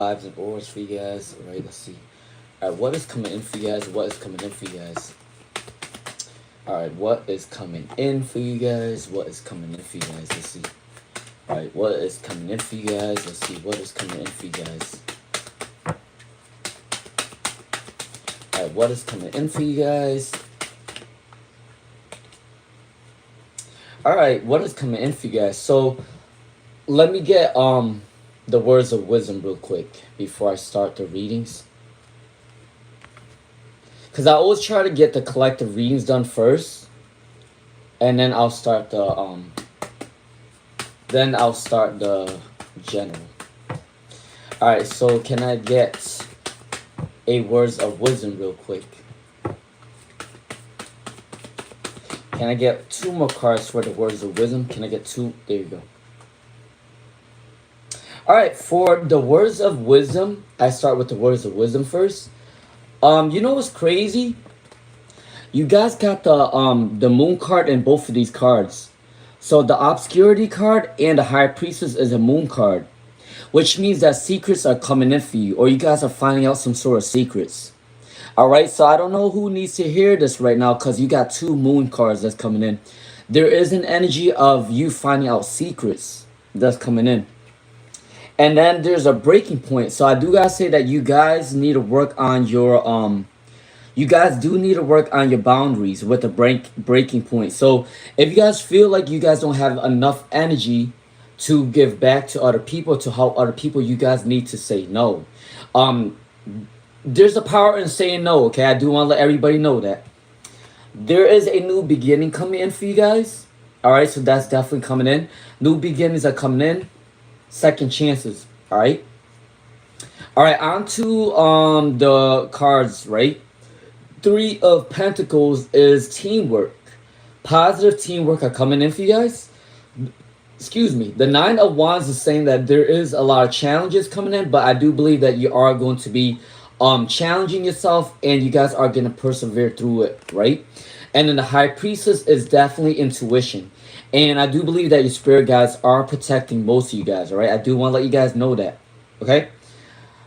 Vibes and ores for you guys. All right, let's see. All right, what is coming in for you guys? What is coming in for you guys? All right, what is coming in for you guys? What is coming in for you guys? Let's see. All right, what is coming in for you guys? Let's see. What is coming in for you guys? All right, what is coming in for you guys? All right, what is coming in for you guys? So let me get the words of wisdom real quick before I start the readings. Because I always try to get the collective readings done first, and then I'll start the general. All right, so can I get a words of wisdom real quick? Can I get two more cards for the words of wisdom? Can I get two? There you go. All right, for the words of wisdom, I start with the words of wisdom first. You know what's crazy? You guys got the moon card in both of these cards. So the obscurity card and the high priestess is a moon card, which means that secrets are coming in for you, or you guys are finding out some sort of secrets. All right, so I don't know who needs to hear this right now because you got two moon cards that's coming in. There is an energy of you finding out secrets that's coming in. And then there's a breaking point. So I do gotta say that you guys need to work on your you guys do need to work on your boundaries with the breaking point. So if you guys feel like you guys don't have enough energy to give back to other people, to help other people, you guys need to say no. Um there's a power in saying no, okay? I do want to let everybody know that. There is a new beginning coming in for you guys. Alright, so that's definitely coming in. New beginnings are coming in. Second chances. Alright. Alright, on to the cards, right? Three of Pentacles is teamwork. Positive teamwork are coming in for you guys. Excuse me. The Nine of Wands is saying that there is a lot of challenges coming in, but I do believe that you are going to be challenging yourself and you guys are going to persevere through it, right? And then the High Priestess is definitely intuition. And I do believe that your spirit guides are protecting most of you guys, all right? I do want to let you guys know that, okay?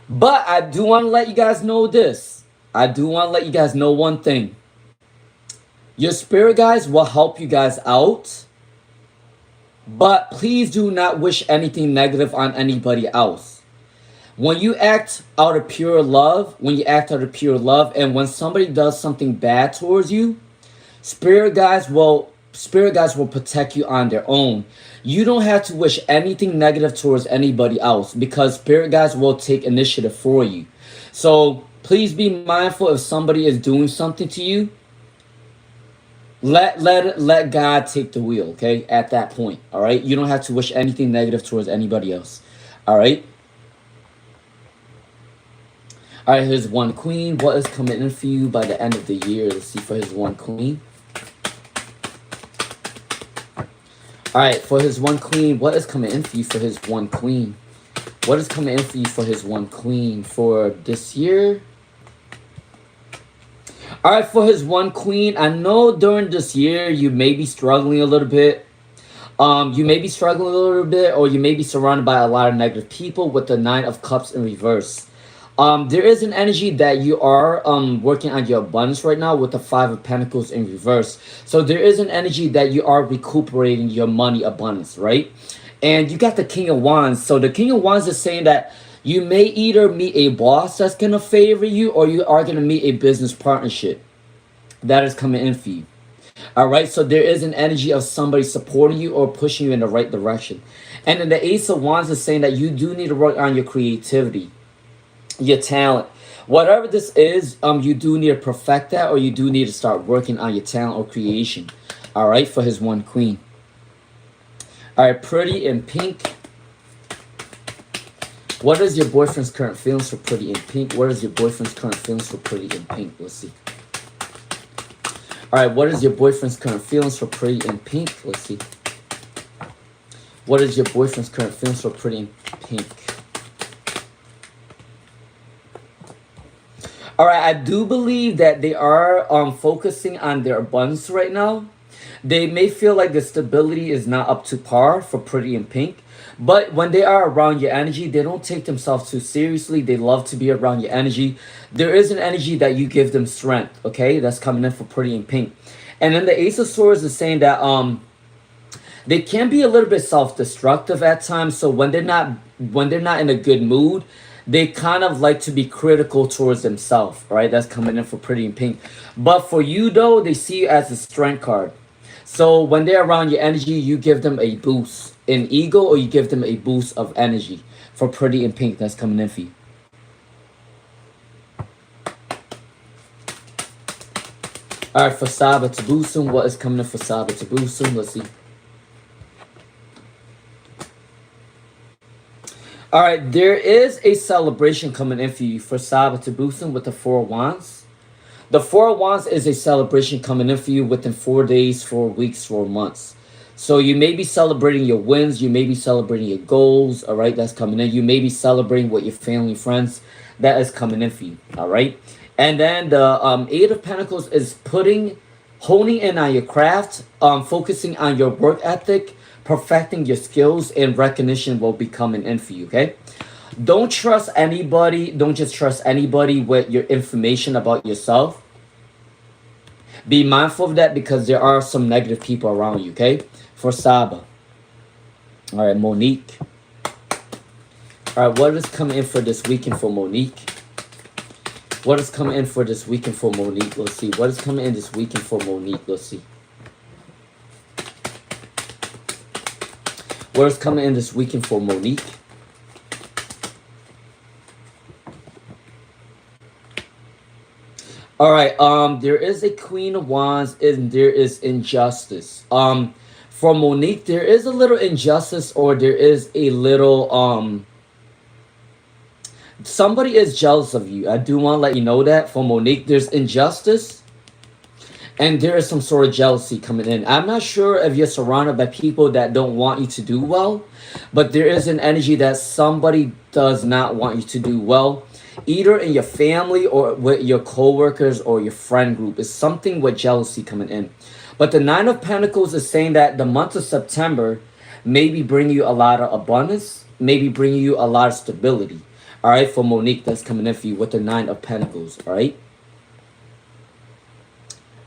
But I do want to let you guys know this. I do want to let you guys know one thing. Your spirit guides will help you guys out, but please do not wish anything negative on anybody else. When you act out of pure love, and when somebody does something bad towards you, spirit guides will protect you on their own. You don't have to wish anything negative towards anybody else because spirit guides will take initiative for you. So please be mindful if somebody is doing something to you. Let God take the wheel, okay? At that point, all right? You don't have to wish anything negative towards anybody else, all right? All right, here's one queen. What is coming in for you by the end of the year? Let's see for his one queen. All right, for his one queen, what is coming in for you for his one queen? What is coming in for you for his one queen for this year? All right, for his one queen, I know during this year you may be struggling a little bit. You may be struggling a little bit, or you may be surrounded by a lot of negative people with the Nine of Cups in reverse. There is an energy that you are working on your abundance right now with the Five of Pentacles in reverse. So there is an energy that you are recuperating your money abundance, right? And you got the King of Wands. So the King of Wands is saying that you may either meet a boss that's going to favor you, or you are going to meet a business partnership that is coming in for you. All right, so there is an energy of somebody supporting you or pushing you in the right direction. And then the Ace of Wands is saying that you do need to work on your creativity, your talent. Whatever this is, you do need to perfect that, or you do need to start working on your talent or creation. All right, for his one queen. All right, Pretty in Pink. What is your boyfriend's current feelings for Pretty in Pink? What is your boyfriend's current feelings for Pretty in Pink? Let's see. All right, what is your boyfriend's current feelings for Pretty in Pink? Let's see. What is your boyfriend's current feelings for Pretty in Pink? All right, I do believe that they are focusing on their abundance right now. They may feel like the stability is not up to par for Pretty in Pink. But when they are around your energy, they don't take themselves too seriously. They love to be around your energy. There is an energy that you give them strength, okay? That's coming in for Pretty in Pink. And then the Ace of Swords is saying that they can be a little bit self-destructive at times. So when they're not in a good mood, they kind of like to be critical towards themselves, right? That's coming in for Pretty in Pink. But for you though, they see you as a strength card. So when they're around your energy, you give them a boost in ego, or you give them a boost of energy for Pretty in Pink. That's coming in for you. All right, for Saba to Busum, what is coming in for Saba to Busum? Let's see. All right, there is a celebration coming in for you for Saba to Busum with the Four of Wands. The Four of Wands is a celebration coming in for you within 4 days, 4 weeks, 4 months. So you may be celebrating your wins. You may be celebrating your goals. All right, that's coming in. You may be celebrating with your family and friends. That is coming in for you. All right. And then the Eight of Pentacles is honing in on your craft, focusing on your work ethic, perfecting your skills, and recognition will be coming in for you, okay? Don't trust anybody. Don't just trust anybody with your information about yourself. Be mindful of that because there are some negative people around you, okay? For Saba. All right, Monique. All right, what is coming in for this weekend for Monique? What is coming in for this weekend for Monique? Let's see. What is coming in this weekend for Monique? Let's see. What is coming in this weekend for Monique? All right. There is a Queen of Wands and there is injustice. For Monique, there is a little injustice, or there is a little somebody is jealous of you. I do want to let you know that for Monique, there's injustice and there is some sort of jealousy coming in. I'm not sure if you're surrounded by people that don't want you to do well, but there is an energy that somebody does not want you to do well, either in your family or with your co-workers or your friend group. It's something with jealousy coming in. But the Nine of Pentacles is saying that the month of September maybe bring you a lot of abundance, maybe bring you a lot of stability. All right, for Monique, that's coming in for you with the Nine of Pentacles, all right?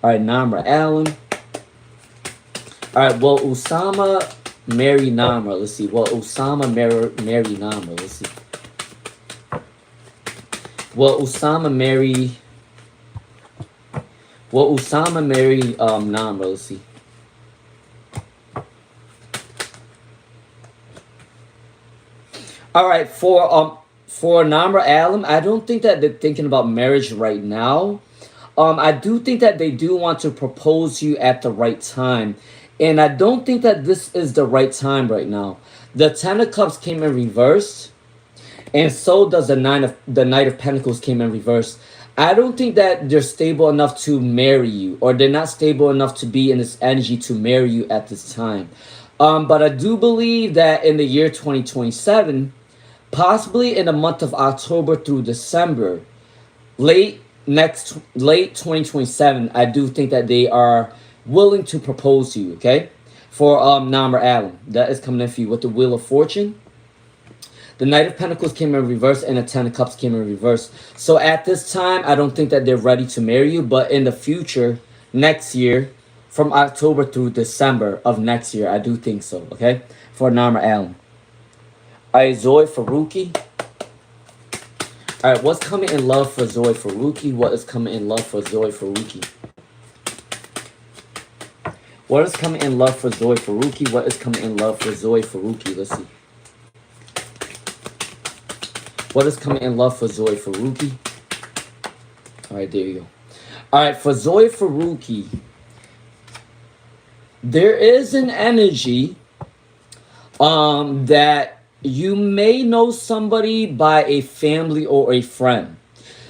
All right, Namra Allen. All right, well, Osama marry Namra. Let's see. Well, Osama marry Namra. Let's see. Well, Osama marry Namra. Let's see. All right, for Namra Allen, I don't think that they're thinking about marriage right now. I do think that they do want to propose you at the right time. And I don't think that this is the right time right now. The Ten of Cups came in reverse. And so does the Knight of Pentacles came in reverse. I don't think that they're stable enough to marry you. Or they're not stable enough to be in this energy to marry you at this time. But I do believe that in the year 2027, possibly in the month of October through December, late 2027, I do think that they are willing to propose to you, okay? For Namra Allen, that is coming in for you with the Wheel of Fortune. The Knight of Pentacles came in reverse and the Ten of Cups came in reverse. So at this time, I don't think that they're ready to marry you, but in the future, next year, from October through December of next year, I do think so, okay? For Namra Allen. All right, Zoe Faruqi. All right, what's coming in love for Zoe Faruqi? What is coming in love for Zoe Faruqi? What is coming in love for Zoe Faruqi? What is coming in love for Zoe Faruqi? Let's see. What is coming in love for Zoe Faruqi? All right, there you go. All right, for Zoe Faruqi, there is an energy that you may know somebody by a family or a friend.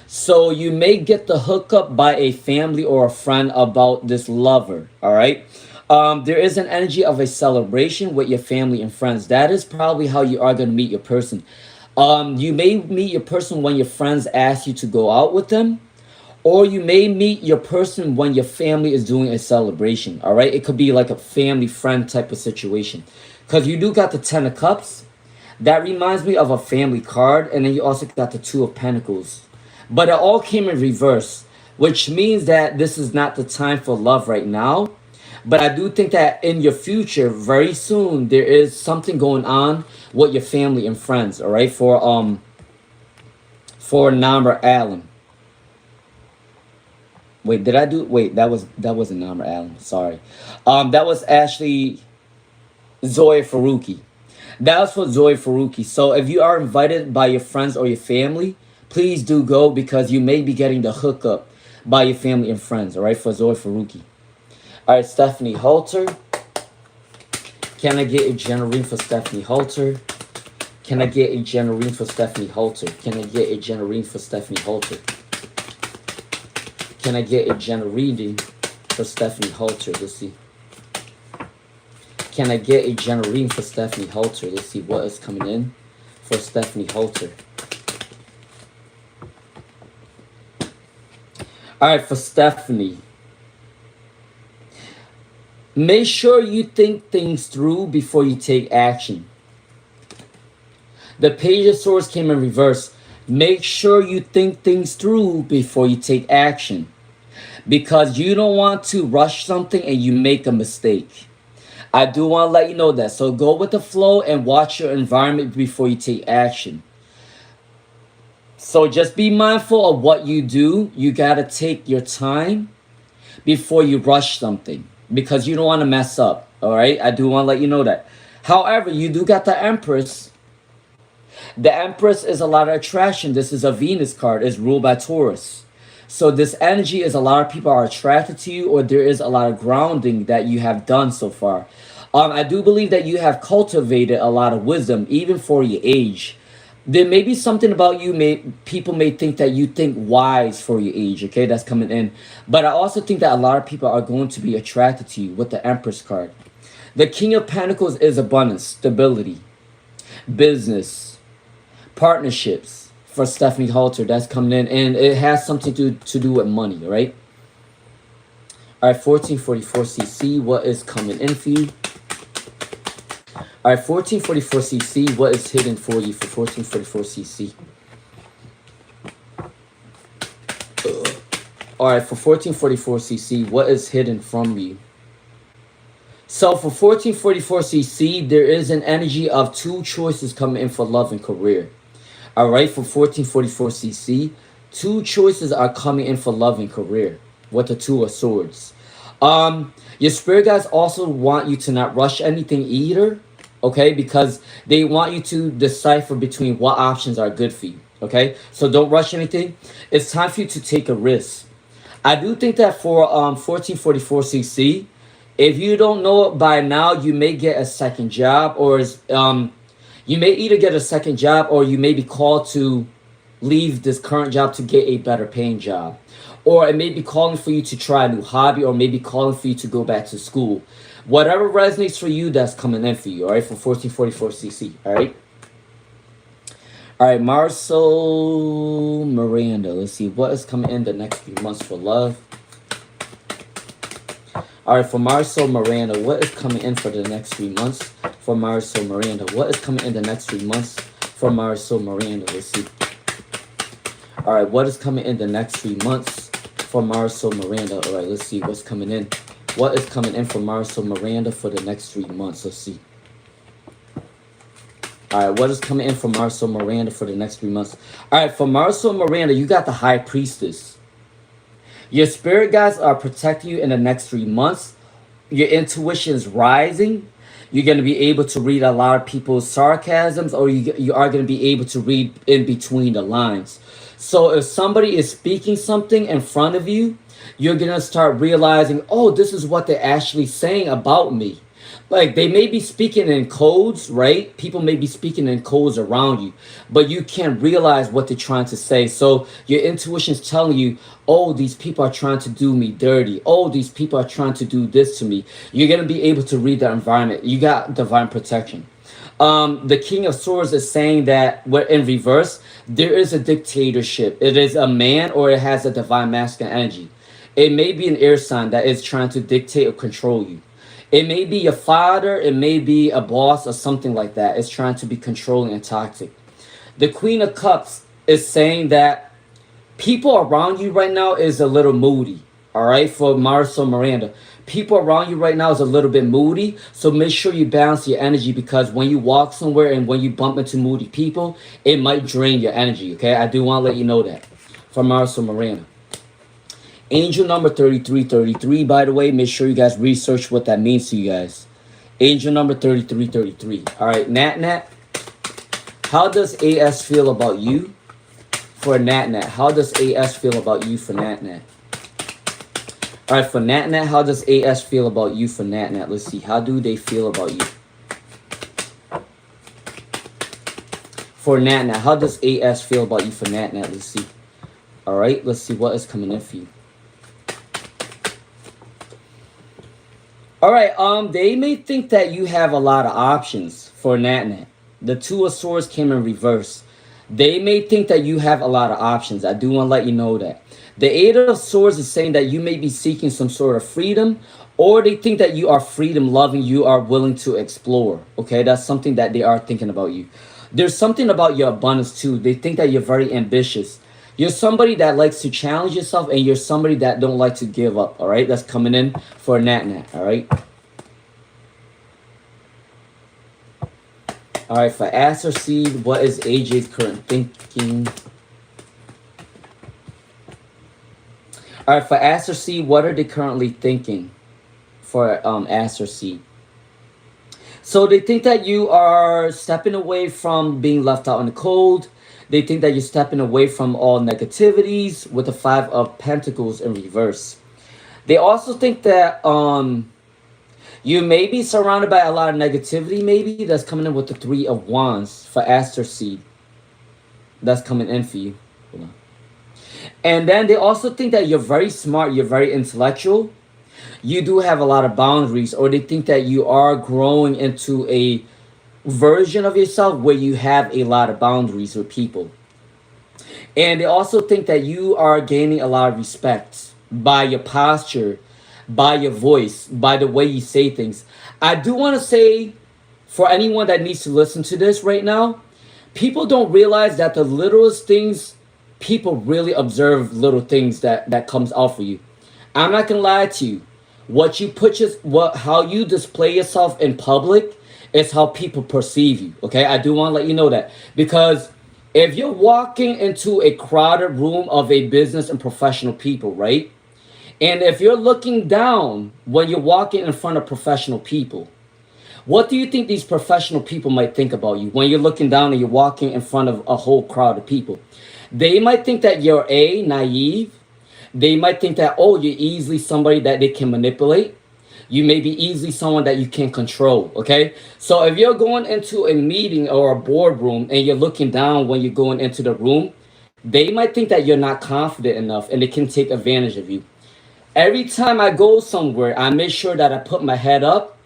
So you may get the hookup by a family or a friend about this lover, all right? There is an energy of a celebration with your family and friends. That is probably how you are going to meet your person. You may meet your person when your friends ask you to go out with them, Or you may meet your person when your family is doing a celebration. All right, it could be like a family friend type of situation, because you do got the 10 of cups. That reminds me of a family card, and then you also got the 2 of pentacles, but it all came in reverse, which means that this is not the time for love right now. But I do think that in your future, very soon, there is something going on with your family and friends. All right, for number Allen. Wait, did I do? Wait, that wasn't number Allen. Sorry, that was actually Zoya Faruqi. That was for Zoya Faruqi. So if you are invited by your friends or your family, please do go, because you may be getting the hookup by your family and friends. All right, for Zoya Faruqi. All right, Stephanie Halter. Can I get a general reading for Stephanie Halter? Can I get a general reading for Stephanie Halter? Can I get a general reading for Stephanie Halter? Can I get a general reading for Stephanie Halter? Let's see. Can I get a general reading for Stephanie Halter? Let's see what is coming in for Stephanie Halter. All right, for Stephanie. Make sure you think things through before you take action. The Page of Swords came in reverse. Make sure you think things through before you take action, because you don't want to rush something and you make a mistake. I do want to let you know that. So go with the flow and watch your environment before you take action. So just be mindful of what you do. You got to take your time before you rush something, because you don't want to mess up. All right, I do want to let you know that. However, you do got the Empress. The Empress is a lot of attraction. This is a Venus card. It's ruled by Taurus. So this energy is a lot of people are attracted to you, or there is a lot of grounding that you have done so far. I do believe that you have cultivated a lot of wisdom, even for your age. There may be something about you, people may think that you think wise for your age, okay? That's coming in. But I also think that a lot of people are going to be attracted to you with the Empress card. The King of Pentacles is abundance, stability, business, partnerships for Stephanie Halter. That's coming in, and it has something to do with money, right? All right, 1444cc, what is coming in for you? All right, 1444cc, what is hidden for you for 1444cc? All right, for 1444cc, what is hidden from you? So for 1444cc, there is an energy of 2 choices coming in for love and career. All right, for 1444cc, 2 choices are coming in for love and career with the 2 of swords. Your spirit guides also want you to not rush anything either, okay? Because they want you to decipher between what options are good for you, okay? So don't rush anything. It's time for you to take a risk. I do think that for 1444cc, if you don't know it by now, you may get a second job, or you may either get a second job, or you may be called to leave this current job to get a better paying job. Or it may be calling for you to try a new hobby, or maybe calling for you to go back to school. Whatever resonates for you, that's coming in for you, all right, for 1444cc, all right? All right, Marcel Miranda. Let's see, what is coming in the next few months for love? All right, for Marcel Miranda, what is coming in for the next 3 months? For Marcel Miranda, what is coming in the next 3 months? For Marcel Miranda, let's see. All right, what is coming in the next 3 months for Marcel Miranda? All right, let's see what's coming in. What is coming in for Marcel Miranda for the next 3 months? Let's see. All right, what is coming in for Marcel Miranda for the next 3 months? All right, for Marcel Miranda, you got the High Priestess. Your spirit guides are protecting you in the next 3 months. Your intuition is rising. You're going to be able to read a lot of people's sarcasms, or you are going to be able to read in between the lines. So if somebody is speaking something in front of you, you're going to start realizing, oh, this is what they're actually saying about me. Like, they may be speaking in codes, right? People may be speaking in codes around you, but you can't realize what they're trying to say. So your intuition is telling you, oh, these people are trying to do me dirty. Oh, these people are trying to do this to me. You're going to be able to read the environment. You got divine protection. The King of Swords is saying that we're in reverse. There is a dictatorship. It is a man or it has a divine masculine energy. It may be an air sign that is trying to dictate or control you. It may be your father. It may be a boss or something like that. It's trying to be controlling and toxic. The Queen of Cups is saying that people around you right now is a little moody. All right, for Marisol Miranda, people around you right now is a little bit moody. So make sure you balance your energy, because when you walk somewhere and when you bump into moody people, it might drain your energy. Okay, I do want to let you know that. For Marisol Miranda. Angel number 3333, by the way, make sure you guys research what that means to you guys. Angel number 3333. All right, Nat Nat. How does AS feel about you? For Nat Nat. How does AS feel about you for Nat Nat? All right, for Nat Nat, how does AS feel about you for Nat Nat? Let's see. How do they feel about you? For Nat Nat, how does AS feel about you for Nat Nat? Let's see. All right, let's see what is coming in for you. All right, they may think that you have a lot of options for Nat Nat. The Two of Swords came in reverse. They may think that you have a lot of options. I do want to let you know that. The Eight of Swords is saying that you may be seeking some sort of freedom, or they think that you are freedom loving, you are willing to explore. Okay, that's something that they are thinking about you. There's something about your abundance too. They think that you're very ambitious. You're somebody that likes to challenge yourself, and you're somebody that don't like to give up. All right, that's coming in for Nat Nat. All right. All right, for Aster Seed, what is AJ's current thinking? All right, for Aster Seed, what are they currently thinking for Aster Seed? So they think that you are stepping away from being left out in the cold. They think that you're stepping away from all negativities with the Five of Pentacles in reverse. They also think that you may be surrounded by a lot of negativity, maybe. That's coming in with the Three of Wands for Aster Seed. That's coming in for you. Hold on. And then they also think that you're very smart, you're very intellectual. You do have a lot of boundaries, or they think that you are growing into a version of yourself where you have a lot of boundaries with people. And they also think that you are gaining a lot of respect by your posture, by your voice, by the way you say things. I do want to say, for anyone that needs to listen to this right now, people don't realize that the littlest things, people really observe little things that comes out for you. I'm not gonna lie to you. How you display yourself in public is how people perceive you. Okay, I do want to let you know that, because if you're walking into a crowded room of a business and professional people, right? And if you're looking down when you're walking in front of professional people, what do you think these professional people might think about you when you're looking down and you're walking in front of a whole crowd of people? They might think that you're naive. They might think that, oh, you're easily somebody that they can manipulate. You may be easily someone that you can control, okay? So if you're going into a meeting or a boardroom and you're looking down when you're going into the room, they might think that you're not confident enough and they can take advantage of you. Every time I go somewhere, I make sure that I put my head up,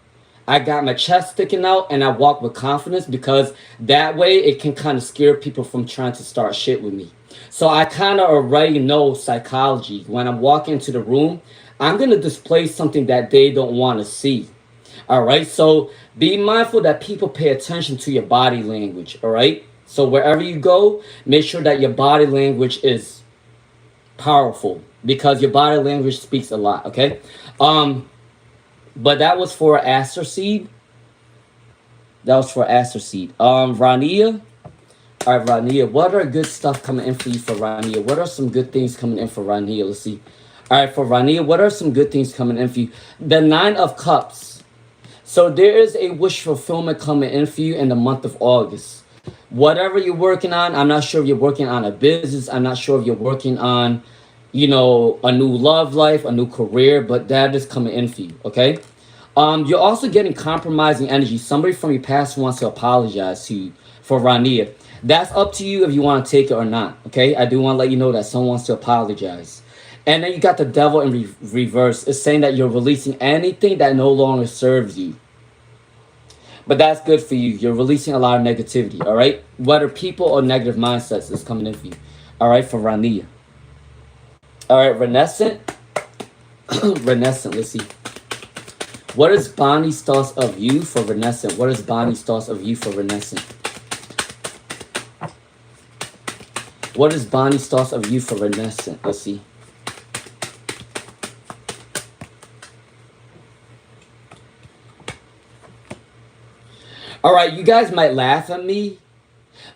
I got my chest sticking out, and I walk with confidence, because that way it can kind of scare people from trying to start shit with me. So I kind of already know psychology. When I'm walking into the room, I'm going to display something that they don't want to see. All right. So be mindful that people pay attention to your body language. All right. So wherever you go, make sure that your body language is powerful, because your body language speaks a lot. Okay. But that was for Aster Seed. That was for Aster Seed. Rania. All right, Rania, what are good stuff coming in for you for Rania? What are some good things coming in for Rania? Let's see. All right, for Rania, what are some good things coming in for you? The Nine of Cups. So there is a wish fulfillment coming in for you in the month of August. Whatever you're working on, I'm not sure if you're working on a business. I'm not sure if you're working on, a new love life, a new career, but that is coming in for you, okay? You're also getting compromising energy. Somebody from your past wants to apologize to you for Rania. That's up to you if you want to take it or not, okay? I do want to let you know that someone wants to apologize. And then you got the Devil in reverse. It's saying that you're releasing anything that no longer serves you. But that's good for you. You're releasing a lot of negativity, all right? Whether people or negative mindsets is coming in for you. All right, for Rania. All right, Renescent. Renescent, let's see. What is Bonnie's thoughts of you for Renescent? What is Bonnie's thoughts of you for Renescent? What is Bonnie's thoughts of you for Renescent? Let's see. All right, you guys might laugh at me,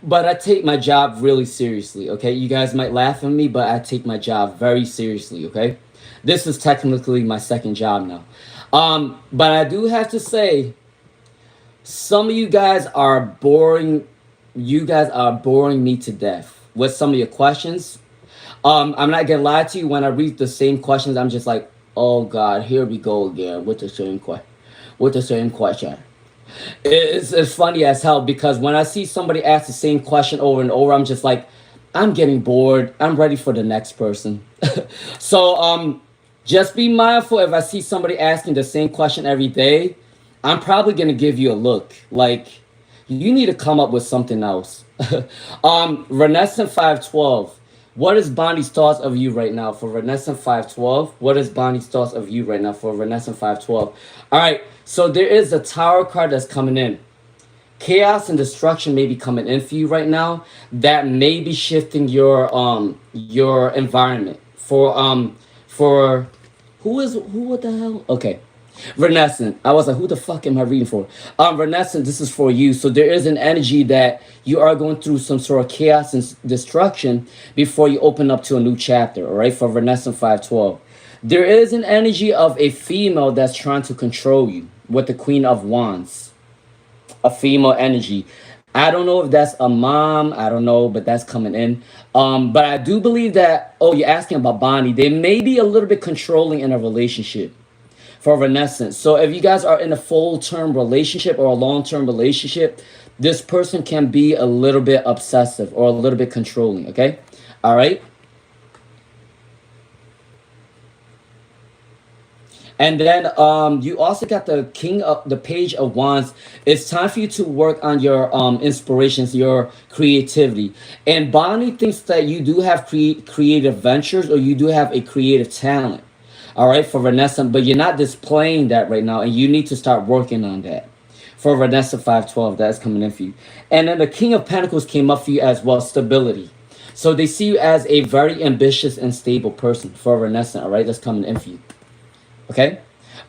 but I take my job really seriously, okay? You guys might laugh at me, but I take my job very seriously, okay? This is technically my second job now. But I do have to say, some of you guys are boring. You guys are boring me to death with some of your questions. I'm not gonna lie to you. When I read the same questions, I'm just like, oh God, here we go again with the same question. With the same question. It's funny as hell because when I see somebody ask the same question over and over, I'm just like, I'm getting bored. I'm ready for the next person. So just be mindful if I see somebody asking the same question every day, I'm probably gonna give you a look. Like, you need to come up with something else. Renescent 512. What is Bonnie's thoughts of you right now for Renescent 512? What is Bonnie's thoughts of you right now for Renescent 512? All right, so there is a Tower card that's coming in. Chaos and destruction may be coming in for you right now. That may be shifting your environment for who what the hell? Okay. Renescent. I was like, who the fuck am I reading for? Renescent, this is for you. So there is an energy that you are going through some sort of chaos and destruction before you open up to a new chapter, all right? For Renescent 512. There is an energy of a female that's trying to control you with the Queen of Wands. A female energy. I don't know if that's a mom. I don't know, but that's coming in. But I do believe that, oh, you're asking about Bonnie. They may be a little bit controlling in a relationship for Renaissance. So if you guys are in a full-term relationship or a long-term relationship, this person can be a little bit obsessive or a little bit controlling, okay? All right? And then you also got the Page of Wands. It's time for you to work on your inspirations, your creativity. And Bonnie thinks that you do have creative ventures or you do have a creative talent. All right, for Renaissance, but you're not displaying that right now, and you need to start working on that. For Renaissance 512, that's coming in for you. And then the King of Pentacles came up for you as well, stability. So they see you as a very ambitious and stable person for Renaissance, all right? That's coming in for you. Okay?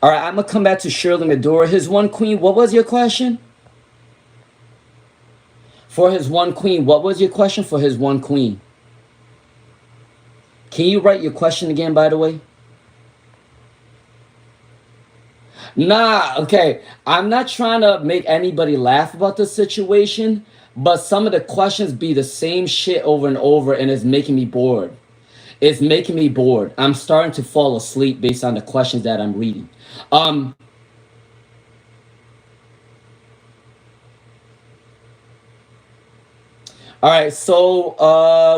All right, I'm going to come back to Shirley Medora. His one queen, what was your question? For his one queen, what was your question for his one queen? Can you write your question again, by the way? Nah, okay. I'm not trying to make anybody laugh about the situation, but some of the questions be the same shit over and over, and it's making me bored. It's making me bored. I'm starting to fall asleep based on the questions that I'm reading. All right, so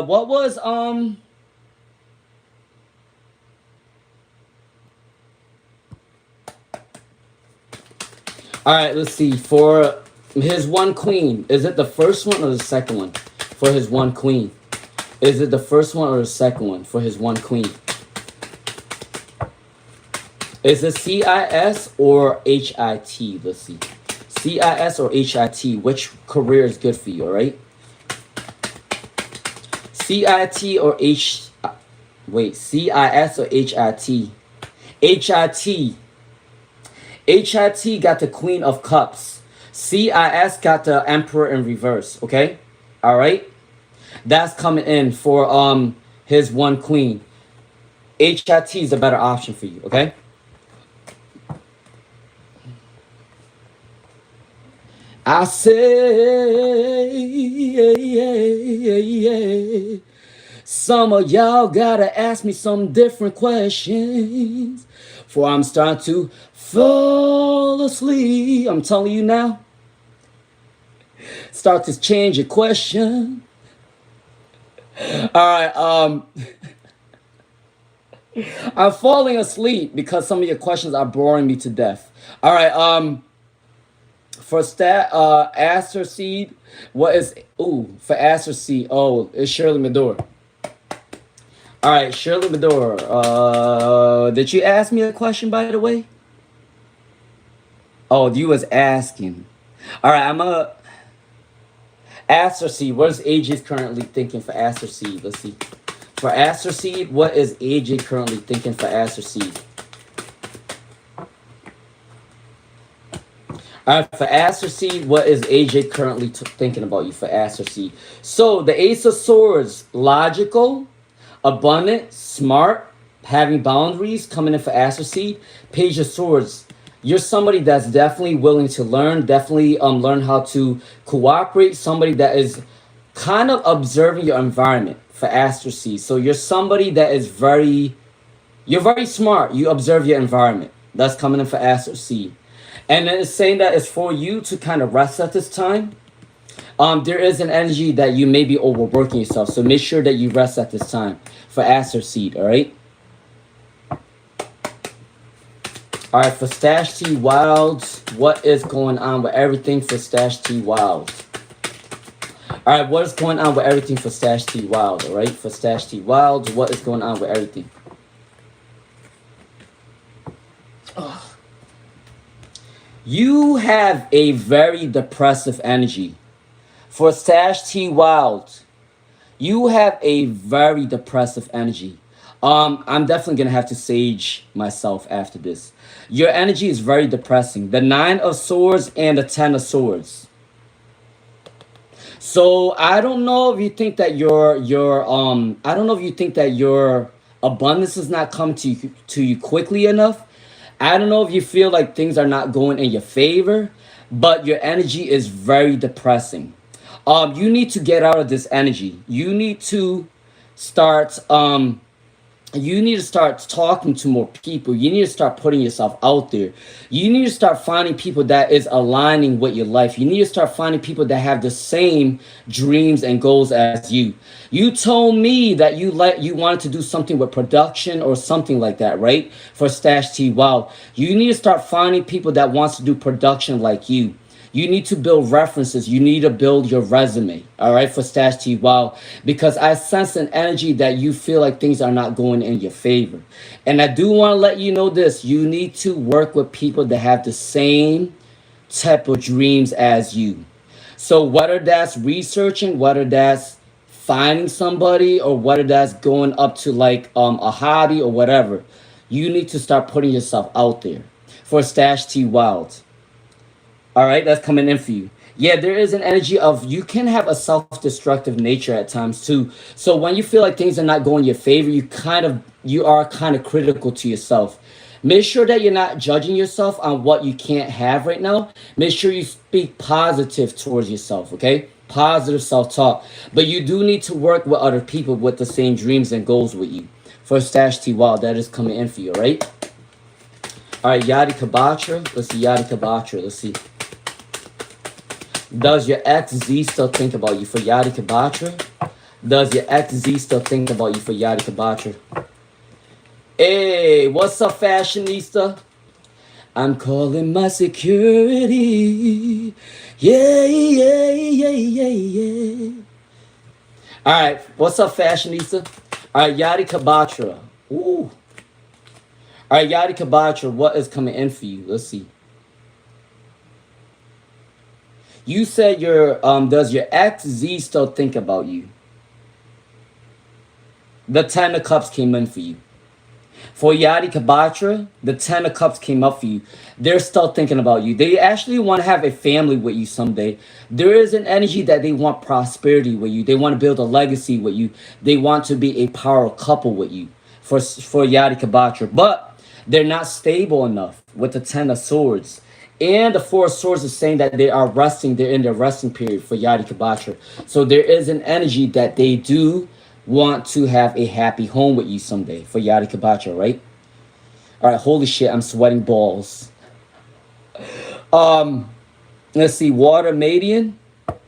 what was all right, let's see. For his one queen, is it the first one or the second one? For his one queen. Is it the first one or the second one for his one queen? Is it CIS or HIT? Let's see. CIS or HIT? Which career is good for you, all right? CIT or Wait, CIS or HIT? HIT. HIT got the Queen of Cups. CIS got the Emperor in reverse, okay? All right? That's coming in for his one queen. HIT is a better option for you, okay? I say, some of y'all gotta ask me some different questions, for I'm starting to fall asleep. I'm telling you now. Start to change your question. All right, I'm falling asleep because some of your questions are boring me to death. All right, For Aster Seed, what is for Aster Seed? Oh, it's Shirley Medore. All right, Shirley Medore. Did you ask me a question, by the way? Oh, you was asking. All right, I'm a Aster Seed. What is AJ currently thinking for Aster Seed? Let's see. For Aster Seed, what is AJ currently thinking for Aster Seed? All right, for Aster Seed, what is AJ currently thinking about you for Aster Seed? So the Ace of Swords, logical, abundant, smart, having boundaries, coming in for Aster Seed. Page of Swords, you're somebody that's definitely willing to learn, definitely learn how to cooperate, somebody that is kind of observing your environment for Aster Seed. So you're somebody that is you're very smart. You observe your environment. That's coming in for Aster Seed. And then it's saying that it's for you to kind of rest at this time. There is an energy that you may be overworking yourself. So make sure that you rest at this time for Aster Seed, all right? All right, for Stash T Wilds, what is going on with everything for Stash T Wilds? All right, what is going on with everything for Stash T Wilds, all right? For Stash T Wilds, what is going on with everything? You have a very depressive energy. For Stash T Wild, you have a very depressive energy. I'm definitely gonna have to sage myself after this. Your energy is very depressing. The 9 of Swords and the 10 of Swords. So I don't know if you think that I don't know if you think that your abundance is not coming to you quickly enough. I don't know if you feel like things are not going in your favor, but your energy is very depressing. You need to get out of this energy. You need to start talking to more people. You need to start putting yourself out there. You need to start finding people that is aligning with your life. You need to start finding people that have the same dreams and goals as you. You told me that you wanted to do something with production or something like that, right? For Stash T. Wow. You need to start finding people that wants to do production like you. You need to build references. You need to build your resume, all right, for Stash T. Wow, because I sense an energy that you feel like things are not going in your favor. And I do want to let you know this. You need to work with people that have the same type of dreams as you. So whether that's researching, whether that's finding somebody, or whether that's going up to like a hobby or whatever, you need to start putting yourself out there for Stash T. Wild. All right, that's coming in for you. Yeah, there is an energy of you can have a self-destructive nature at times too. So when you feel like things are not going your favor, you are kind of critical to yourself. Make sure that you're not judging yourself on what you can't have right now. Make sure you speak positive towards yourself, okay? Positive self-talk. But you do need to work with other people with the same dreams and goals with you. For Stash T. Wow, that is coming in for you, all right? All right, Yadi Kabatra. Let's see, Yadi Kabatra. Let's see. Does your ex Z still think about you for Yadi Kabatra? Does your ex Z still think about you for Yadi Kabatra? Hey, what's up, fashionista? I'm calling my security. Yeah, yeah, yeah, yeah, yeah. All right, what's up, fashionista? All right, Yadi Kabatra. Ooh. All right, Yadi Kabatra, what is coming in for you? Let's see. You said does your ex Z still think about you? The 10 of Cups came in for you. For Yadi Kabatra, the 10 of Cups came up for you. They're still thinking about you. They actually want to have a family with you someday. There is an energy that they want prosperity with you. They want to build a legacy with you. They want to be a power couple with you for Yadi Kabatra. But they're not stable enough with the 10 of Swords. And the 4 of Swords is saying that they are resting. They're in their resting period for Yadi Kabatra. So there is an energy that they do want to have a happy home with you someday for Yadi Kabatra, right? All right, holy shit, I'm sweating balls. Let's see, Water Median. All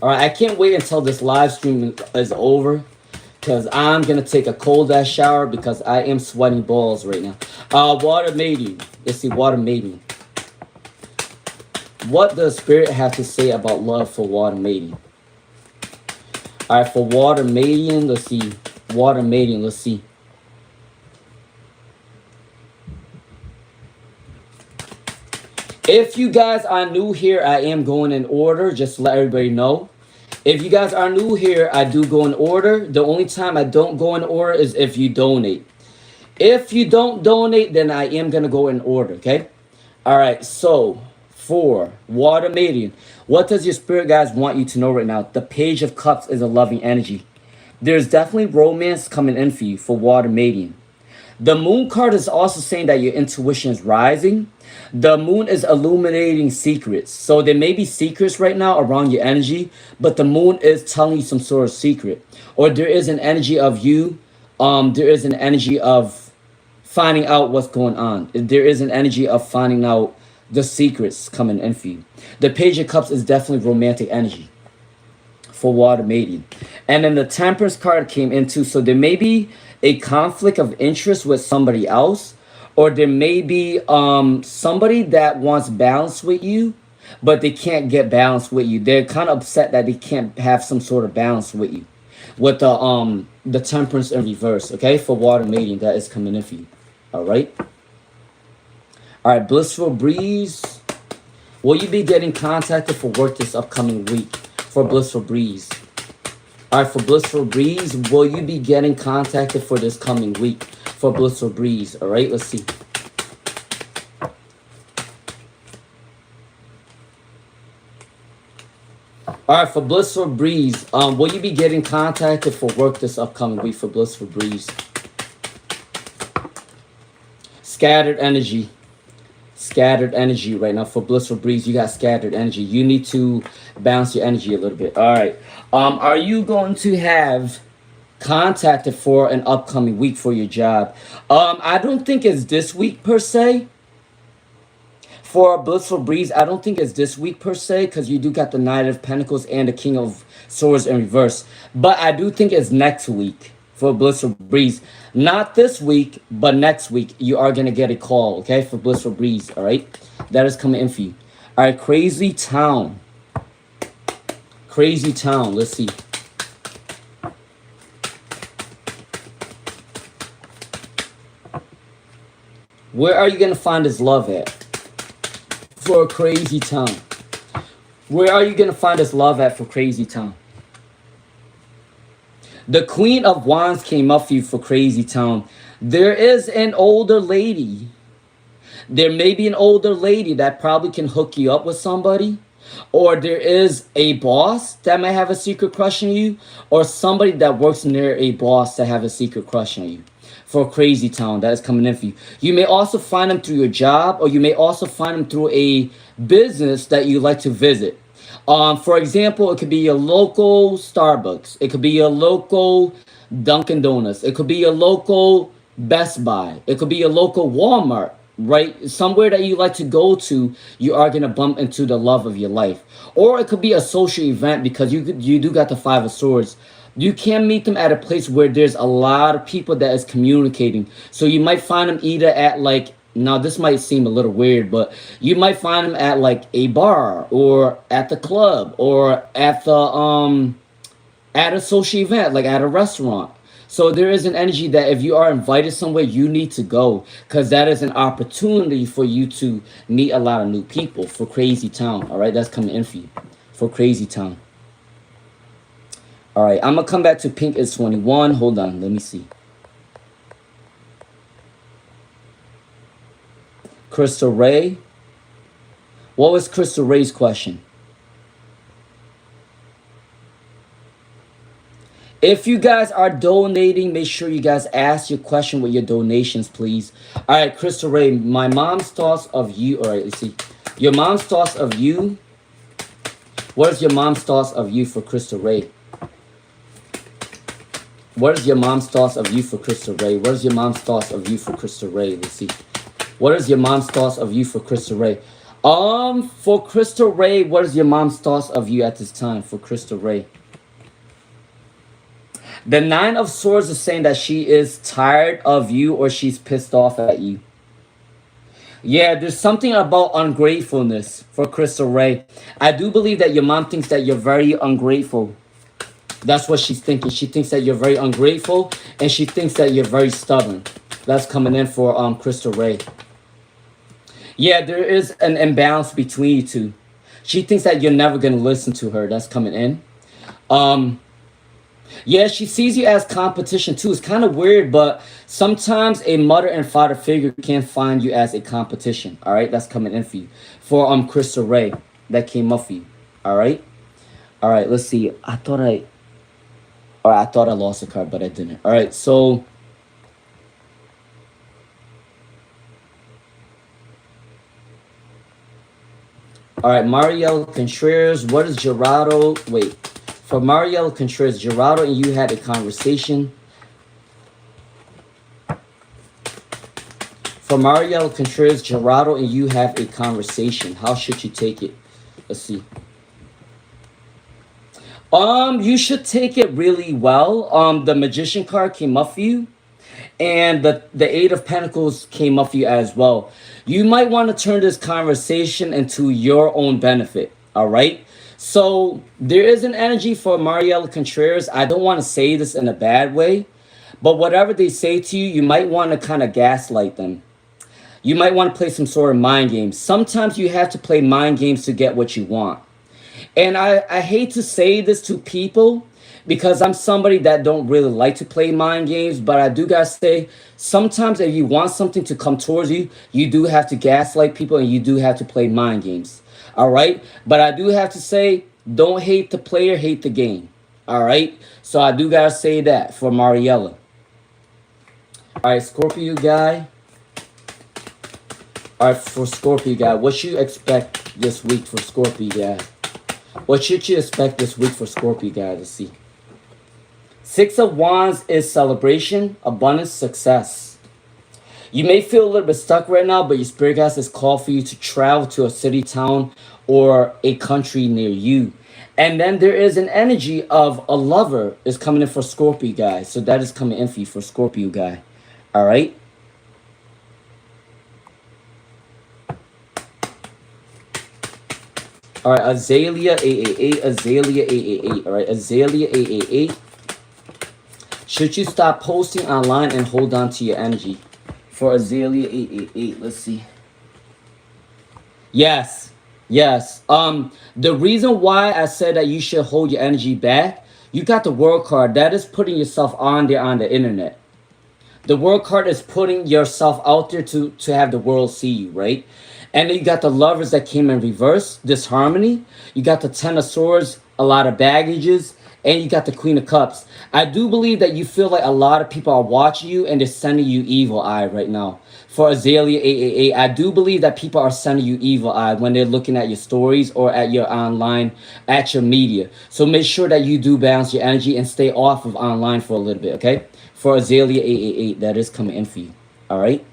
right, I can't wait until this live stream is over because I'm going to take a cold-ass shower because I am sweating balls right now. Water Median. Let's see, Water Median. What does Spirit have to say about love for water mating? All right, for water mating, let's see. Water mating, let's see. If you guys are new here, I am going in order, just to let everybody know. If you guys are new here, I do go in order. The only time I don't go in order is if you donate. If you don't donate, then I am going to go in order, okay? All right, so for water mating, what does your spirit guys want you to know right now? The Page of Cups is a loving energy. There's definitely romance coming in for you for water mating. The moon card is also saying that your intuition is rising. The moon is illuminating secrets. So there may be secrets right now around your energy, but the moon is telling you some sort of secret. Or there is an energy of you. There is an energy of finding out what's going on. There is an energy of finding out the secrets coming in for you. The Page of Cups is definitely romantic energy for water mating. And then the Temperance card came in too. So there may be a conflict of interest with somebody else, or there may be somebody that wants balance with you, but they can't get balance with you. They're kind of upset that they can't have some sort of balance with you. With the Temperance in reverse, okay, for water mating, that is coming in for you. All right. All right, Blissful Breeze. Will you be getting contacted for work this upcoming week? For Blissful Breeze. All right, for Blissful Breeze, will you be getting contacted for this coming week? For Blissful Breeze, all right, let's see. All right, for Blissful Breeze, will you be getting contacted for work this upcoming week? For Blissful Breeze. Scattered energy. Scattered energy right now. For Blissful Breeze, you got scattered energy. You need to balance your energy a little bit. All right. Are you going to have contacted for an upcoming week for your job? I don't think it's this week per se. For Blissful Breeze, I don't think it's this week per se, because you do got the Knight of Pentacles and the King of Swords in reverse. But I do think it's next week for Blissful Breeze. Not this week, but next week you are going to get a call, okay, for Blissful Breeze, all right? That is coming in for you. All right, Crazy Town. Crazy Town, let's see. Where are you going to find this love at? For Crazy Town. Where are you going to find this love at for Crazy Town? The Queen of Wands came up for you for Crazy Town. There is an older lady. There may be an older lady that probably can hook you up with somebody. Or there is a boss that might have a secret crush on you. Or somebody that works near a boss that have a secret crush on you. For Crazy Town, that is coming in for you. You may also find them through your job. Or you may also find them through a business that you like to visit. For example, it could be your local Starbucks. It could be your local Dunkin' Donuts. It could be your local Best Buy. It could be your local Walmart, right? Somewhere that you like to go to, you are going to bump into the love of your life. Or it could be a social event, because you do got the Five of Swords. You can meet them at a place where there's a lot of people that is communicating. So you might find them either at like, now this might seem a little weird, but you might find them at like a bar or at the club or at the at a social event, like at a restaurant. So there is an energy that if you are invited somewhere, you need to go, because that is an opportunity for you to meet a lot of new people for Crazy Town. All right, that's coming in for you for Crazy Town. All right, I'm gonna come back to Pink is 21. Hold on, let me see. Crystal Ray. What was Crystal Ray's question? If you guys are donating, make sure you guys ask your question with your donations, please. All right, Crystal Ray, my mom's thoughts of you. All right, let's see. Your mom's thoughts of you. What is your mom's thoughts of you for Crystal Ray? What is your mom's thoughts of you for Crystal Ray? What is your mom's thoughts of you for Crystal Ray? Let's see. What is your mom's thoughts of you for Crystal Ray? For Crystal Ray, what is your mom's thoughts of you at this time for Crystal Ray? The Nine of Swords is saying that she is tired of you, or she's pissed off at you. Yeah, there's something about ungratefulness for Crystal Ray. I do believe that your mom thinks that you're very ungrateful. That's what she's thinking. She thinks that you're very ungrateful, and she thinks that you're very stubborn. That's coming in for Crystal Ray. Yeah, there is an imbalance between you two. She thinks that you're never gonna listen to her. That's coming in. Um, yeah, she sees you as competition too. It's kind of weird, but sometimes a mother and father figure can find you as a competition. All right, that's coming in for you. For Crystal Ray, that came up for you. All right, all right. Let's see. I thought I lost a card, but I didn't. All right, so all right, Mariel Contreras. What is Gerardo? Wait, for Mariel Contreras, Gerardo and you had a conversation. For Mariel Contreras, Gerardo and you have a conversation. How should you take it? Let's see. You should take it really well. The Magician card came up for you, and the Eight of Pentacles came up for you as well. You might want to turn this conversation into your own benefit. All right. So there is an energy for Mariela Contreras. I don't want to say this in a bad way, but whatever they say to you, you might want to kind of gaslight them. You might want to play some sort of mind games. Sometimes you have to play mind games to get what you want. And I hate to say this to people because I'm somebody that don't really like to play mind games, but I do gotta say, sometimes if you want something to come towards you, you do have to gaslight people and you do have to play mind games. All right? But I do have to say, don't hate the player, hate the game. All right? So I do gotta say that for Mariella. All right, Scorpio guy. All right, for Scorpio guy, what you expect this week for Scorpio guy? What should you expect this week for Scorpio guy to see? Six of Wands is celebration, abundance, success. You may feel a little bit stuck right now, but your spirit guides has called for you to travel to a city, town, or a country near you. And then there is an energy of a lover is coming in for Scorpio guy. So that is coming in for you for Scorpio guy. All right. All right, Azalea 888, Azalea 888. All right, Azalea 888. Should you stop posting online and hold on to your energy? For Azalea 888, let's see. Yes, yes. The reason why I said that you should hold your energy back, you got the World card. That is putting yourself on there on the internet. The World card is putting yourself out there to have the world see you, right? And then you got the Lovers that came in reverse, disharmony. You got the Ten of Swords, a lot of baggages, and you got the Queen of Cups. I do believe that you feel like a lot of people are watching you and they're sending you evil eye right now. For Azalea 888, I do believe that people are sending you evil eye when they're looking at your stories or at your online, at your media. So make sure that you do balance your energy and stay off of online for a little bit, okay? For Azalea 888, that is coming in for you, all right?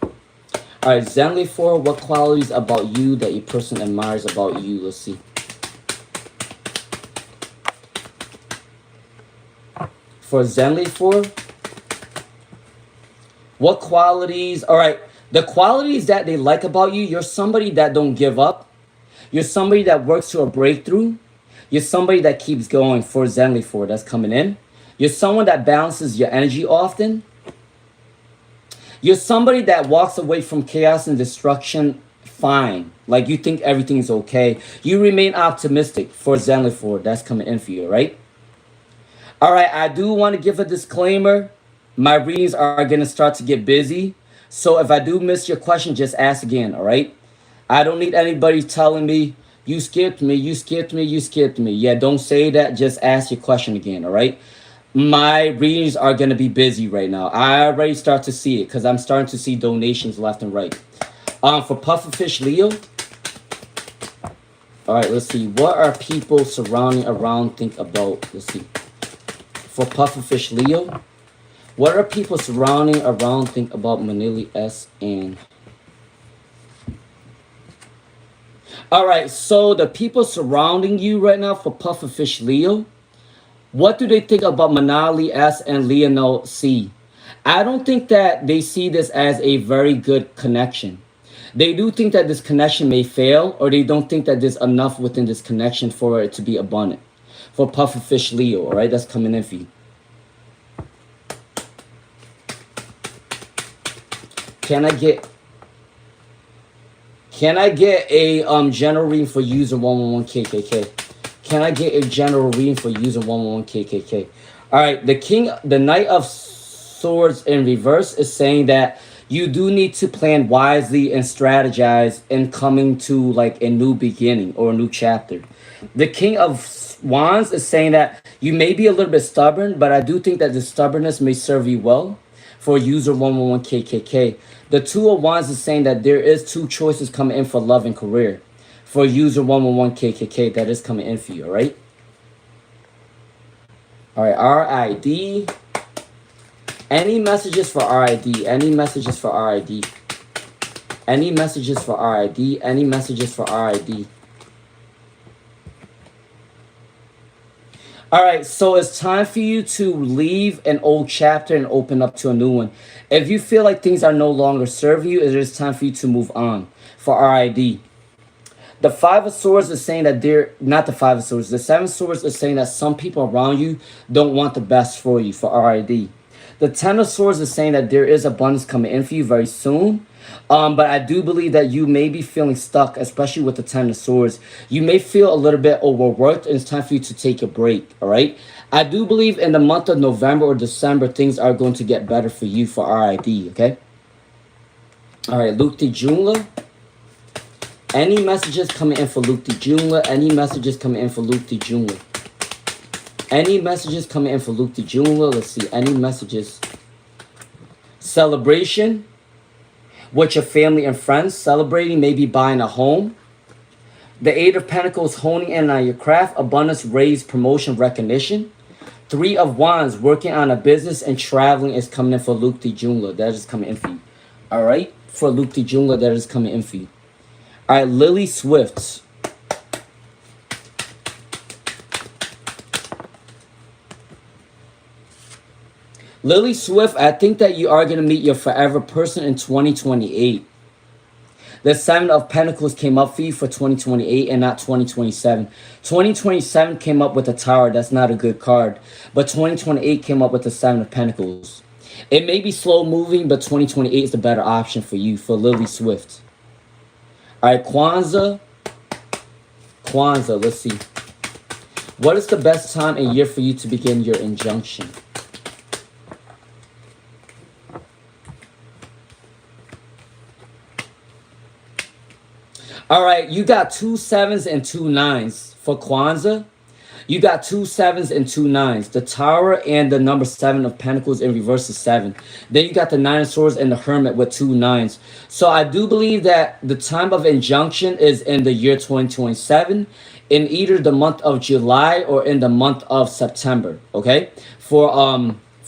All right, Zenly 4, what qualities about you that your person admires about you? Let's see. For Zenly 4, what qualities? All right, the qualities that they like about you, you're somebody that don't give up. You're somebody that works to a breakthrough. You're somebody that keeps going. For Zenly 4, that's coming in. You're someone that balances your energy often. You're somebody that walks away from chaos and destruction fine. Like you think everything's okay. You remain optimistic. For Zenly 4, that's coming in for you, right? All right, I do want to give a disclaimer. My readings are going to start to get busy. So if I do miss your question, just ask again, all right? I don't need anybody telling me, you skipped me, you skipped me, you skipped me. Yeah, don't say that. Just ask your question again, all right? My readings are going to be busy right now. I already start to see it because I'm starting to see donations left and right. For Pufferfish Leo. All right, let's see. What are people surrounding around think about? Let's see. For Pufferfish Leo. What are people surrounding around think about Manili S and... All right, so the people surrounding you right now for Pufferfish Leo. What do they think about Manali S and Leonel C? I don't think that they see this as a very good connection. They do think that this connection may fail, or they don't think that there's enough within this connection for it to be abundant. For Pufferfish Leo, all right, that's coming in for you. Can I get a general reading for user 111KKK? Can I get a general reading for user 111KKK? All right, the Knight of Swords in reverse is saying that you do need to plan wisely and strategize in coming to like a new beginning or a new chapter. The King of Wands is saying that you may be a little bit stubborn, but I do think that the stubbornness may serve you well. For user 111KKK, the Two of Wands is saying that there is two choices coming in for love and career. For user 111KKK, that is coming in for you, all right? All right, RID. Any messages for RID? Any messages for RID? Any messages for RID? Any messages for RID? All right, so it's time for you to leave an old chapter and open up to a new one. If you feel like things are no longer serving you, it is time for you to move on. For RID. The Five of Swords is saying that not the Five of Swords, the Seven of Swords is saying that some people around you don't want the best for you, for RID. The Ten of Swords is saying that there is abundance coming in for you very soon. But I do believe that you may be feeling stuck, especially with the Ten of Swords. You may feel a little bit overworked, and it's time for you to take a break, all right? I do believe in the month of November or December, things are going to get better for you for RID, okay? All right, Luke the Jungler. Any messages coming in for Luke the Jungler? Any messages coming in for Luke the Jungler? Any messages coming in for Luke the Jungler? Let's see, any messages? Celebration with your family and friends. Celebrating, maybe buying a home. The Eight of Pentacles, honing in on your craft. Abundance, raise, promotion, recognition. Three of Wands, working on a business and traveling is coming in for Luke the Jungler. That is coming in for you. All right? For Luke the Jungler, that is coming in for you. All right, Lily Swift. Lily Swift, I think that you are going to meet your forever person in 2028. The Seven of Pentacles came up for you for 2028 and not 2027. 2027 came up with a Tower. That's not a good card. But 2028 came up with the Seven of Pentacles. It may be slow moving, but 2028 is the better option for you, for Lily Swift. All right, Kwanzaa. Kwanzaa, let's see. What is the best time and year for you to begin your injunction? All right, you got 2 7s and 2 9s for Kwanzaa. You got 2 7s and 2 9s. The Tower and the number 7 of Pentacles in reverse is 7. Then you got the 9 of Swords and the Hermit with 2 9s. So I do believe that the time of injunction is in the year 2027, in either the month of July or in the month of September. Okay, for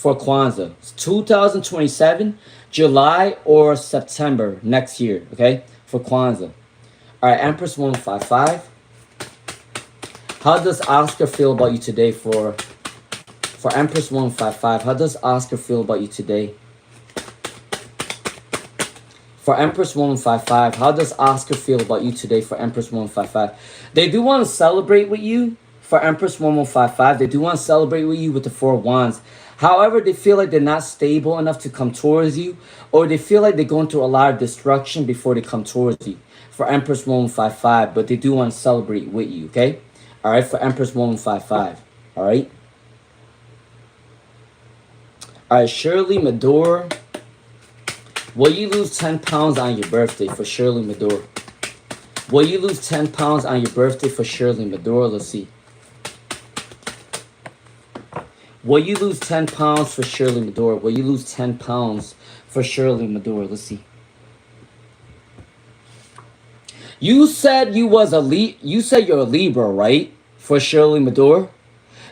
Kwanzaa, it's 2027, July or September next year. Okay, for Kwanzaa. All right, Empress 155. How does Oscar feel about you today for Empress 155? How does Oscar feel about you today? For Empress 155, how does Oscar feel about you today for Empress 155? They do want to celebrate with you for Empress 1155. They do want to celebrate with you with the Four of Wands. However, they feel like they're not stable enough to come towards you, or they feel like they're going through a lot of destruction before they come towards you. For Empress 155, but they do want to celebrate with you, okay? All right, for Empress 155, all right? All right, Shirley Medore. Will you lose 10 pounds on your birthday for Shirley Medore? Will you lose 10 pounds on your birthday for Shirley Medore? Let's see. Will you lose 10 pounds for Shirley Medore? Will you lose 10 pounds for Shirley Medore? Let's see. You said you said you're a Libra, right? For Shirley Medore.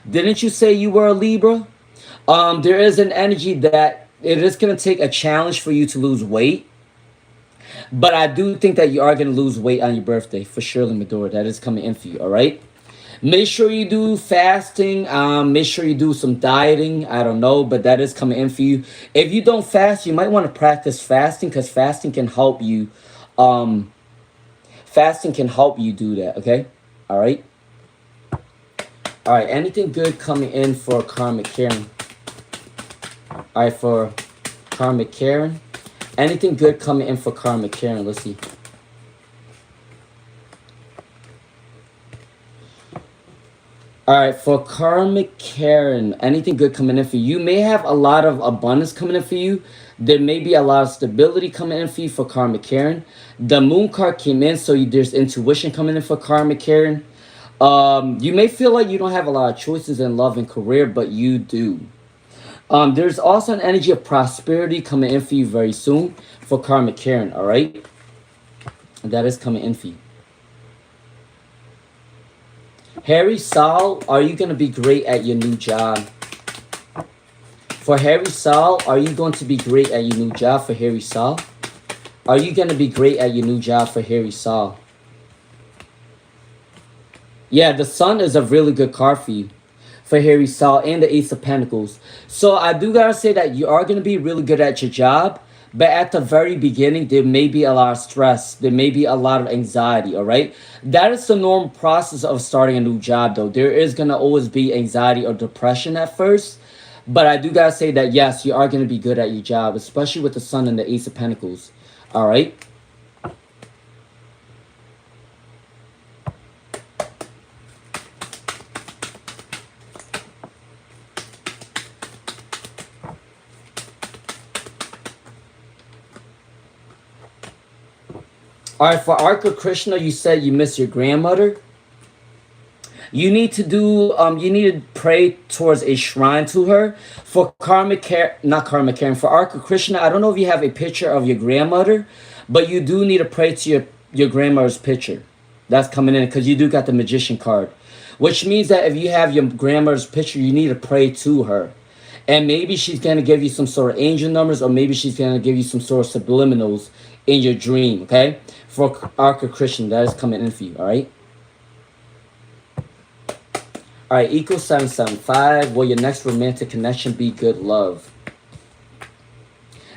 Didn't you say you were a Libra? There is an energy that it is going to take a challenge for you to lose weight. But I do think that you are going to lose weight on your birthday for Shirley Medore. That is coming in for you, all right? Make sure you do fasting. Make sure you do some dieting. I don't know, but that is coming in for you. If you don't fast, you might want to practice fasting, because fasting can help you Um, Fasting can help you do that, okay? All right. All right, anything good coming in for karmic Karen? All right, for karmic Karen. Anything good coming in for karmic Karen? Let's see. All right, for karmic Karen, anything good coming in for you? You may have a lot of abundance coming in for you. There may be a lot of stability coming in for you for karmic Karen. The moon card came in, so there's intuition coming in for karmic Karen. You may feel like you don't have a lot of choices in love and career, but you do. There's also an energy of prosperity coming in for you very soon for karmic Karen, all right? That is coming in for you. Harry Saul, are you going to be great at your new job? For Harry Saul, are you going to be great at your new job for Harry Saul? Are you going to be great at your new job for Harry Saul? Yeah, the Sun is a really good card for you. For Harry Saul and the Ace of Pentacles. So I do gotta say that you are going to be really good at your job. But at the very beginning, there may be a lot of stress. There may be a lot of anxiety, all right? That is the normal process of starting a new job, though. There is going to always be anxiety or depression at first. But I do gotta say that, yes, you are going to be good at your job, especially with the Sun and the Ace of Pentacles, all right? All right, for Arca Krishna, you said you miss your grandmother. You need to do, you need to pray towards a shrine to her. For karmic care, not karmic Karen, for Arca Krishna, I don't know if you have a picture of your grandmother, but you do need to pray to your grandmother's picture. That's coming in because you do got the magician card. Which means that if you have your grandmother's picture, you need to pray to her. And maybe she's going to give you some sort of angel numbers, or maybe she's going to give you some sort of subliminals in your dream, okay? For Arca Christian, that is coming in for you, all right? All right, Eco 775, will your next romantic connection be good love?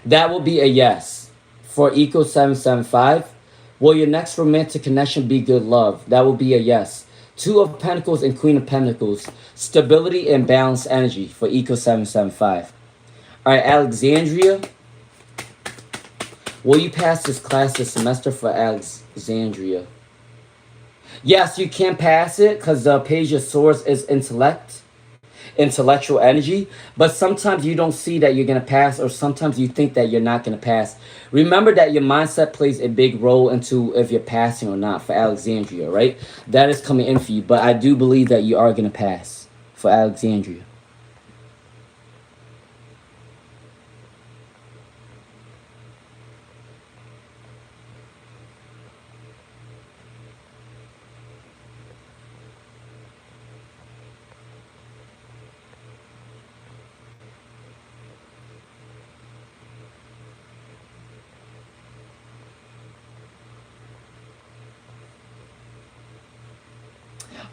That will be a yes. For Eco 775, will your next romantic connection be good love? That will be a yes. Two of Pentacles and Queen of Pentacles. Stability and balanced energy for Eco 775. All right, Alexandria. Will you pass this class this semester for Alexandria? Yes, you can pass it because the Page of Swords is intellectual energy. But sometimes you don't see that you're going to pass, or sometimes you think that you're not going to pass. Remember that your mindset plays a big role into if you're passing or not for Alexandria, right? That is coming in for you. But I do believe that you are going to pass for Alexandria.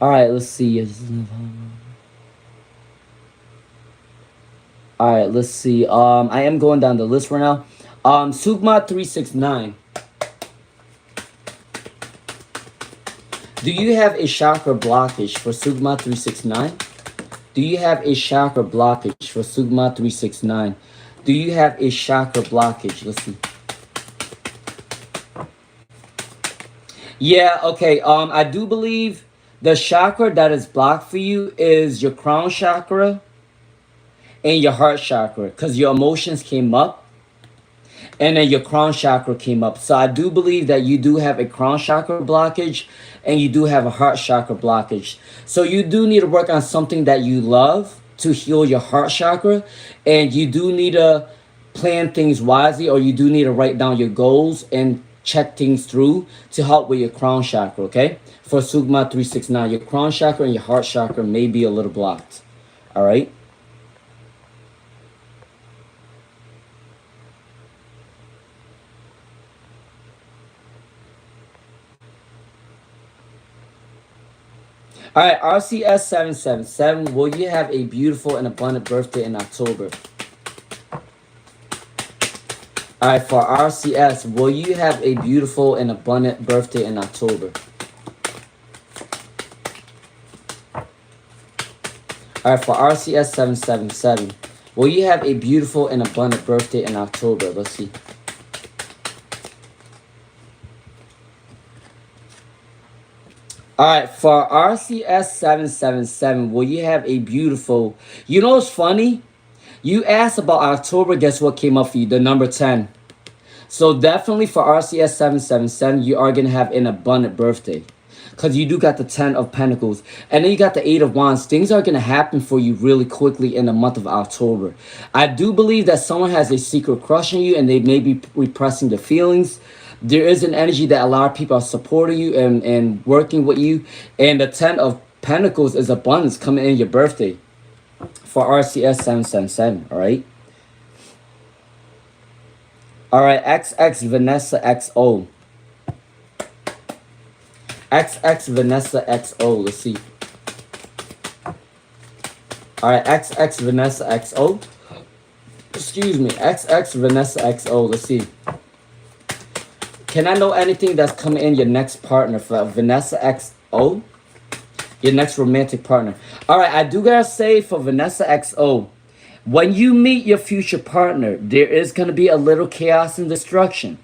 All right, let's see. All right, let's see. I am going down the list right now. Sugma 369. Do you have a chakra blockage for Sugma 369? Do you have a chakra blockage for Sugma 369? Do you have a chakra blockage? Let's see. Yeah, okay. I do believe the chakra that is blocked for you is your crown chakra and your heart chakra, because your emotions came up and then your crown chakra came up. So I do believe that you do have a crown chakra blockage and you do have a heart chakra blockage. So you do need to work on something that you love to heal your heart chakra, and you do need to plan things wisely, or you do need to write down your goals and check things through to help with your crown chakra, okay? For Sugma 369, your crown chakra and your heart chakra may be a little blocked, all right? All right, RCS 777, will you have a beautiful and abundant birthday in October? All right, for RCS, will you have a beautiful and abundant birthday in October? All right, for RCS 777, will you have a beautiful and abundant birthday in October? Let's see. All right, for RCS 777, will you have a beautiful... You know what's funny? You asked about October, guess what came up for you? The number 10. So definitely for RCS 777, you are going to have an abundant birthday. Because you do got the 10 of Pentacles. And then you got the 8 of Wands. Things are going to happen for you really quickly in the month of October. I do believe that someone has a secret crush on you and they may be repressing the feelings. There is an energy that a lot of people are supporting you and working with you. And the 10 of Pentacles is abundance coming in your birthday for RCS 777, all right? All right, XX Vanessa XO. XX Vanessa XO, let's see. All right, XX Vanessa XO. Excuse me, XX Vanessa XO, let's see. Can I know anything that's coming in your next partner for Vanessa XO? Your next romantic partner. All right, I do gotta say for Vanessa XO, when you meet your future partner, there is going to be a little chaos and destruction.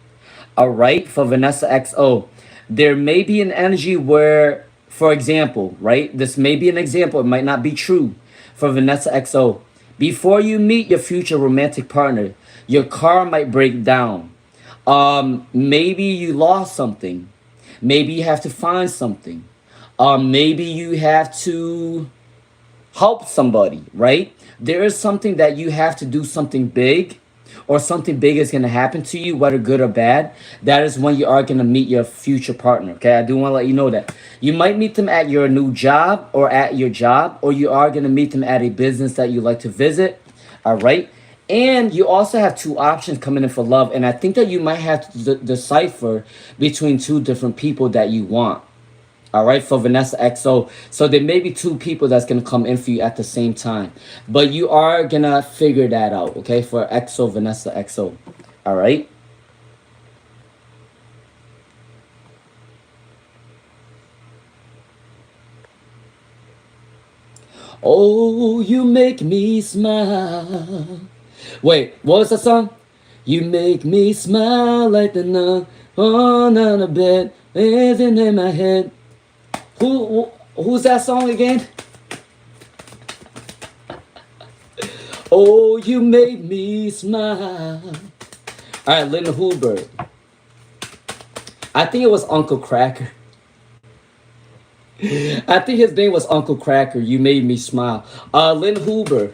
All right, for Vanessa XO, there may be an energy where, for example, right? This may be an example. It might not be true for Vanessa XO. Before you meet your future romantic partner, your car might break down. Maybe you lost something. Maybe you have to find something. Maybe you have to help somebody, right? There is something that you have to do something big, or something big is going to happen to you, whether good or bad. That is when you are going to meet your future partner. Okay, I do want to let you know that you might meet them at your new job or at your job, or you are going to meet them at a business that you like to visit. All right. And you also have two options coming in for love. And I think that you might have to decipher between two different people that you want. All right, for Vanessa XO. So there may be two people that's going to come in for you at the same time. But you are going to figure that out, okay, for XO, Vanessa XO. All right. Oh, you make me smile. Wait, what was that song? You make me smile like the nun on a bed, living in my head. Who's that song again? Oh, you made me smile. All right, Lynn Huber. I think it was Uncle Cracker. I think his name was Uncle Cracker. You made me smile. Lynn Huber.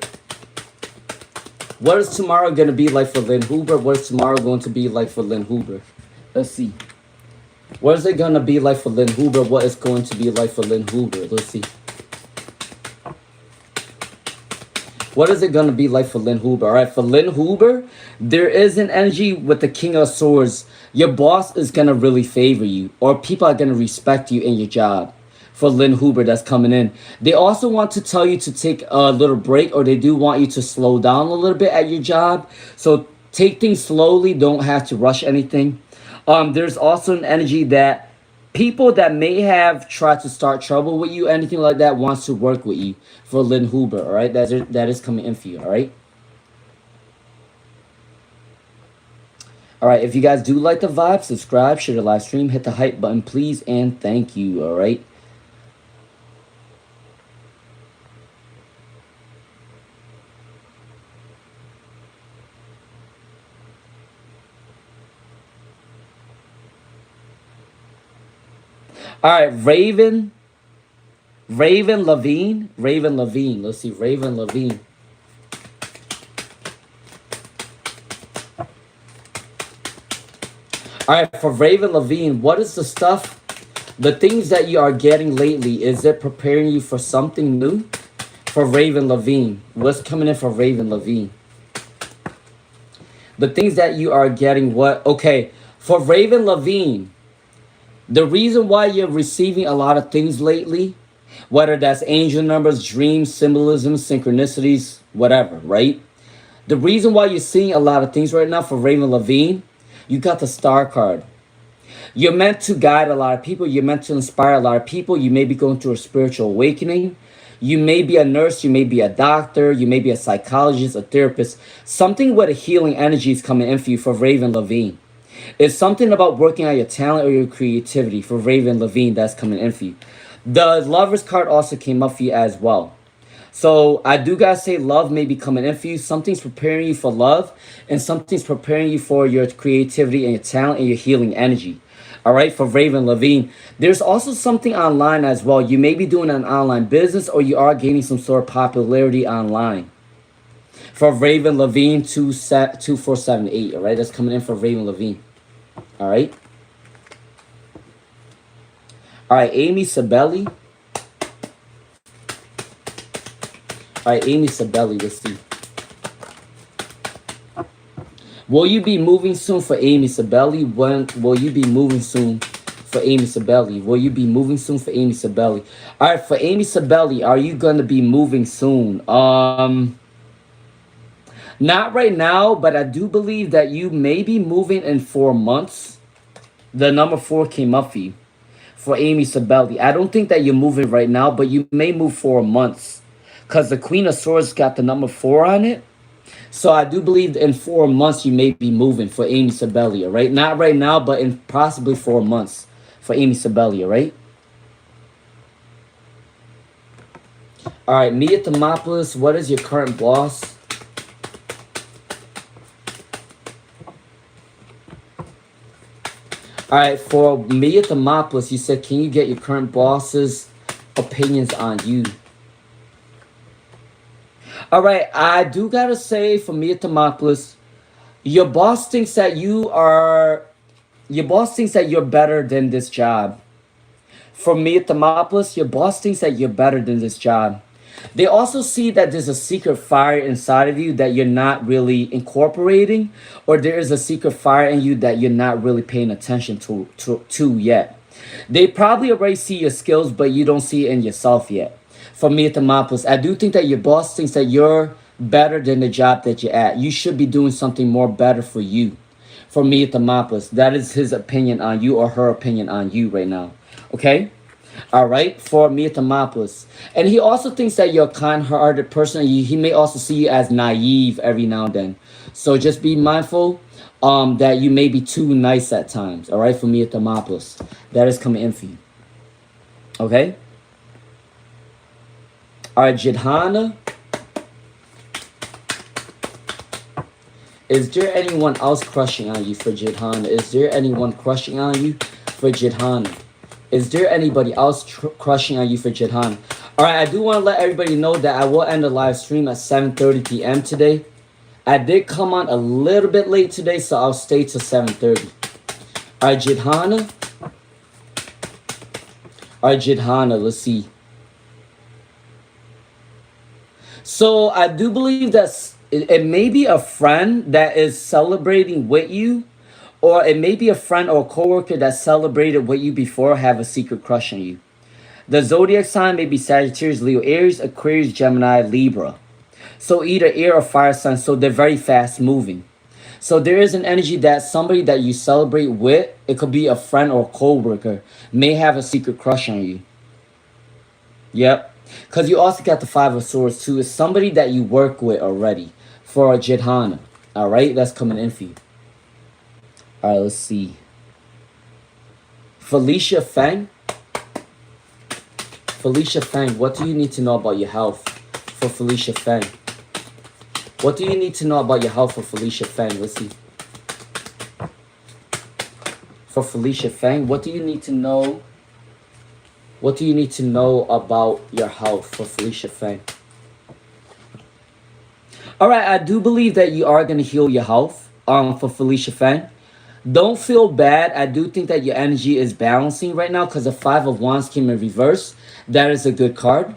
What is tomorrow going to be like for Lynn Huber? What is tomorrow going to be like for Lynn Huber? Let's see. What is it going to be like for Lynn Huber? What is going to be like for Lynn Huber? Let's see. What is it going to be like for Lynn Huber? All right, for Lynn Huber, there is an energy with the King of Swords. Your boss is going to really favor you, or people are going to respect you in your job. For Lynn Huber that's coming in. They also want to tell you to take a little break, or they do want you to slow down a little bit at your job. So take things slowly. Don't have to rush anything. There's also an energy that people that may have tried to start trouble with you, anything like that, wants to work with you for Lynn Huber, all right? That is coming in for you, all right? All right, if you guys do like the vibe, subscribe, share the live stream, hit the hype button, please, and thank you, all right? All right, Raven Levine. Let's see, Raven Levine. All right, for Raven Levine, what is the stuff, the things that you are getting lately? Is it preparing you for something new? For Raven Levine, what's coming in for Raven Levine? The things that you are getting, what? Okay, for Raven Levine, the reason why you're receiving a lot of things lately, whether that's angel numbers, dreams, symbolism, synchronicities, whatever, right? The reason why you're seeing a lot of things right now for Raven Levine, you got the star card. You're meant to guide a lot of people. You're meant to inspire a lot of people. You may be going through a spiritual awakening. You may be a nurse. You may be a doctor. You may be a psychologist, a therapist. Something with a healing energy is coming in for you for Raven Levine. It's something about working on your talent or your creativity for Raven Levine that's coming in for you. The Lover's card also came up for you as well. So I do gotta say love may be coming in for you. Something's preparing you for love, and something's preparing you for your creativity and your talent and your healing energy. All right, for Raven Levine. There's also something online as well. You may be doing an online business, or you are gaining some sort of popularity online. For Raven Levine, 2478. All right, that's coming in for Raven Levine. All right. All right, Amy Sabelli. All right, Amy Sabelli, let's see. Will you be moving soon for Amy Sabelli? When will you be moving soon for Amy Sabelli? Will you be moving soon for Amy Sabelli? All right, for Amy Sabelli, are you going to be moving soon? Not right now, but I do believe that you may be moving in 4 months. The number 4 came up for you. For Amy Sabelli. I don't think that you're moving right now, but you may move 4 months. Because the Queen of Swords got the number 4 on it. So I do believe in 4 months you may be moving for Amy Sabelli, all right? Not right now, but in possibly 4 months for Amy Sabelli, all right? All right, Mia Thermopolis, what is your current boss? All right, for Mia Thermopolis, you said, can you get your current boss's opinions on you? All right, I do gotta say for Mia Thermopolis, your boss thinks that your boss thinks that you're better than this job. For Mia Thermopolis, your boss thinks that you're better than this job. They also see that there's a secret fire inside of you that you're not really incorporating, or there is a secret fire in you that you're not really paying attention to yet. They probably already see your skills, but you don't see it in yourself yet. For Mia Thermopolis, I do think that your boss thinks that you're better than the job that you're at. You should be doing something more better for you. For Mia Thermopolis, that is his opinion on you or her opinion on you right now. Okay? All right, for Mia Thermopolis. And he also thinks that you're a kind-hearted person. He may also see you as naive every now and then. So just be mindful that you may be too nice at times. All right, for Mia Thermopolis. That is coming in for you. Okay? All right, Jidhana. Is there anyone else crushing on you for Jidhana? Is there anyone crushing on you for Jidhana? Is there anybody else crushing on you for Jidhana? All right, I do want to let everybody know that I will end the live stream at 7:30 p.m. today. I did come on a little bit late today, so I'll stay till 7:30. All right, Jidhana. All right, Jidhana, let's see. So I do believe that it may be a friend that is celebrating with you, or it may be a friend or a coworker that celebrated with you before, have a secret crush on you. The zodiac sign may be Sagittarius, Leo, Aries, Aquarius, Gemini, Libra. So either air or fire sign, so they're very fast moving. So there is an energy that somebody that you celebrate with, it could be a friend or a coworker, may have a secret crush on you. Yep. Because you also got the 5 of Swords too. It's somebody that you work with already for a Jidhana. All right, that's coming in for you. All right, let's see. Felicia Fang. Felicia Fang, what do you need to know about your health for Felicia Fang? What do you need to know about your health for Felicia Fang? Let's see. For Felicia Fang, what do you need to know? What do you need to know about your health for Felicia Fang? All right, I do believe that you are going to heal your health for Felicia Fang. Don't feel bad. I do think that your energy is balancing right now because the 5 of Wands came in reverse. That is a good card.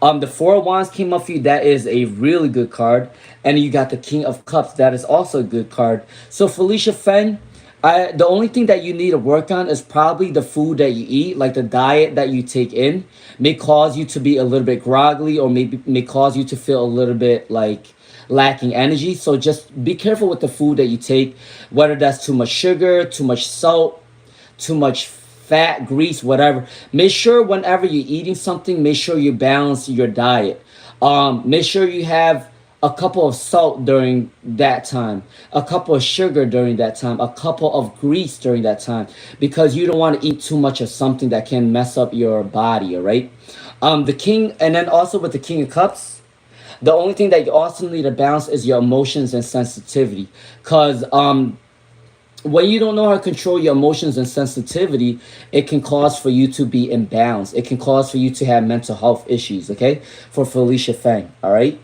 The 4 of Wands came up for you. That is a really good card. And you got the King of Cups. That is also a good card. So Felicia Fang, the only thing that you need to work on is probably the food that you eat, like the diet that you take in may cause you to be a little bit groggy, or maybe may cause you to feel a little bit like lacking energy. So just be careful with the food that you take, whether that's too much sugar, too much salt, too much fat, grease, whatever. Make sure whenever you're eating something, make sure you balance your diet. Make sure you have a couple of salt during that time, a couple of sugar during that time, a couple of grease during that time, because you don't want to eat too much of something that can mess up your body. All right. The king, and then also with the King of Cups, the only thing that you also need to balance is your emotions and sensitivity, because when you don't know how to control your emotions and sensitivity, it can cause for you to be imbalanced. It can cause for you to have mental health issues. Okay, for Felicia Fang. All right.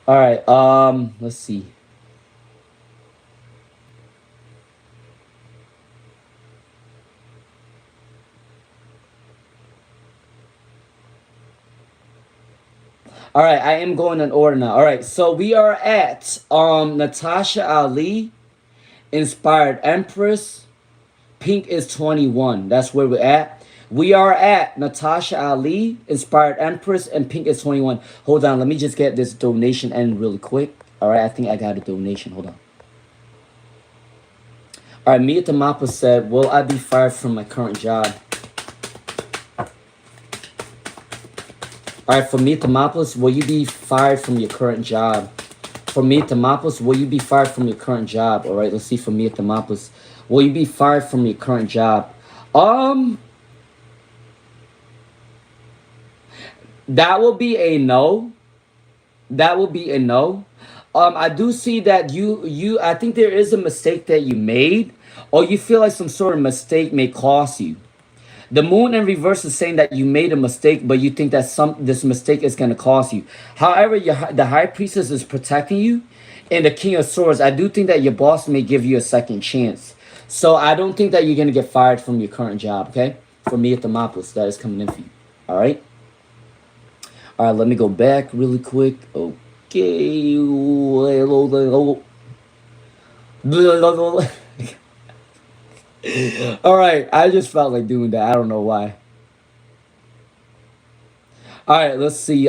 All right. Let's see. All right, I am going in order now. All right, so we are at Natasha Ali, Inspired Empress. Pink is 21. That's where we're at. We are at Natasha Ali, Inspired Empress, and Pink is 21. Hold on, let me just get this donation in really quick. All right, I think I got a donation. Hold on. All right, Mia Tamapa said, "Will I be fired from my current job?" All right, for Mia Tamopoulos, will you be fired from your current job? For Mia Tamopoulos, will you be fired from your current job? All right, let's see for Mia Tamopoulos. Will you be fired from your current job? Um, that will be a no. That will be a no. I do see that I think there is a mistake that you made, or you feel like some sort of mistake may cost you. The moon in reverse is saying that you made a mistake, but you think that this mistake is going to cost you. However, the high priestess is protecting you, and the king of swords. I do think that your boss may give you a second chance. So I don't think that you're going to get fired from your current job. Okay, for me at Thermopolis, that is coming in for you. All right. All right. Let me go back really quick. Okay. All right, I just felt like doing that. I don't know why. All right, let's see.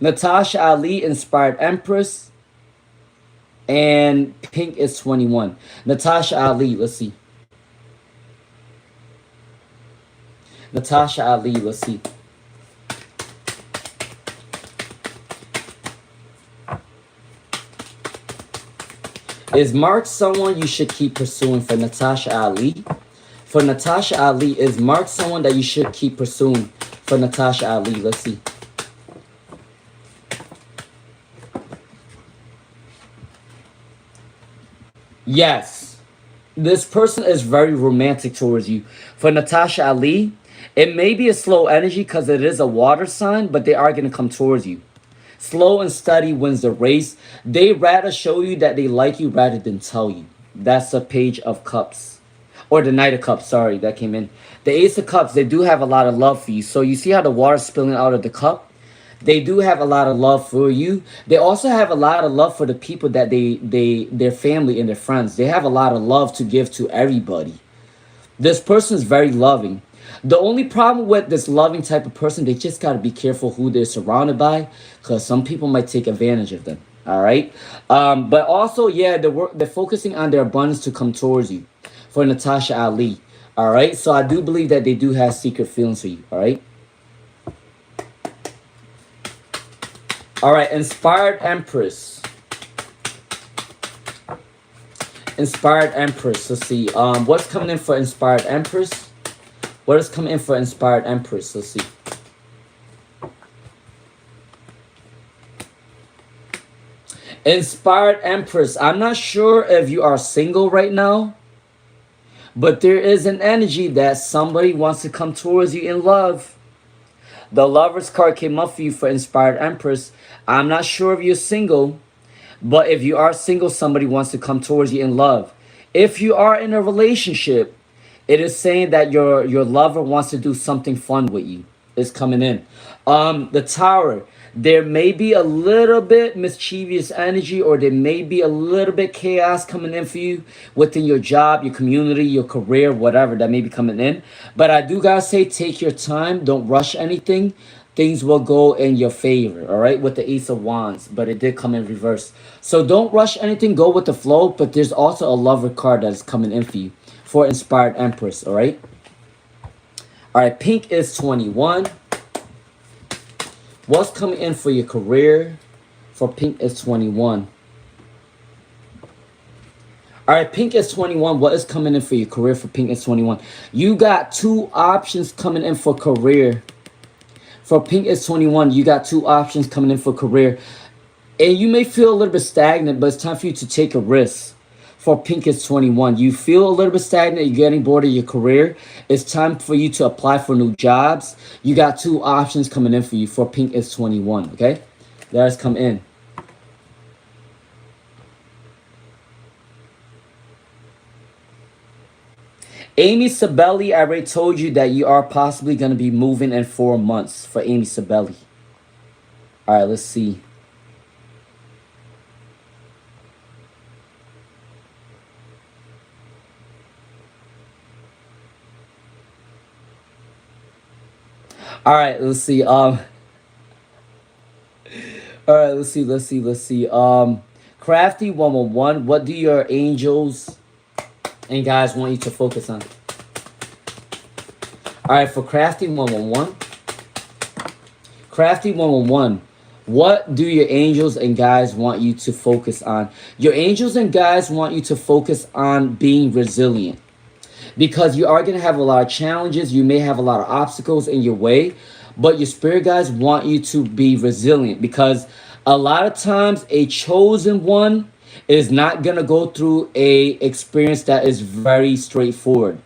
Natasha Ali, Inspired Empress, and Pink is 21. Natasha Ali, let's see. Natasha Ali, let's see. Is Mark someone you should keep pursuing for Natasha Ali? For Natasha Ali, is Mark someone that you should keep pursuing for Natasha Ali? Let's see. Yes. This person is very romantic towards you. For Natasha Ali, it may be a slow energy because it is a water sign, but they are going to come towards you. Slow and steady wins the race. They rather show you that they like you rather than tell you. That's the Page of Cups. Or the Knight of Cups, sorry, that came in. The Ace of Cups, they do have a lot of love for you. So you see how the water's spilling out of the cup? They do have a lot of love for you. They also have a lot of love for the people that their family and their friends. They have a lot of love to give to everybody. This person is very loving. The only problem with this loving type of person, they just got to be careful who they're surrounded by, because some people might take advantage of them. All right. But also, yeah, they're focusing on their abundance to come towards you for Natasha Ali. All right. So I do believe that they do have secret feelings for you. All right. All right. Inspired Empress. Inspired Empress. Let's see. What's coming in for Inspired Empress? What is coming in for Inspired Empress? Let's see. Inspired Empress. I'm not sure if you are single right now, but there is an energy that somebody wants to come towards you in love. The Lover's card came up for you for Inspired Empress. I'm not sure if you're single, but if you are single, somebody wants to come towards you in love. If you are in a relationship, It is saying that your lover wants to do something fun with you. Is coming in. The Tower. There may be a little bit mischievous energy, or there may be a little bit chaos coming in for you within your job, your community, your career, whatever that may be coming in. But I do gotta say, take your time. Don't rush anything. Things will go in your favor, all right, with the Ace of Wands, but it did come in reverse. So don't rush anything, go with the flow, but there's also a lover card that is coming in for you for Inspired Empress, all right? All right, pink is 21. What's coming in for your career for pink is 21? All right, pink is 21. What is coming in for your career for pink is 21? You got two options coming in for career. For pink is 21, you got two options coming in for career. And you may feel a little bit stagnant, but it's time for you to take a risk. For pink is 21. You feel a little bit stagnant, you're getting bored of your career. It's time for you to apply for new jobs. You got two options coming in for you. For pink is 21, okay? That has come in. Amy Sabelli, I already told you that you are possibly going to be moving in 4 months for Amy Sabelli. All right, let's see. All right, let's see. All right, let's see. Crafty 111. What do your angels and guys want you to focus on? All right, for Crafty 111. Crafty 111. What do your angels and guys want you to focus on? Your angels and guys want you to focus on being resilient, because you are going to have a lot of challenges. You may have a lot of obstacles in your way, but your spirit guides want you to be resilient, because a lot of times a chosen one is not going to go through a experience that is very straightforward.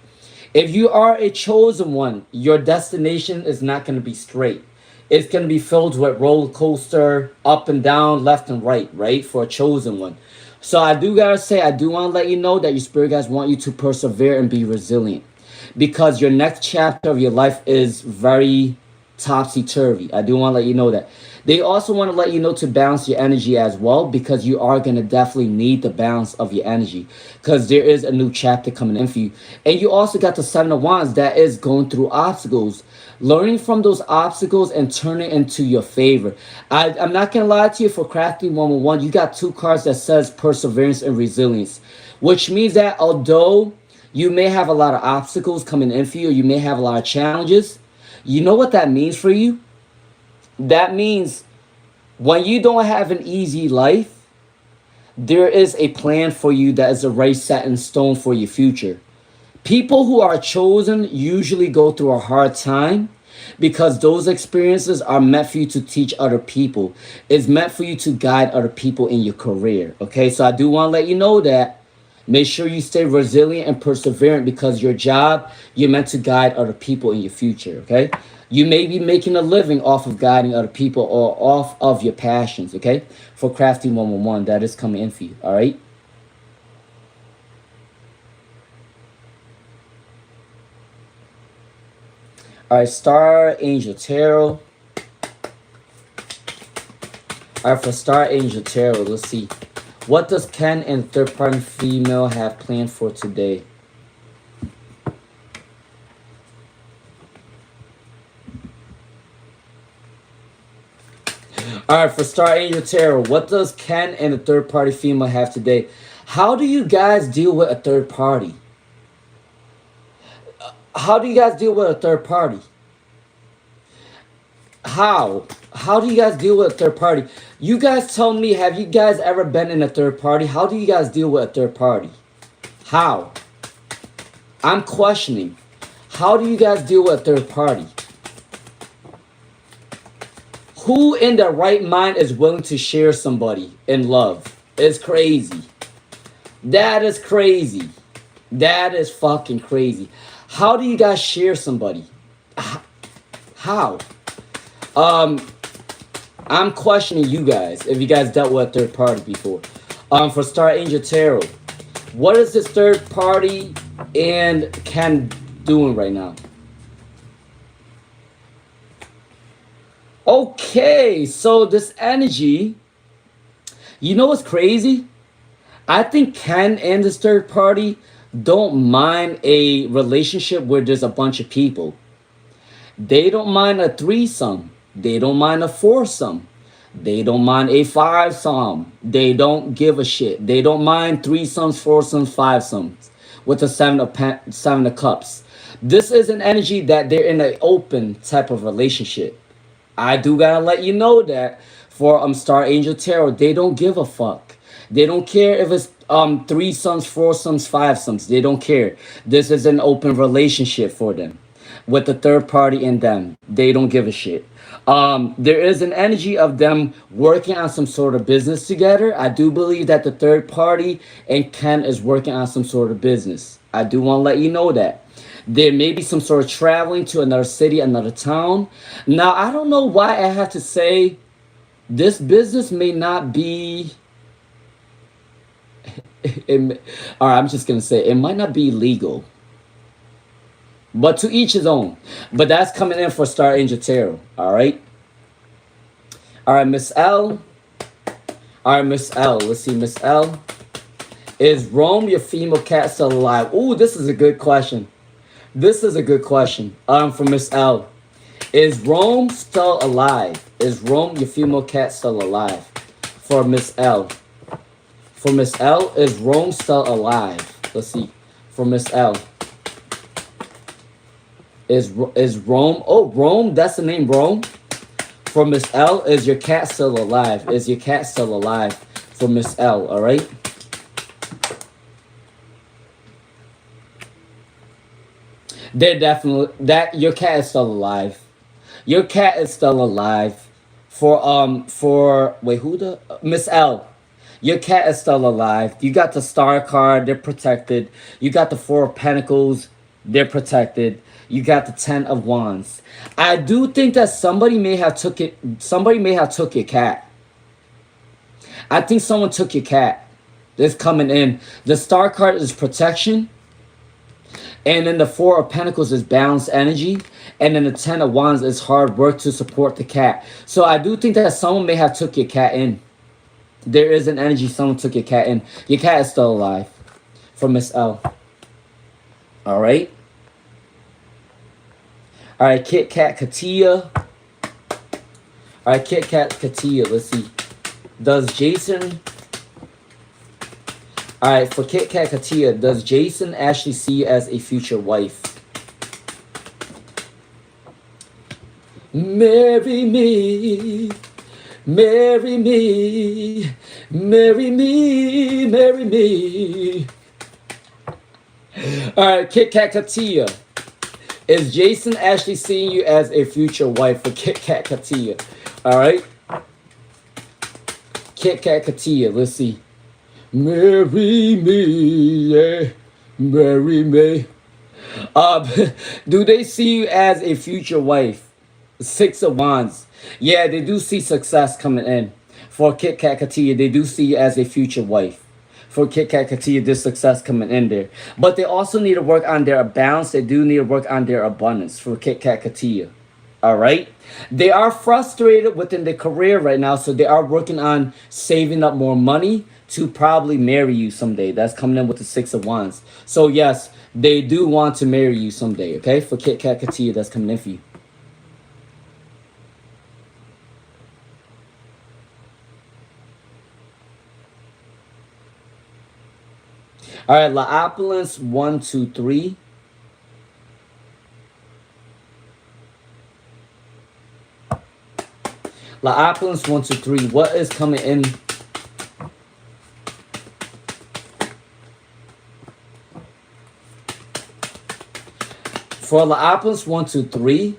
If you are a chosen one, your destination is not going to be straight. It's going to be filled with roller coaster, up and down, left and right, for a chosen one. So I do gotta say, I do want to let you know that your spirit guides want you to persevere and be resilient, because your next chapter of your life is very topsy-turvy. I do want to let you know that. They also want to let you know to balance your energy as well, because you are going to definitely need the balance of your energy, because there is a new chapter coming in for you. And you also got the Seven of Wands that is going through obstacles. Learning from those obstacles and turning into your favor. I'm not going to lie to you, for Crafty 111, you got two cards that says perseverance and resilience, which means that although you may have a lot of obstacles coming in for you, you may have a lot of challenges, you know what that means for you? That means when you don't have an easy life, there is a plan for you that is already set in stone for your future. People who are chosen usually go through a hard time, because those experiences are meant for you to teach other people. It's meant for you to guide other people in your career. Okay, so I do want to let you know that. Make sure you stay resilient and perseverant, because your job, you're meant to guide other people in your future. Okay, you may be making a living off of guiding other people or off of your passions. Okay, for Crafty 111, that is coming in for you. All right. All right, Star Angel Tarot. All right, for Star Angel Tarot, let's see. What does Ken and third party female have planned for today? All right, for Star Angel Tarot, what does Ken and the third party female have today? How do you guys deal with a third party? How do you guys deal with a third party? How? How do you guys deal with a third party? You guys tell me, have you guys ever been in a third party? How do you guys deal with a third party? How? I'm questioning. How do you guys deal with a third party? Who in their right mind is willing to share somebody in love? It's crazy. That is crazy. That is fucking crazy. How do you guys share somebody? How? I'm questioning you guys, if you guys dealt with a third party before. For Star Angel Tarot, what is this third party, and can doing right now. Okay, so this energy, you know what's crazy? I think Ken and this third party don't mind a relationship where there's a bunch of people. They don't mind a threesome. They don't mind a foursome. They don't mind a fivesome. They don't give a shit. They don't mind threesomes, foursomes, fivesomes with the seven of cups. This is an energy that they're in an open type of relationship. I do gotta let you know that for Star Angel Tarot, they don't give a fuck. They don't care if it's three sums, four sums, five sums. They don't care. This is an open relationship for them. With the third party in them. They don't give a shit. There is an energy of them working on some sort of business together. I do believe that the third party and Ken is working on some sort of business. I do want to let you know that. There may be some sort of traveling to another city, another town. Now, I don't know why I have to say this business may not be. All right, I'm just going to say it might not be legal. But to each his own. But that's coming in for Star Angel Tarot. All right. All right, Miss L. All right, Miss L. Let's see, Miss L. Is Rome your female cat still alive? Ooh, this is a good question. This is a good question. For Miss L. Is Rome still alive? Is Rome your female cat still alive? For Miss L. For Miss L, is Rome still alive? Let's see. For Miss L. Is Rome? Oh, Rome. That's the name, Rome. For Miss L, is your cat still alive? Is your cat still alive? For Miss L, all right. They're definitely that your cat is still alive. Your cat is still alive. For wait, who the Miss L? Your cat is still alive. You got the star card, they're protected. You got the four of pentacles, they're protected. You got the 10 of wands. I do think that somebody may have took it. Somebody may have took your cat. I think someone took your cat. That's coming in. The star card is protection. And then the four of pentacles is balanced energy. And then the 10 of wands is hard work to support the cat. So I do think that someone may have took your cat in. There is an energy someone took your cat in. Your cat is still alive. For Miss L. All right. All right, Kit Kat Katia. All right, Kit Kat Katia. Let's see. Does Jason... All right, for Kit Kat Katia, does Jason actually see you as a future wife? Marry me. Marry me. Marry me. Marry me. All right, Kit Kat Katia. Is Jason actually seeing you as a future wife for Kit Kat Katia? All right. Kit Kat Katia. Let's see. Marry me, yeah. Marry me. Do they see you as a future wife? Six of Wands. Yeah, they do see success coming in. For Kit Kat Katia, they do see you as a future wife. For Kit Kat Katia, there's success coming in there. But they also need to work on their balance. They do need to work on their abundance for Kit Kat Katia. All right? They are frustrated within their career right now, so they are working on saving up more money to probably marry you someday. That's coming in with the Six of Wands. So yes, they do want to marry you someday, okay? For Kit Kat Katia, that's coming in for you. All right, La Opulence, 1, 2, 3. La Opulence, 1, 2, 3. What is coming in? For La Opulence, 1, 2, 3.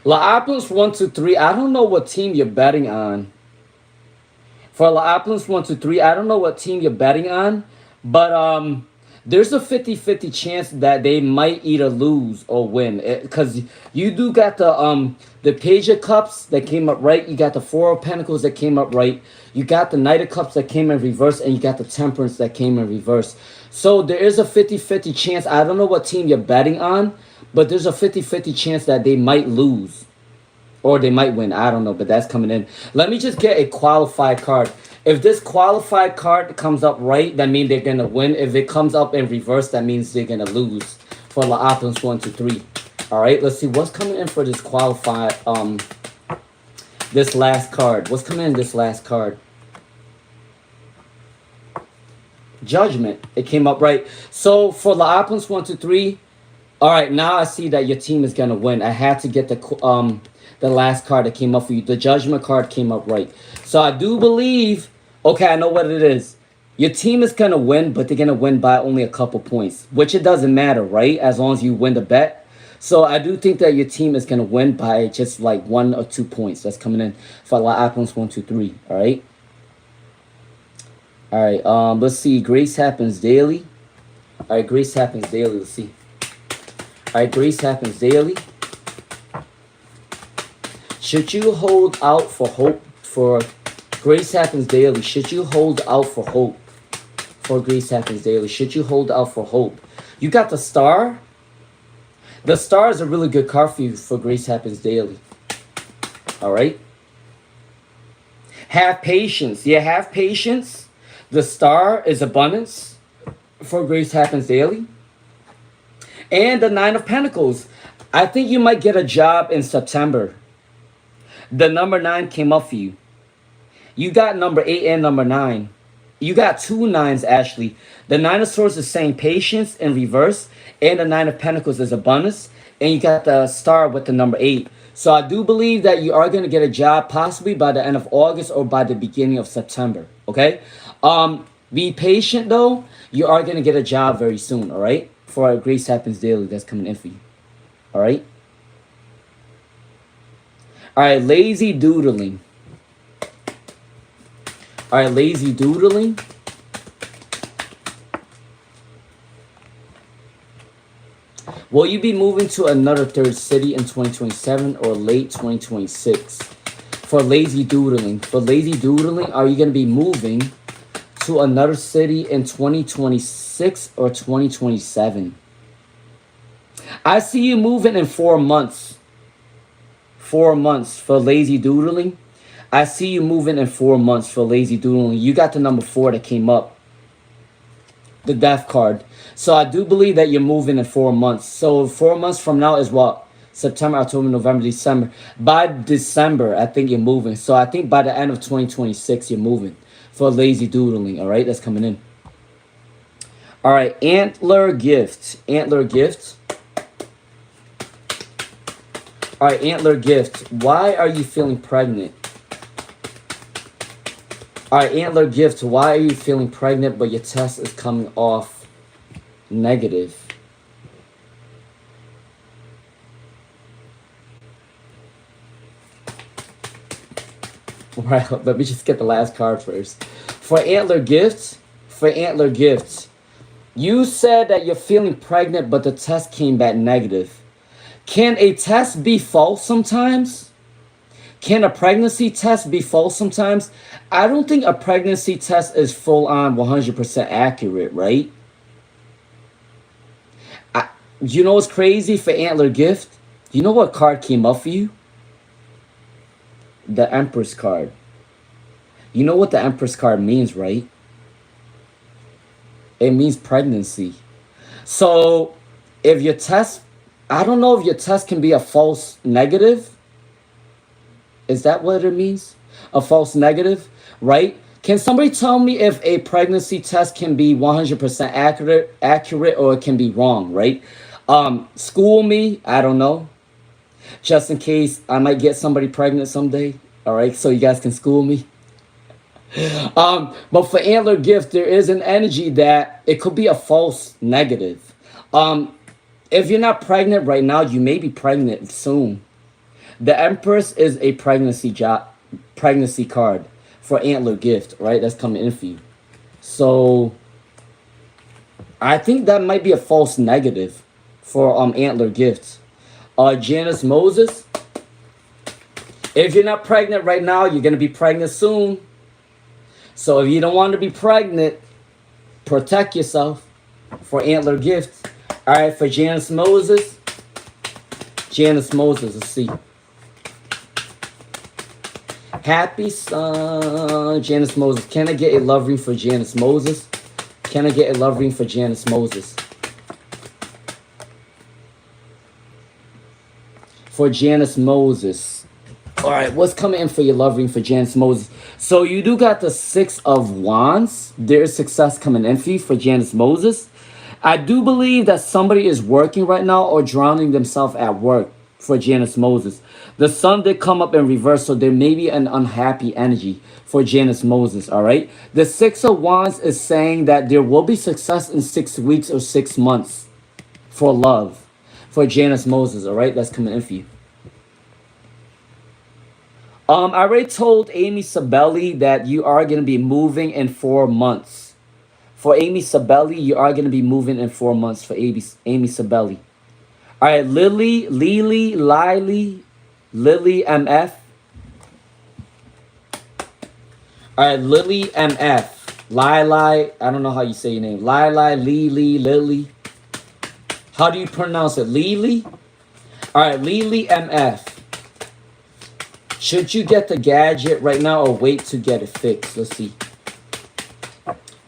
La Opulence 1, 2, 3. I don't know what team you're betting on. For La Opulence 1, 2, 3, I don't know what team you're betting on, but there's a 50-50 chance that they might either lose or win. Because you do got the Page of Cups that came up right. You got the Four of Pentacles that came up right. You got the Knight of Cups that came in reverse. And you got the Temperance that came in reverse. So there is a 50-50 chance. I don't know what team you're betting on, but there's a 50-50 chance that they might lose. Or they might win. I don't know, but that's coming in. Let me just get a qualified card. If this qualified card comes up right, that means they're going to win. If it comes up in reverse, that means they're going to lose. For La Opulence 1, 2, 3. Alright, let's see what's coming in for this qualified, this last card. What's coming in this last card? Judgment. It came up right. So for La Opulence 1, 2, 3. Alright, now I see that your team is going to win. I had to get the last card that came up for you. The Judgment card came up right. So I do believe, okay, I know what it is. Your team is going to win, but they're going to win by only a couple points, which it doesn't matter, right? As long as you win the bet. So I do think that your team is going to win by just like 1 or 2 points. That's coming in for La Opulence 1, 2, 3. All right. All right. Let's see. Grace happens daily. All right. Grace happens daily. Let's see. All right. Grace happens daily. Should you hold out for hope for Grace happens daily? Should you hold out for hope for Grace happens daily? Should you hold out for hope? You got the Star. The Star is a really good card for you for Grace happens daily. All right. Have patience. Yeah, have patience. The Star is abundance for Grace happens daily. And the Nine of Pentacles. I think you might get a job in September. The number 9 came up for you. You got number 8 and number 9. You got 2 9s actually. The 9 of Swords is saying patience in reverse. And the 9 of Pentacles is abundance. And you got the Star with the number 8. So I do believe that you are going to get a job possibly by the end of August or by the beginning of September. Okay? Be patient though. You are going to get a job very soon. Alright? For Grace happens daily that's coming in for you. Alright? Alright, lazy doodling. Alright, lazy doodling. Will you be moving to another third city in 2027 or late 2026? For lazy doodling. For lazy doodling, are you going to be moving to another city in 2026 or 2027? I see you moving in 4 months. 4 months for lazy doodling. I see you moving in 4 months for lazy doodling. You got the number 4 that came up. The Death card. So I do believe that you're moving in 4 months. So 4 months from now is what? September, October, November, December. By December, I think you're moving. So I think by the end of 2026, you're moving for lazy doodling. All right, that's coming in. All right, Antler Gift. Antler Gift. All right, Antler Gift. Why are you feeling pregnant? All right, Antler Gift. Why are you feeling pregnant, but your test is coming off negative? All right, let me just get the last card first. For Antler Gift, you said that you're feeling pregnant, but the test came back negative. Can a test be false sometimes? Can a pregnancy test be false sometimes? I don't think a pregnancy test is full on 100% accurate, right? You know what's crazy for Antler Gift? You know what card came up for you? The Empress card. You know what the Empress card means, right? It means pregnancy. So if your test, I don't know if your test can be a false negative. Is that what it means? A false negative, right? Can somebody tell me if a pregnancy test can be 100% accurate or it can be wrong, right? School me, I don't know. Just in case I might get somebody pregnant someday. All right, so you guys can school me. But for Antler Gift, there is an energy that it could be a false negative. If you're not pregnant right now, you may be pregnant soon. The Empress is a pregnancy card for Antler Gift, right? That's coming in for you. So, all I think that might be a false negative for antler gifts. Janice Moses, if you're not pregnant right now, you're gonna be pregnant soon. So if you don't want to be pregnant, protect yourself for antler gifts. All right, for Janice Moses. Janice Moses, let's see. Happy son, Janice Moses. Can I get a love ring for Janice Moses? Can I get a love ring for Janice Moses? For Janice Moses. All right, what's coming in for your love ring for Janice Moses? So you do got the Six of Wands. There's success coming in for you for Janice Moses. I do believe that somebody is working right now or drowning themselves at work for Janice Moses. The sun did come up in reverse, so there may be an unhappy energy for Janice Moses, all right? The Six of Wands is saying that there will be success in 6 weeks or 6 months for love for Janice Moses, all right? That's coming in for you. I already told Amy Sabelli that you are going to be moving in 4 months. For Amy Sabelli, you are going to be moving in 4 months for Amy Sabelli. All right, Lily MF. All right, Lily MF. Lili, I don't know how you say your name. Lily. How do you pronounce it? Lily? All right, Lily MF. Should you get the gadget right now or wait to get it fixed? Let's see.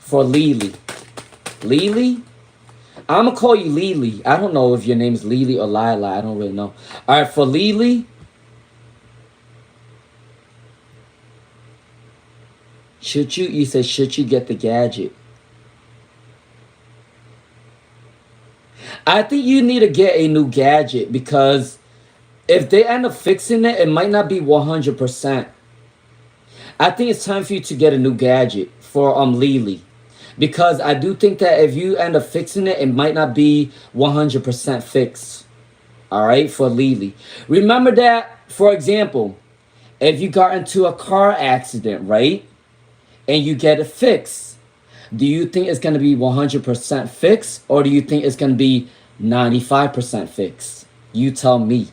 For Lily. Lily? I'm going to call you Lily. I don't know if your name is Lily or Lila. I don't really know. All right, for Lily. You said, should you get the gadget? I think you need to get a new gadget because if they end up fixing it, it might not be 100%. I think it's time for you to get a new gadget for Lily. Because I do think that if you end up fixing it, it might not be 100% fixed. All right, for Lily. Remember that, for example, if you got into a car accident, right? And you get it fixed. Do you think it's going to be 100% fixed? Or do you think it's going to be 95% fixed? You tell me.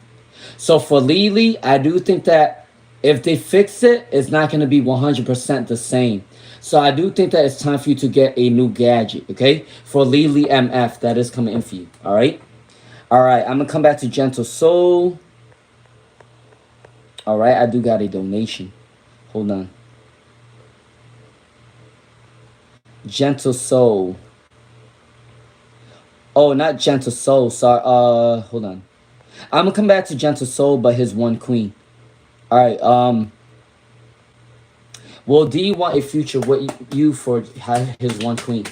So for Lily, I do think that if they fix it, it's not going to be 100% the same. So I do think that it's time for you to get a new gadget, okay? For Lily MF, that is coming in for you, all right? All right, I'm going to come back to Gentle Soul. All right, I do got a donation. Hold on. Gentle Soul. Oh, not Gentle Soul. Sorry. Hold on. I'm gonna come back to Gentle Soul, but his one queen. All right. Well, do you want a future with you for his one queen?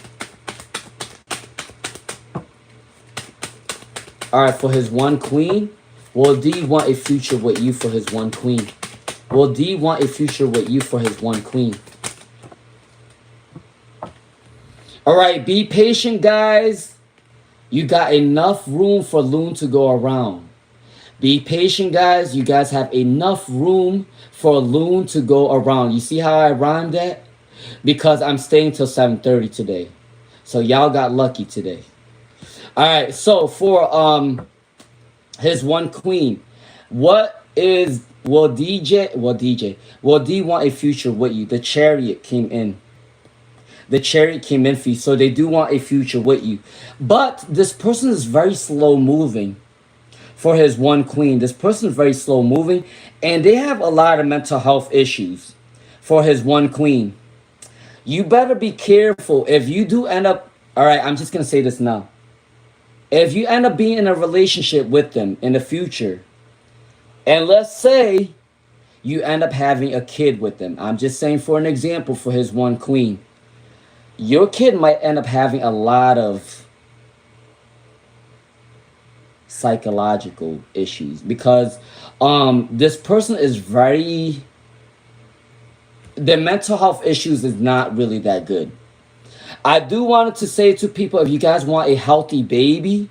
All right, for his one queen. Well, do you want a future with you for his one queen? Well, do you want a future with you for his one queen? All right, be patient, guys. You got enough room for Loon to go around. Be patient, guys. You guys have enough room for Loon to go around. You see how I rhymed that? Because I'm staying till 7:30 today. So y'all got lucky today. All right, so for his one queen, what is will D want a future with you? The Chariot came in. The Chariot came in for you, so they do want a future with you. But this person is very slow moving. For his one queen, this person is very slow moving, and they have a lot of mental health issues. For his one queen, you better be careful if you do end up. All right, I'm just gonna say this now. If you end up being in a relationship with them in the future, and let's say you end up having a kid with them, I'm just saying for an example, for his one queen, your kid might end up having a lot of psychological issues because this person is very, their mental health issues is not really that good. I do want to say to people, if you guys want a healthy baby,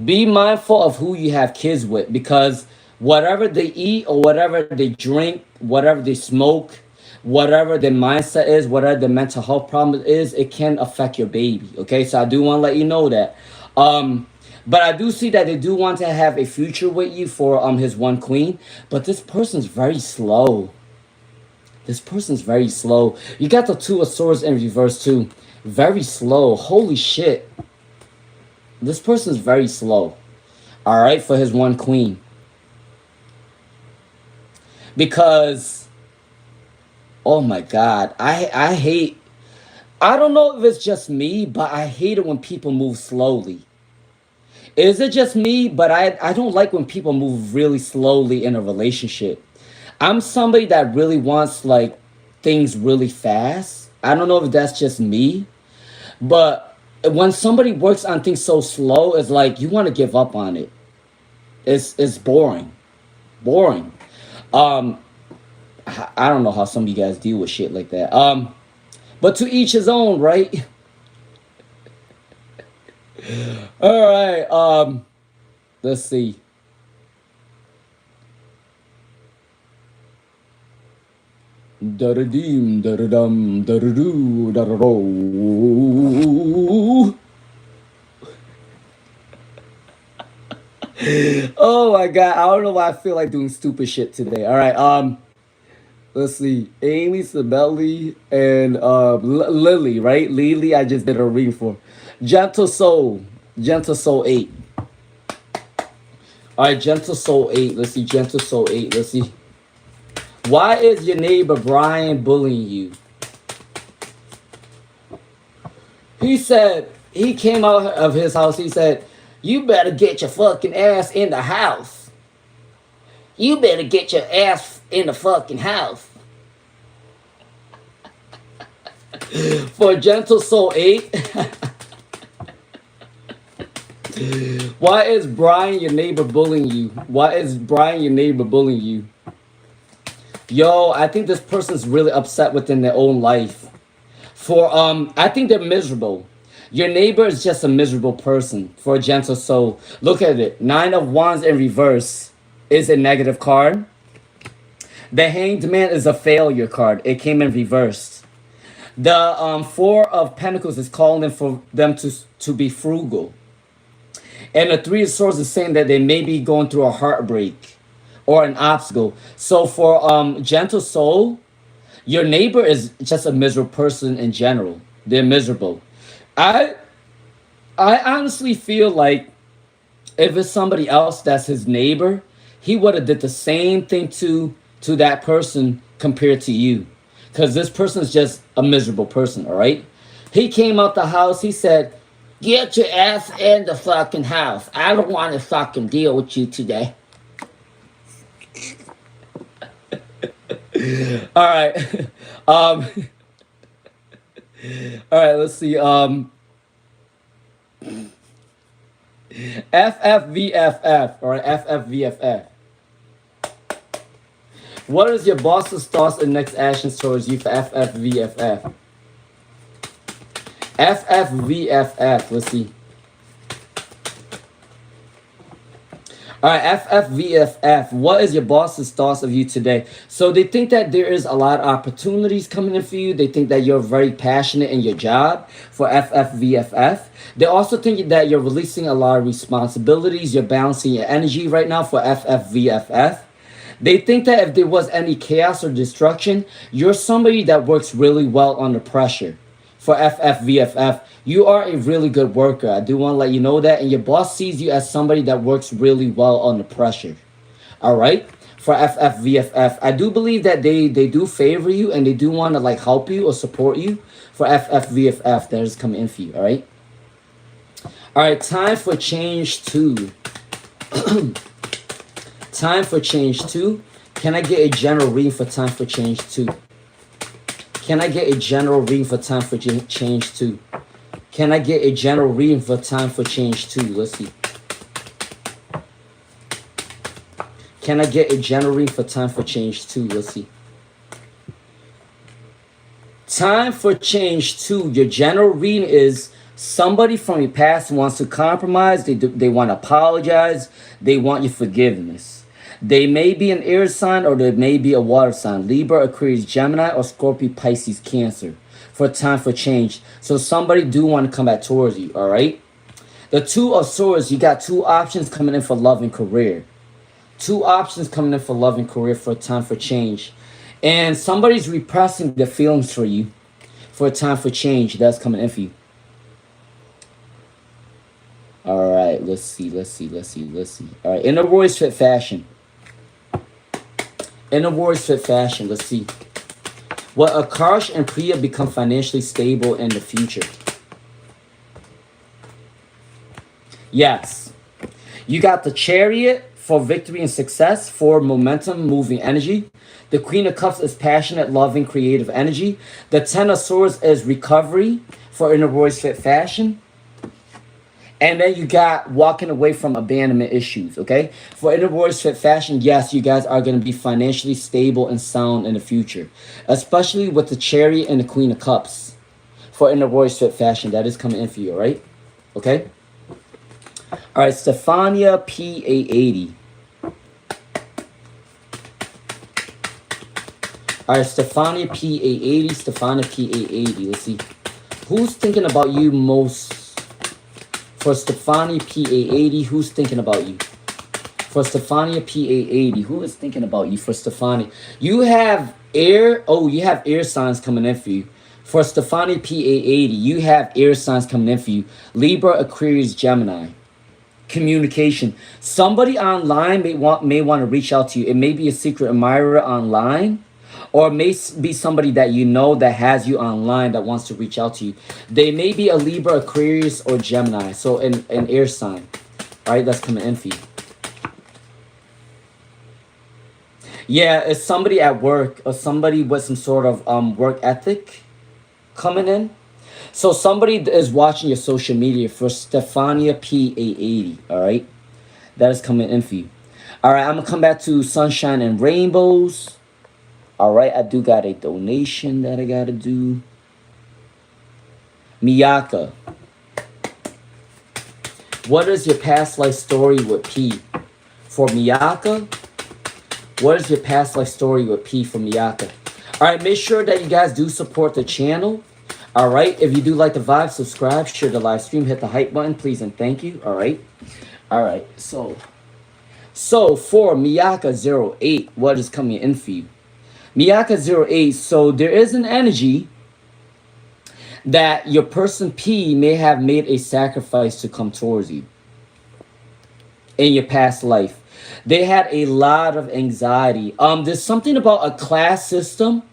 be mindful of who you have kids with, because whatever they eat or whatever they drink, whatever they smoke, whatever the mindset is, whatever the mental health problem is, it can affect your baby. Okay, so I do want to let you know that. But I do see that they do want to have a future with you for his one queen. But this person's very slow. This person's very slow. You got the two of swords in reverse too. Very slow. Holy shit. This person's very slow. All right, for his one queen. Because, oh my God, I hate. I don't know if it's just me, but I hate it when people move slowly. Is it just me? But I don't like when people move really slowly in a relationship. I'm somebody that really wants like things really fast. I don't know if that's just me, but when somebody works on things so slow, it's like you want to give up on it. It's boring, boring. Um, I don't know how some of you guys deal with shit like that. But to each his own, right? All right. Let's see. Da-da-deem, da-da-dum, da-da-doo, da-da-do. Oh my God, I don't know why I feel like doing stupid shit today. All right, let's see. Amy, Sabelli, and Lily, right? Lily, I just did a reading for. Gentle Soul 8. All right, Gentle Soul 8. Let's see, Gentle Soul 8. Let's see. Why is your neighbor Brian bullying you? He said, he came out of his house. He said, you better get your fucking ass in the house. You better get your ass in the fucking house. For Gentle Soul 8. Why is Brian your neighbor bullying you? Why is Brian your neighbor bullying you? Yo, I think this person's really upset within their own life. For I think they're miserable. Your neighbor is just a miserable person for a gentle soul. Look at it. 9 of Wands in reverse is a negative card. The Hanged Man is a failure card. It came in reversed. The 4 of Pentacles is calling for them to be frugal. And the 3 of Swords is saying that they may be going through a heartbreak or an obstacle. So for gentle soul, your neighbor is just a miserable person in general. They're miserable. I honestly feel like if it's somebody else that's his neighbor, he would have did the same thing to that person compared to you. Because this person is just a miserable person, all right? He came out the house, he said, get your ass in the fucking house. I don't want to fucking deal with you today. All right. All right, let's see. FFVFF. All right, FFVFF. What is your boss's thoughts and next actions towards you for FFVFF? FFVFF. Let's see. All right, FFVFF. What is your boss's thoughts of you today? So they think that there is a lot of opportunities coming in for you. They think that you're very passionate in your job for FFVFF. They also think that you're releasing a lot of responsibilities. You're balancing your energy right now for FFVFF. They think that if there was any chaos or destruction, you're somebody that works really well under pressure. For FFVFF, you are a really good worker. I do want to let you know that. And your boss sees you as somebody that works really well under pressure. All right? For FFVFF, I do believe that they do favor you and they do want to like help you or support you. For FFVFF, that is coming in for you. All right? All right, time for change 2. Time for change 2. Can I get a general reading for time for change 2? Can I get a general reading for time for change 2? Can I get a general reading for time for change 2? Let's see. Can I get a general reading for time for change 2? Let's see. Time for change 2. Your general reading is somebody from your past wants to compromise. They want to apologize. They want your forgiveness. They may be an air sign or they may be a water sign. Libra, Aquarius, Gemini, or Scorpio, Pisces, Cancer. For time for change. So somebody do want to come back towards you, all right? The Two of Swords, you got two options coming in for love and career. Two options coming in for love and career for a time for change. And somebody's repressing their feelings for you for a time for change. That's coming in for you. All right, let's see. All right, in a Royce fit fashion. In a Royce fit fashion, let's see. Will Akash and Priya become financially stable in the future? Yes. You got the Chariot for victory and success, for momentum, moving energy. The Queen of Cups is passionate, loving, creative energy. The Ten of Swords is recovery for in a Royce fit fashion. And then you got walking away from abandonment issues, okay? For in a Royce fit fashion, yes, you guys are going to be financially stable and sound in the future. Especially with the Chariot and the Queen of Cups. For in a Royce fit fashion, that is coming in for you, all right? Okay? All right, Stephania PA80. All right, Stephania PA80, Stephania PA80. Let's see. Who's thinking about you most? For Stephania PA80, who's thinking about you? For Stephania PA80, who is thinking about you? For Stephania, you have air. Oh, you have air signs coming in for you. For Stephania PA80, you have air signs coming in for you. Libra, Aquarius, Gemini. Communication. Somebody online may want to reach out to you. It may be a secret admirer online. Or it may be somebody that you know that has you online that wants to reach out to you. They may be a Libra, Aquarius, or Gemini. So an air sign. All right, that's coming in for you. Yeah, it's somebody at work or somebody with some sort of work ethic coming in. So somebody is watching your social media for Stephania PA80. All right, that is coming in for you. All right, I'm going to come back to Sunshine and Rainbows. All right, I do got a donation that I got to do. Miyaka. What is your past life story with P? For Miyaka, what is your past life story with P for Miyaka? All right, make sure that you guys do support the channel. All right, if you do like the vibe, subscribe, share the live stream, hit the hype button, please, and thank you. All right. So for Miyaka08, what is coming in for you? Miyaka08, so there is an energy that your person P may have made a sacrifice to come towards you in your past life. They had a lot of anxiety. There's something about a class system.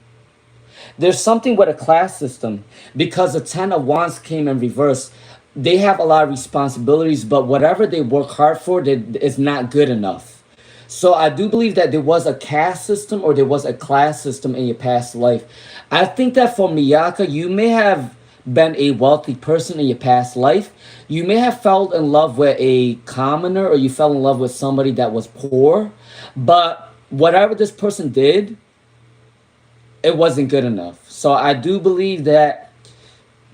There's something with a class system because the Ten of Wands came in reverse. They have a lot of responsibilities, but whatever they work hard for, it's not good enough. So I do believe that there was a caste system or there was a class system in your past life. I think that for Miyaka, you may have been a wealthy person in your past life. You may have fell in love with a commoner or you fell in love with somebody that was poor. But whatever this person did, it wasn't good enough. So I do believe that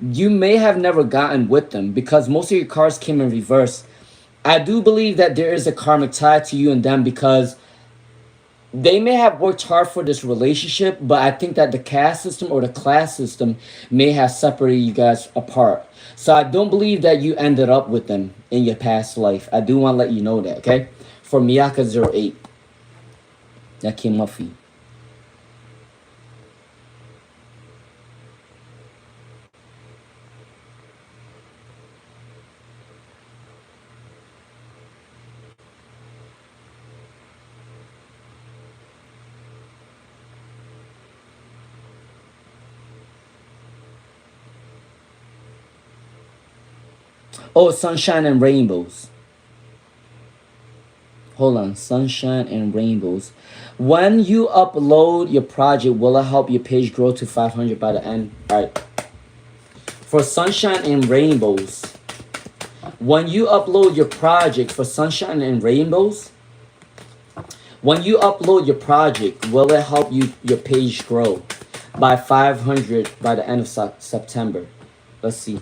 you may have never gotten with them because most of your cards came in reverse. I do believe that there is a karmic tie to you and them because they may have worked hard for this relationship, but I think that the caste system or the class system may have separated you guys apart. So I don't believe that you ended up with them in your past life. I do want to let you know that, okay? For Miyaka08, that came up for you. Oh, Sunshine and Rainbows. Hold on. Sunshine and Rainbows. When you upload your project, will it help your page grow to 500 by the end? All right. For Sunshine and Rainbows, when you upload your project for Sunshine and Rainbows, when you upload your project, will it help your page grow by 500 by the end of September? Let's see.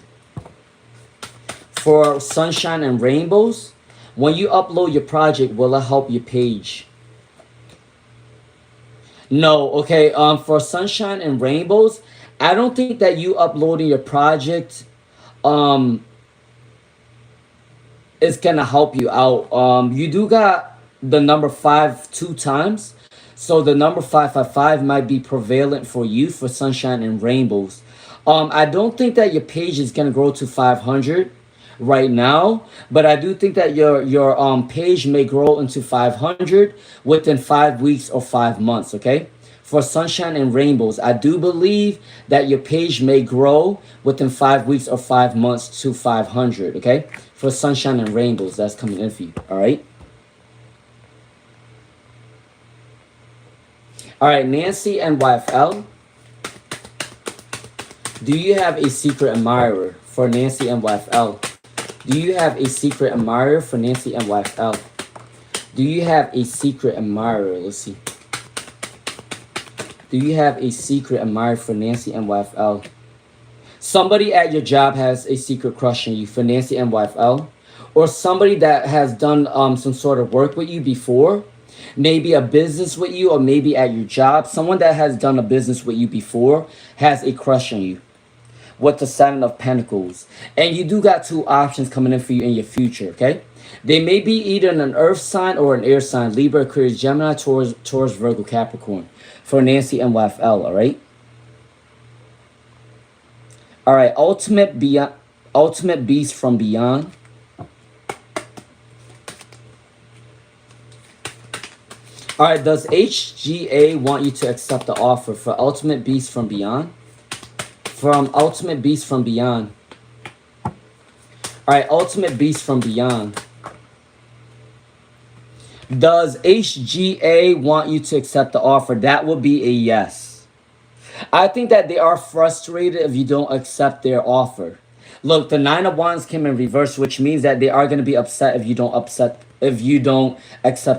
For Sunshine and Rainbows, when you upload your project, will it help your page No, okay. For Sunshine and Rainbows, I don't think that you uploading your project um is gonna help you out. You do got the number five two times, so the number 555 might be prevalent for you for Sunshine and Rainbows. I don't think that your page is gonna grow to 500 right now, but I do think that your page may grow into 500 within 5 weeks or 5 months. Okay, for Sunshine and Rainbows, I do believe that your page may grow within 5 weeks or 5 months to 500. Okay, for Sunshine and Rainbows, that's coming in for you. All right. All right, Nancy NYFL. Do you have a secret admirer for Nancy NYFL? Do you have a secret admirer for Nancy NYFL? Do you have a secret admirer? Let's see. Do you have a secret admirer for Nancy NYFL? Somebody at your job has a secret crush on you for Nancy NYFL. Or somebody that has done some sort of work with you before. Maybe a business with you, or maybe at your job. Someone that has done a business with you before has a crush on you with the Seven of Pentacles. And you do got two options coming in for you in your future, okay? They may be either an earth sign or an air sign. Libra, Aquarius, Gemini, Taurus, Virgo, Capricorn. For Nancy NYFL, all right? All right, Ultimate Beast from Beyond. All right, does HGA want you to accept the offer for Ultimate Beast from Beyond? From Ultimate Beast from Beyond. All right, Ultimate Beast from Beyond. Does HGA want you to accept the offer? That would be a yes. I think that they are frustrated if you don't accept their offer. Look, the Nine of Wands came in reverse, which means that they are going to be upset if you don't accept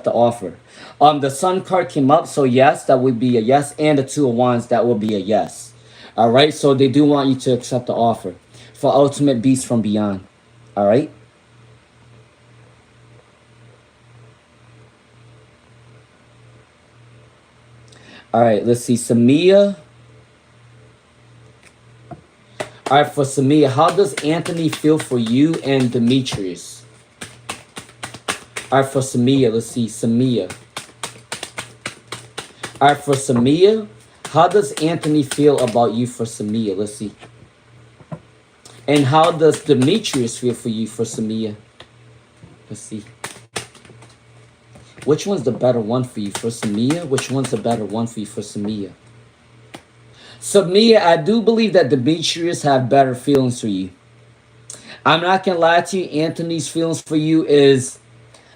the offer. The Sun card came up, so yes, that would be a yes, and the Two of Wands, that would be a yes. All right, so they do want you to accept the offer for Ultimate Beast from Beyond. All right. All right, let's see, Samia. All right, for Samia, how does Anthony feel for you and Demetrius? All right, for Samia, let's see, Samia. All right, for Samia, how does Anthony feel about you for Samia? Let's see. And how does Demetrius feel for you for Samia? Let's see. Which one's the better one for you for Samia? Which one's the better one for you for Samia? Samia, I do believe that Demetrius have better feelings for you. I'm not going to lie to you. Anthony's feelings for you is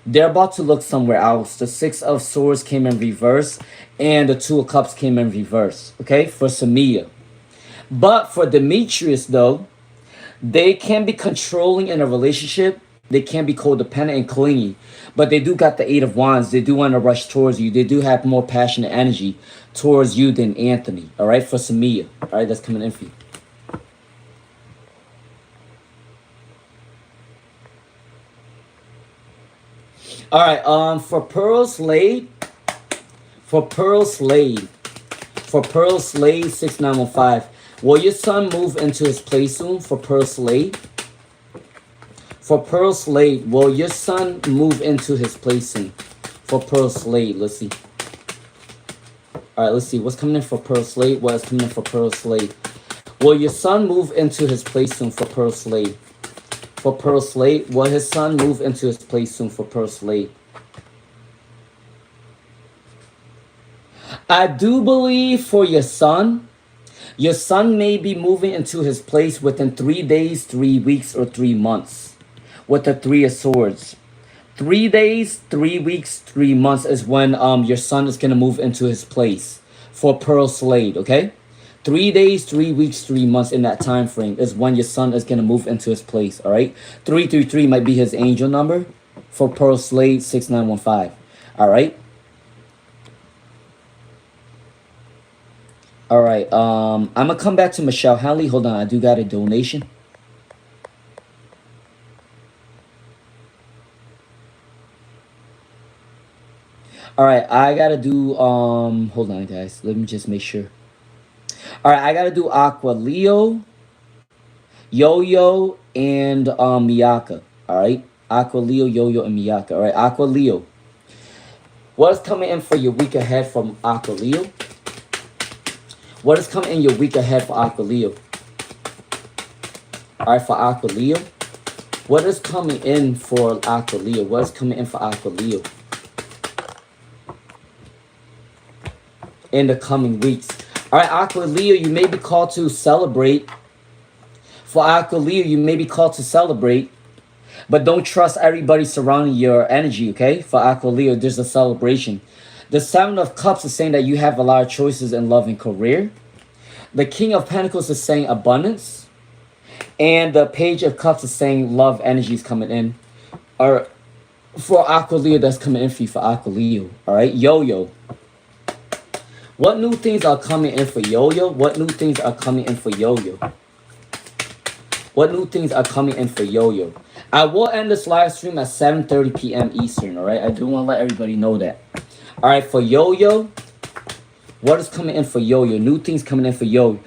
they're about to look somewhere else. The Six of Swords came in reverse and the Two of Cups came in reverse. Okay, for Samia. But for Demetrius, though, they can be controlling in a relationship. They can be codependent and clingy. But they do got the Eight of Wands. They do want to rush towards you. They do have more passionate energy towards you than Anthony. All right, for Samia. All right, that's coming in for you. All right, for Pearl Slade. For Pearl Slade. For Pearl Slade 6915. Will your son move into his place soon for Pearl Slade? For Pearl Slade, will your son move into his place soon? For Pearl Slade, let's see. All right, let's see. What's coming in for Pearl Slade? What is coming in for Pearl Slade? Will your son move into his place soon for Pearl Slade? For Pearl Slade, will his son move into his place soon for Pearl Slade? I do believe for your son may be moving into his place within 3 days, 3 weeks, or 3 months. With the Three of Swords. 3 days, 3 weeks, 3 months is when your son is going to move into his place for Pearl Slade, okay? 3 days, 3 weeks, 3 months in that time frame is when your son is going to move into his place, all right? 333 might be his angel number for Pearl Slade 6915, all right? All right, I'm going to come back to Michelle Halley. Hold on, I do got a donation. All right, I gotta do. Hold on, guys. Let me just make sure. All right, I gotta do Aqua Leo, Yo Yo, and Miyaka. All right, Aqua Leo, Yo Yo, and Miyaka. All right, Aqua Leo. What is coming in for your week ahead from Aqua Leo? What is coming in your week ahead for Aqua Leo? All right, for Aqua Leo. What is coming in for Aqua Leo? What is coming in for Aqua Leo in the coming weeks? All right, Aqua Leo, you may be called to celebrate. For Aqua Leo, you may be called to celebrate, but don't trust everybody surrounding your energy, okay? For Aqua Leo, there's a celebration. The Seven of Cups is saying that you have a lot of choices in love and career. The King of Pentacles is saying abundance. And the Page of Cups is saying love energy is coming in. Or for Aqua Leo, that's coming in for you for Aqua Leo. All right, Yo-Yo. What new things are coming in for Yo-Yo? What new things are coming in for Yo-Yo? What new things are coming in for Yo-Yo? I will end this live stream at 7:30 p.m. Eastern, all right? I do want to let everybody know that. All right, for Yo-Yo, what is coming in for Yo-Yo? New things coming in for Yo-Yo.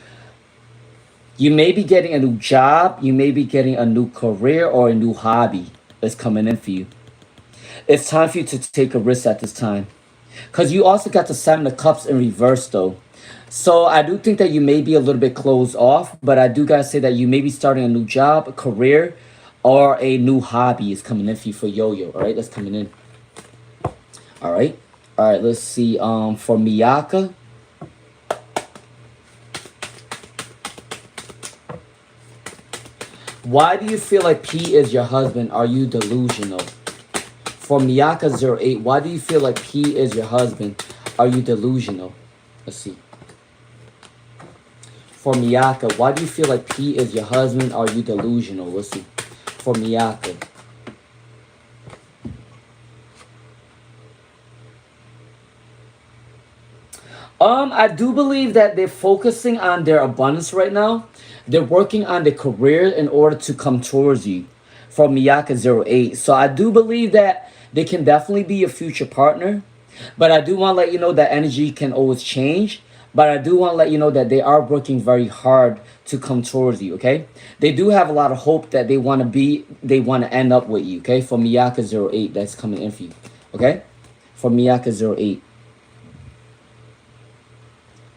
You may be getting a new job. You may be getting a new career or a new hobby that's coming in for you. It's time for you to take a risk at this time. Because you also got the Seven of Cups in reverse, though. So I do think that you may be a little bit closed off. But I do got to say that you may be starting a new job, a career, or a new hobby is coming in for you for Yo-Yo. All right, that's coming in. All right. All right, let's see. For Miyaka. Why do you feel like P is your husband? Are you delusional? For Miyaka08, why do you feel like P is your husband? Are you delusional? Let's see. For Miyaka, why do you feel like P is your husband? Are you delusional? Let's see. For Miyaka. I do believe that they're focusing on their abundance right now. They're working on their career in order to come towards you. From Miyaka08. So I do believe that they can definitely be your future partner. But I do want to let you know that energy can always change. But I do want to let you know that they are working very hard to come towards you, okay? They do have a lot of hope that they want to end up with you, okay? For Miyaka08, that's coming in for you, okay? For Miyaka08.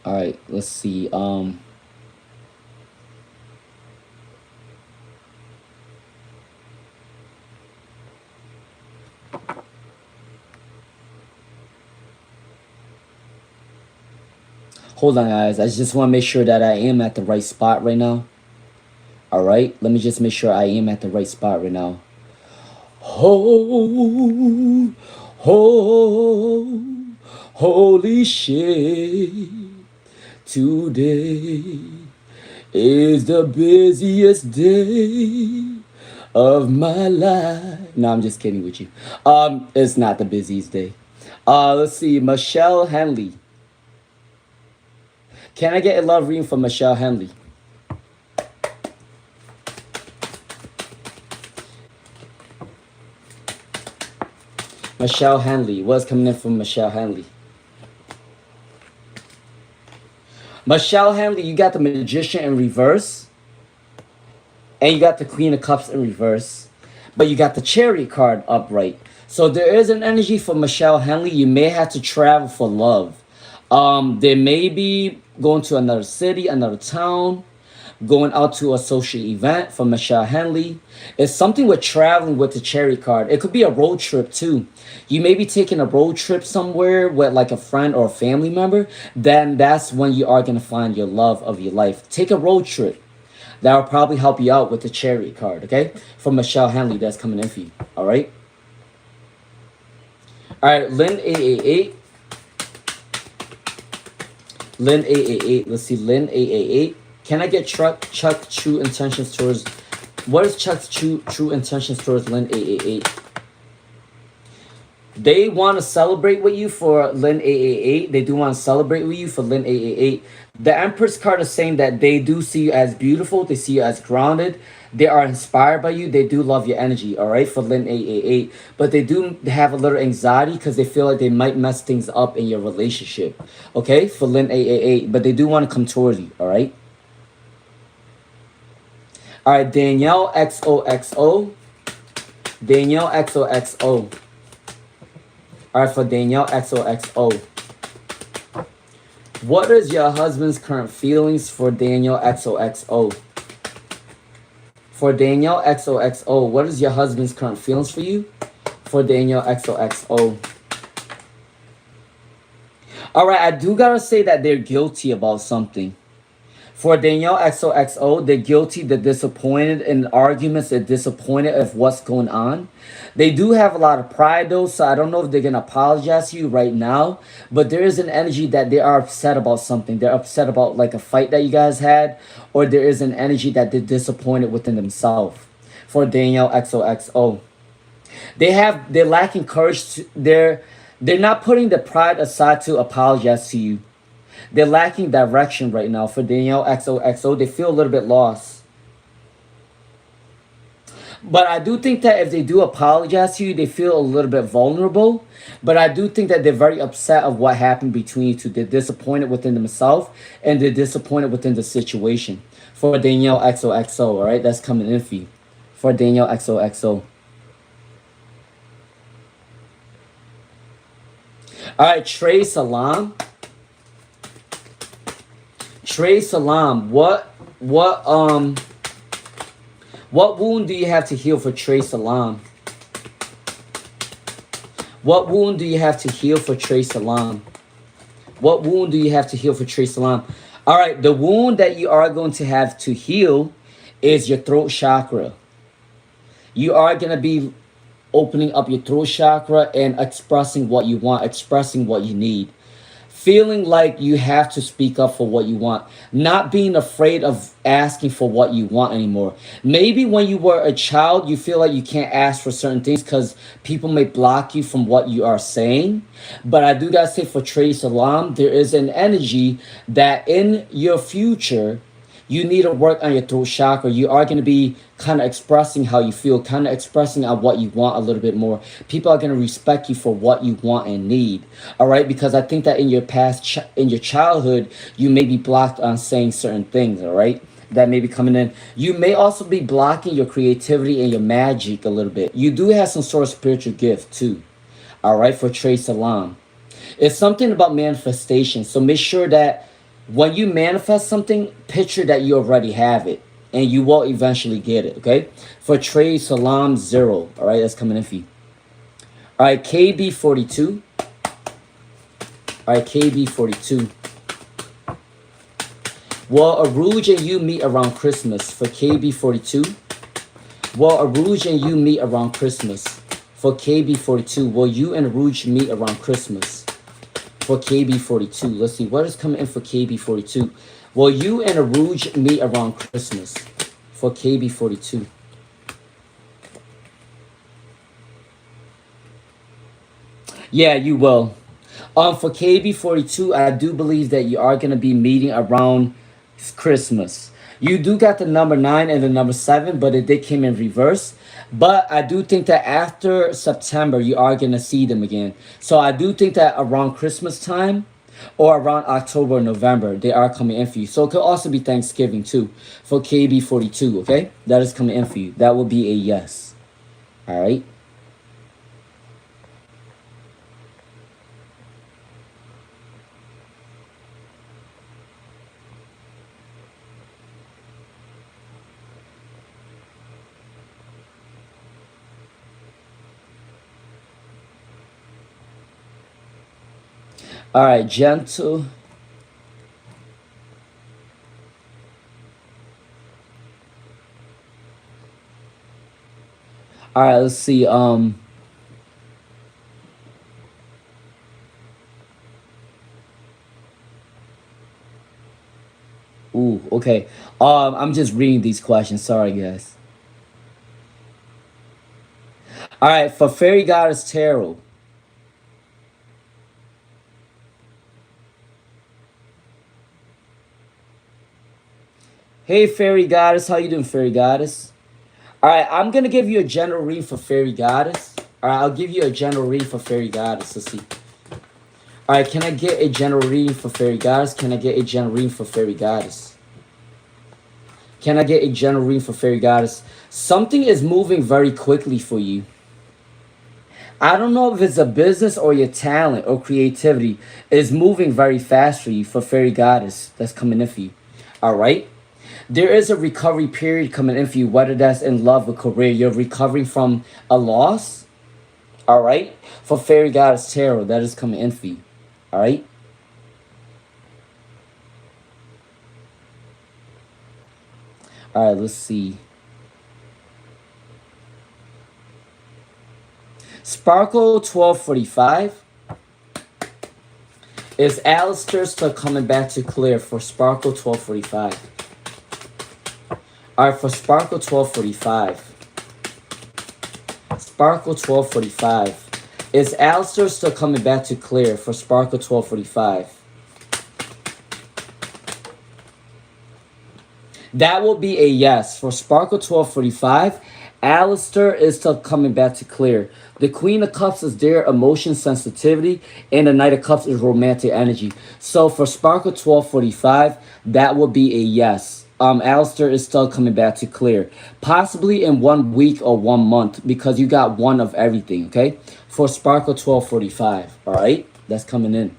All right, let's see. Hold on, guys. I just want to make sure that I am at the right spot right now. All right, let me just make sure I am at the right spot right now. Oh, oh, holy shit. Today is the busiest day of my life. No, I'm just kidding with you. It's not the busiest day. Let's see. Michelle Henley. Can I get a love reading from Michelle Henley? Michelle Henley. What's coming in from Michelle Henley? Michelle Henley, you got the Magician in reverse. And you got the Queen of Cups in reverse. But you got the Chariot card upright. So there is an energy for Michelle Henley. You may have to travel for love. They may be going to another city, another town, going out to a social event for Michelle Henley. It's something with traveling with the Chariot card. It could be a road trip too. You may be taking a road trip somewhere with like a friend or a family member. Then that's when you are going to find your love of your life. Take a road trip. That will probably help you out with the Chariot card, okay? From Michelle Henley, that's coming in for you, all right? All right, Lynn 888. Lynn 888. Let's see, Lynn 888. Can I get Chuck true intentions towards... What is Chuck's true intentions towards Lynn 888? They want to celebrate with you for Lin 888. They do want to celebrate with you for Lin 888. The Empress card is saying that they do see you as beautiful. They see you as grounded. They are inspired by you. They do love your energy, all right, for Lin 888. But they do have a little anxiety because they feel like they might mess things up in your relationship, okay, for Lin 888. But they do want to come towards you, all right? All right, Danielle XOXO. Danielle XOXO. All right, for Danielle XOXO. What is your husband's current feelings for Danielle XOXO? For Danielle XOXO, what is your husband's current feelings for you? For Danielle XOXO. All right, I do gotta say that they're guilty about something. For Danielle XOXO, they're guilty, they're disappointed in arguments, they're disappointed of what's going on. They do have a lot of pride though, so I don't know if they're gonna apologize to you right now, but there is an energy that they are upset about something. They're upset about like a fight that you guys had, or there is an energy that they're disappointed within themselves. For Danielle XOXO. They're lacking courage they're not putting the pride aside to apologize to you. They're lacking direction right now. For Danielle XOXO, they feel a little bit lost. But I do think that if they do apologize to you, they feel a little bit vulnerable. But I do think that they're very upset of what happened between you two. They're disappointed within themselves and they're disappointed within the situation. For Danielle XOXO, all right? That's coming in for you. For Danielle XOXO. All right, Trey Salam. Trey Salam, what wound do you have to heal for Trey Salam? What wound do you have to heal for Trey Salam? What wound do you have to heal for Trey Salam? All right, the wound that you are going to have to heal is your throat chakra. You are going to be opening up your throat chakra and expressing what you want, expressing what you need. Feeling like you have to speak up for what you want, not being afraid of asking for what you want anymore. Maybe when you were a child, you feel like you can't ask for certain things because people may block you from what you are saying. But I do gotta say for Trey Salam, there is an energy that in your future, you need to work on your throat chakra. You are going to be kind of expressing how you feel, kind of expressing on what you want a little bit more. People are going to respect you for what you want and need. All right, because I think that in your past, in your childhood, you may be blocked on saying certain things. All right, that may be coming in. You may also be blocking your creativity and your magic a little bit. You do have some sort of spiritual gift too. All right, for Trey Salam, it's something about manifestation. So make sure that when you manifest something, picture that you already have it and you will eventually get it, okay? For Trey Salam 0, all right, that's coming in for you. All right, KB42. All right, KB42. Will Aruj and you meet around Christmas? For KB42. Will Aruj and you meet around Christmas? For KB42. Will you and Aruj meet around Christmas? For KB42. Let's see, what is coming in for KB42? Will you and Aruj meet around Christmas? For KB42. Yeah, you will. For KB42, I do believe that you are going to be meeting around Christmas. You do got the number 9 and the number 7, but it did came in reverse. But I do think that after September, you are going to see them again. So I do think that around Christmas time or around October or November, they are coming in for you. So it could also be Thanksgiving too for KB42, okay? That is coming in for you. That will be a yes. All right? All right, gentle. All right, let's see. Ooh, okay. I'm just reading these questions. Sorry, guys. All right, for Fairy Goddess Tarot. Hey, Fairy Goddess. How you doing, Fairy Goddess? All right, I'm going to give you a general read for Fairy Goddess. All right, I'll give you a general read for Fairy Goddess. Let's see. All right, can I get a general reading for Fairy Goddess? Can I get a general reading for Fairy Goddess? Can I get a general reading for Fairy Goddess? Something is moving very quickly for you. I don't know if it's a business or your talent or creativity is moving very fast for you for Fairy Goddess that's coming in for you. All right? There is a recovery period coming in for you, whether that's in love or career. You're recovering from a loss. All right? For Fairy Goddess Tarot, that is coming in for you. All right? All right, let's see. Sparkle 1245. Is Alistair still coming back to clear for Sparkle 1245? All right, for Sparkle 1245. Sparkle 1245. Is Alistair still coming back to clear for Sparkle 1245? That will be a yes. For Sparkle 1245, Alistair is still coming back to clear. The Queen of Cups is their emotion sensitivity, and the Knight of Cups is romantic energy. So for Sparkle 1245, that will be a yes. Alistair is still coming back to clear. Possibly in 1 week or 1 month, because you got one of everything, okay? For Sparkle 1245, all right? That's coming in.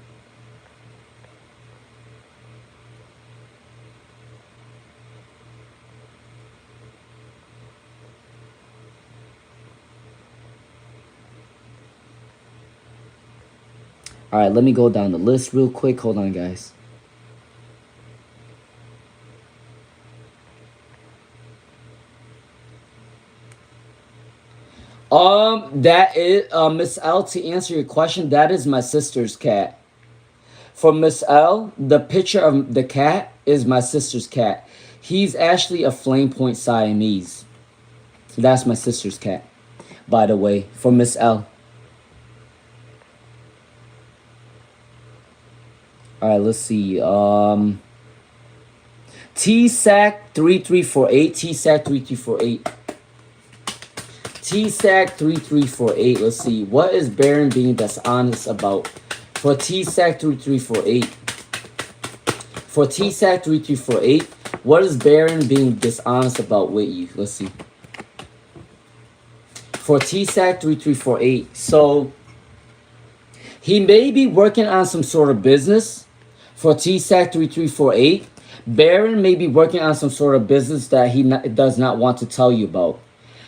All right, let me go down the list real quick. Hold on, guys. That is, Miss L, to answer your question, that is my sister's cat. For Miss L, the picture of the cat is my sister's cat. He's actually a flame point Siamese. That's my sister's cat, by the way, for Miss L. All right, let's see. TSAC3348. TSAC3348. TSAC3348. Let's see. What is Baron being dishonest about? For TSAC3348. For TSAC3348, what is Baron being dishonest about with you? Let's see. For TSAC3348. So he may be working on some sort of business. For TSAC3348, Baron may be working on some sort of business that he does not want to tell you about.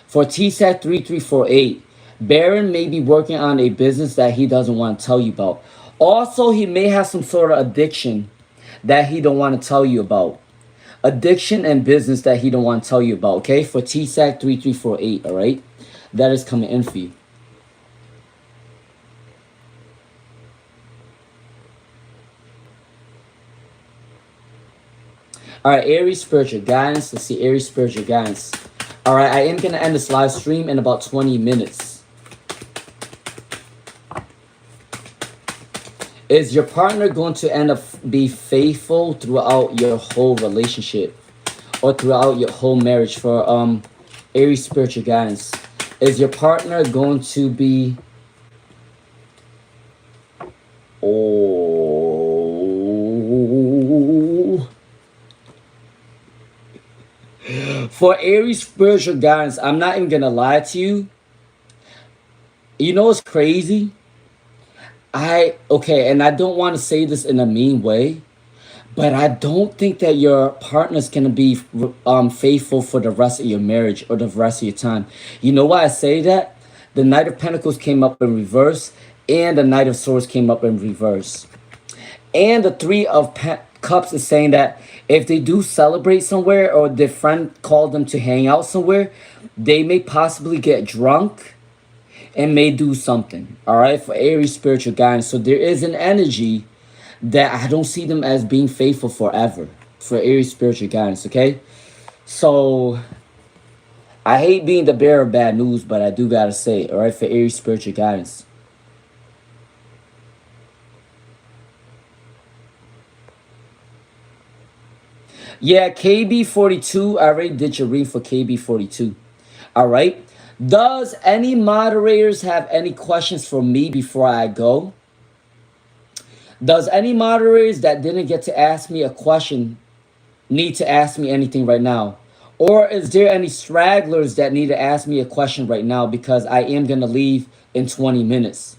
For TSAC3348, Baron may be working on a business that he doesn't want to tell you about. Also, he may have some sort of addiction that he don't want to tell you about. Addiction and business that he don't want to tell you about, okay? For TSAC3348, all right? That is coming in for you. All right, Aries spiritual guidance. Let's see, Aries spiritual guidance. All right, I am going to end this live stream in about 20 minutes. Is your partner going to end up be faithful throughout your whole relationship or throughout your whole marriage? For Aries spiritual guidance, is your partner going to be for Aries spiritual guidance? I'm not even gonna lie to you. You know what's crazy? Okay, and I don't want to say this in a mean way, but I don't think that your partner's gonna be faithful for the rest of your marriage or the rest of your time. You know why I say that? The Knight of Pentacles came up in reverse, and the Knight of Swords came up in reverse. And the Three of Cups is saying that if they do celebrate somewhere or their friend called them to hang out somewhere, they may possibly get drunk and may do something. All right, for Aries spiritual guidance. So there is an energy that I don't see them as being faithful forever for Aries spiritual guidance, okay? So I hate being the bearer of bad news, but I do gotta say it, all right, for Aries spiritual guidance. Yeah, KB42. I already did your read for KB42. All right. Does any moderators have any questions for me before I go? Does any moderators that didn't get to ask me a question need to ask me anything right now? Or is there any stragglers that need to ask me a question right now because I am going to leave in 20 minutes?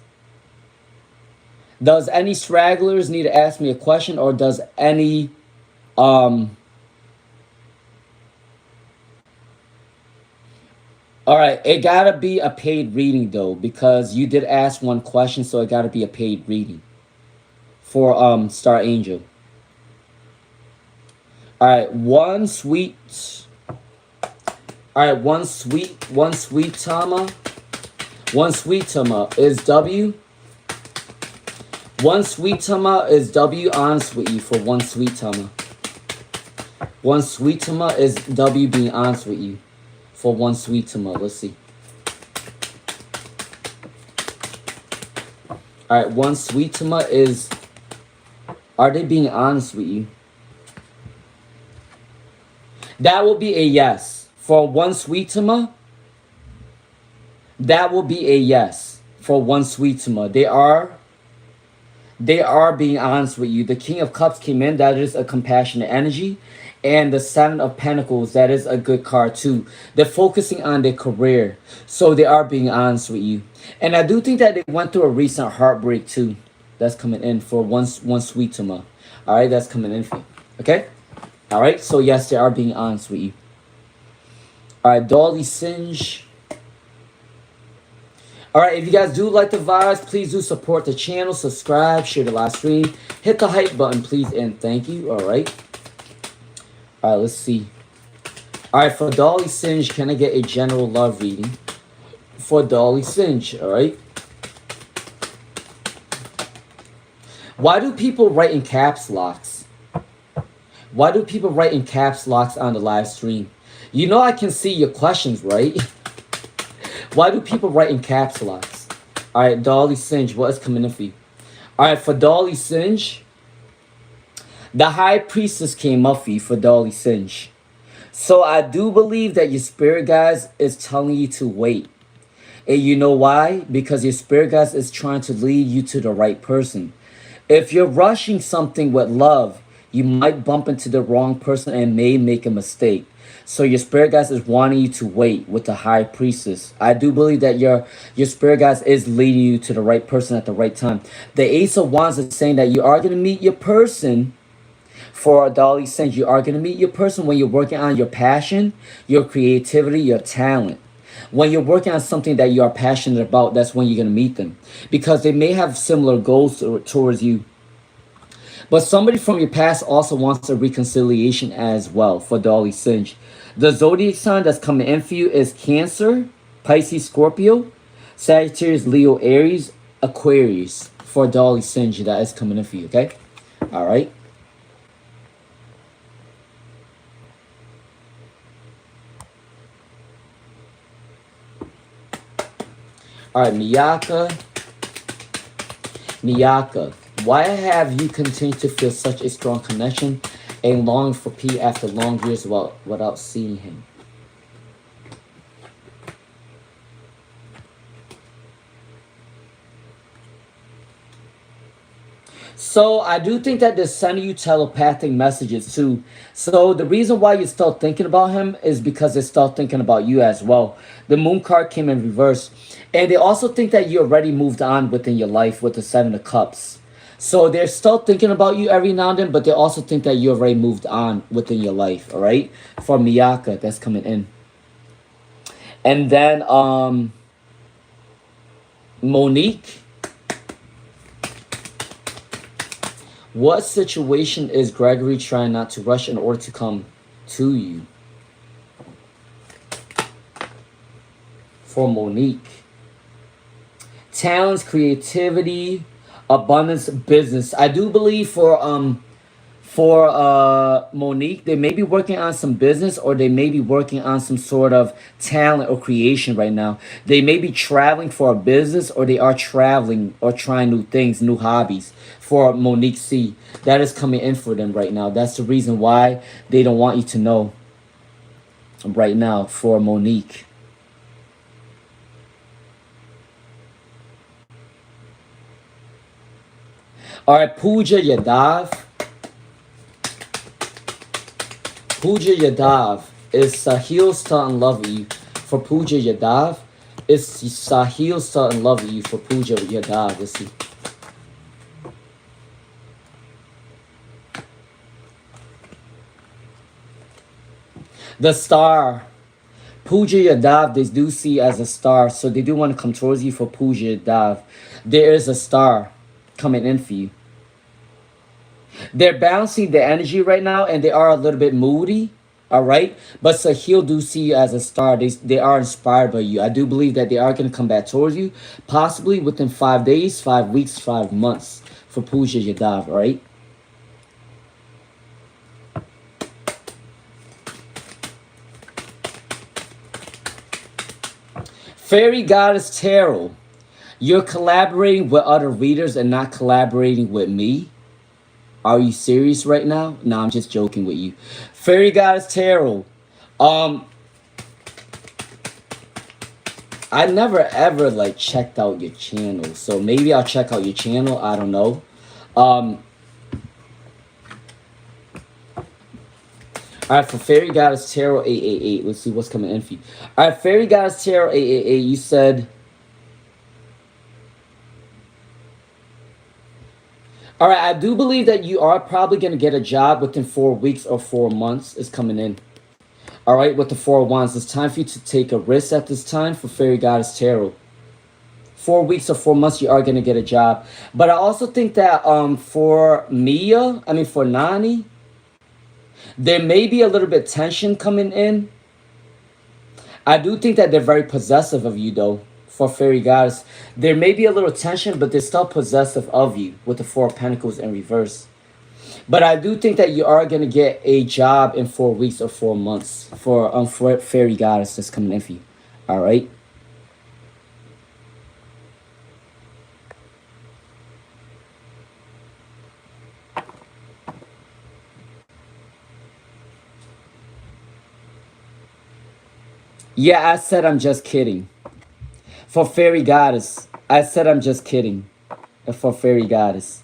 Does any stragglers need to ask me a question, or does any um all right, it got to be a paid reading though, because you did ask one question, so it got to be a paid reading for Star Angel. All right, all right, one sweet Tama. One sweet Tama is W. One sweet Tama is W, honest with you for one sweet Tama. One sweet Tama is W being honest with you for one sweet Tama. Let's see. All right, one sweet Tama is, are they being honest with you? That will be a yes. For one sweet Tama, that will be a yes. For one sweet Tama. They are being honest with you. The King of Cups came in. That is a compassionate energy. And the Seven of Pentacles, that is a good card too. They're focusing on their career. So they are being honest with you. And I do think that they went through a recent heartbreak too. That's coming in for one sweet Tama. Alright, that's coming in for you. Okay? Alright, so yes, they are being honest with you. Alright, Dolly Singe. Alright, if you guys do like the vibes, please do support the channel, subscribe, share the live stream, hit the hype button, please, and thank you. Alright. Alright, let's see. Alright, for Dolly Singe, can I get a general love reading? For Dolly Singe, alright. Why do people write in caps locks? Why do people write in caps locks on the live stream? You know I can see your questions, right? Why do people write in caps locks? Alright, Dolly Singe, what is coming in for you? Alright, for Dolly Singe, the High Priestess came up for you for Dolly Singe. So I do believe that your spirit guides is telling you to wait. And you know why? Because your spirit guides is trying to lead you to the right person. If you're rushing something with love, you might bump into the wrong person and may make a mistake. So your spirit guides is wanting you to wait with the High Priestess. I do believe that your spirit guides is leading you to the right person at the right time. The Ace of Wands is saying that you are going to meet your person. For Dolly Singe, you are going to meet your person when you're working on your passion, your creativity, your talent. When you're working on something that you are passionate about, that's when you're going to meet them. Because they may have similar goals towards you. But somebody from your past also wants a reconciliation as well for Dolly Singe. The zodiac sign that's coming in for you is Cancer, Pisces, Scorpio, Sagittarius, Leo, Aries, Aquarius. For Dolly Singe, that is coming in for you, okay? All right. All right, Miyaka. Miyaka, why have you continued to feel such a strong connection and long for P after long years without seeing him? So I do think that they're sending you telepathic messages too. So the reason why you're still thinking about him is because they're still thinking about you as well. The Moon card came in reverse. And they also think that you already moved on within your life with the Seven of Cups. So they're still thinking about you every now and then, but they also think that you already moved on within your life, all right? For Miyaka, that's coming in. And then Monique. What situation is Gregory trying not to rush in order to come to you? For Monique. Talents, creativity, abundance, business. I do believe for For Monique, they may be working on some business, or they may be working on some sort of talent or creation right now. They may be traveling for a business, or they are traveling or trying new things, new hobbies. For Monique C, that is coming in for them right now. That's the reason why they don't want you to know right now for Monique. All right, Pooja Yadav. Pooja Yadav is Sahil still in love with you. For Pooja Yadav, is Sahil still in love with you? For Pooja Yadav, let's see. The star. Pooja Yadav, they do see as a star, so they do want to come towards you. For Pooja Yadav, there is a star coming in for you. They're balancing the energy right now, and they are a little bit moody. All right, but Sahil do see you as a star. They are inspired by you. I do believe that they are going to come back towards you, possibly within 5 days, 5 weeks, 5 months. For Pooja Yadav, all right. Fairy Goddess Tarot, you're collaborating with other readers and not collaborating with me. Are you serious right now? No, I'm just joking with you. Fairy Goddess Tarot. Um, I never ever like checked out your channel, so maybe I'll check out your channel. I don't know. Um, all right, for Fairy Goddess Tarot 888. Let's see what's coming in for you. All right, Fairy Goddess Tarot 888. You said. All right, I do believe that you are probably going to get a job within 4 weeks or 4 months is coming in. All right, with the Four of Wands, it's time for you to take a risk at this time for Fairy Goddess Tarot. 4 weeks or 4 months, you are going to get a job. But I also think that for for Nani, there may be a little bit tension coming in. I do think that they're very possessive of you, though. For Fairy Goddess, there may be a little tension, but they're still possessive of you with the Four of Pentacles in reverse. But I do think that you are going to get a job in 4 weeks or 4 months for Fairy Goddess that's coming in for you. All right. Yeah, I said I'm just kidding. For Fairy Goddess, I said I'm just kidding. For Fairy Goddess.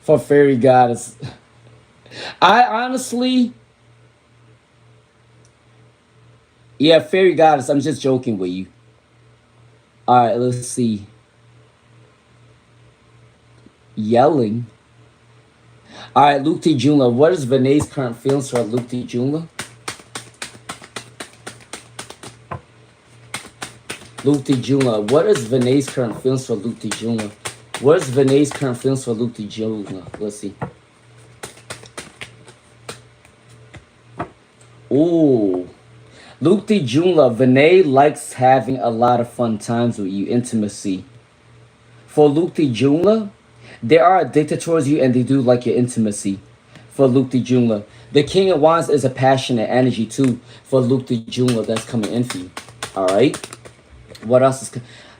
For Fairy Goddess. I honestly... Yeah, Fairy Goddess, I'm just joking with you. Alright, let's see. Yelling. Alright, Luke T. Junla. What is Vinay's current feelings for Luke T. Junla? Luke T. Junla. What is Vinay's current feelings for Luke T. Junla? What is Vinay's current feelings for Luke T. Junla? Let's see. Ooh. Luke T. Junla. Vinay likes having a lot of fun times with you. Intimacy. For Luke T. Junla, they are addicted towards you and they do like your intimacy. For Luke T. Junla. The King of Wands is a passionate energy too. For Luke T. Junla, that's coming in for you. Alright? What else is...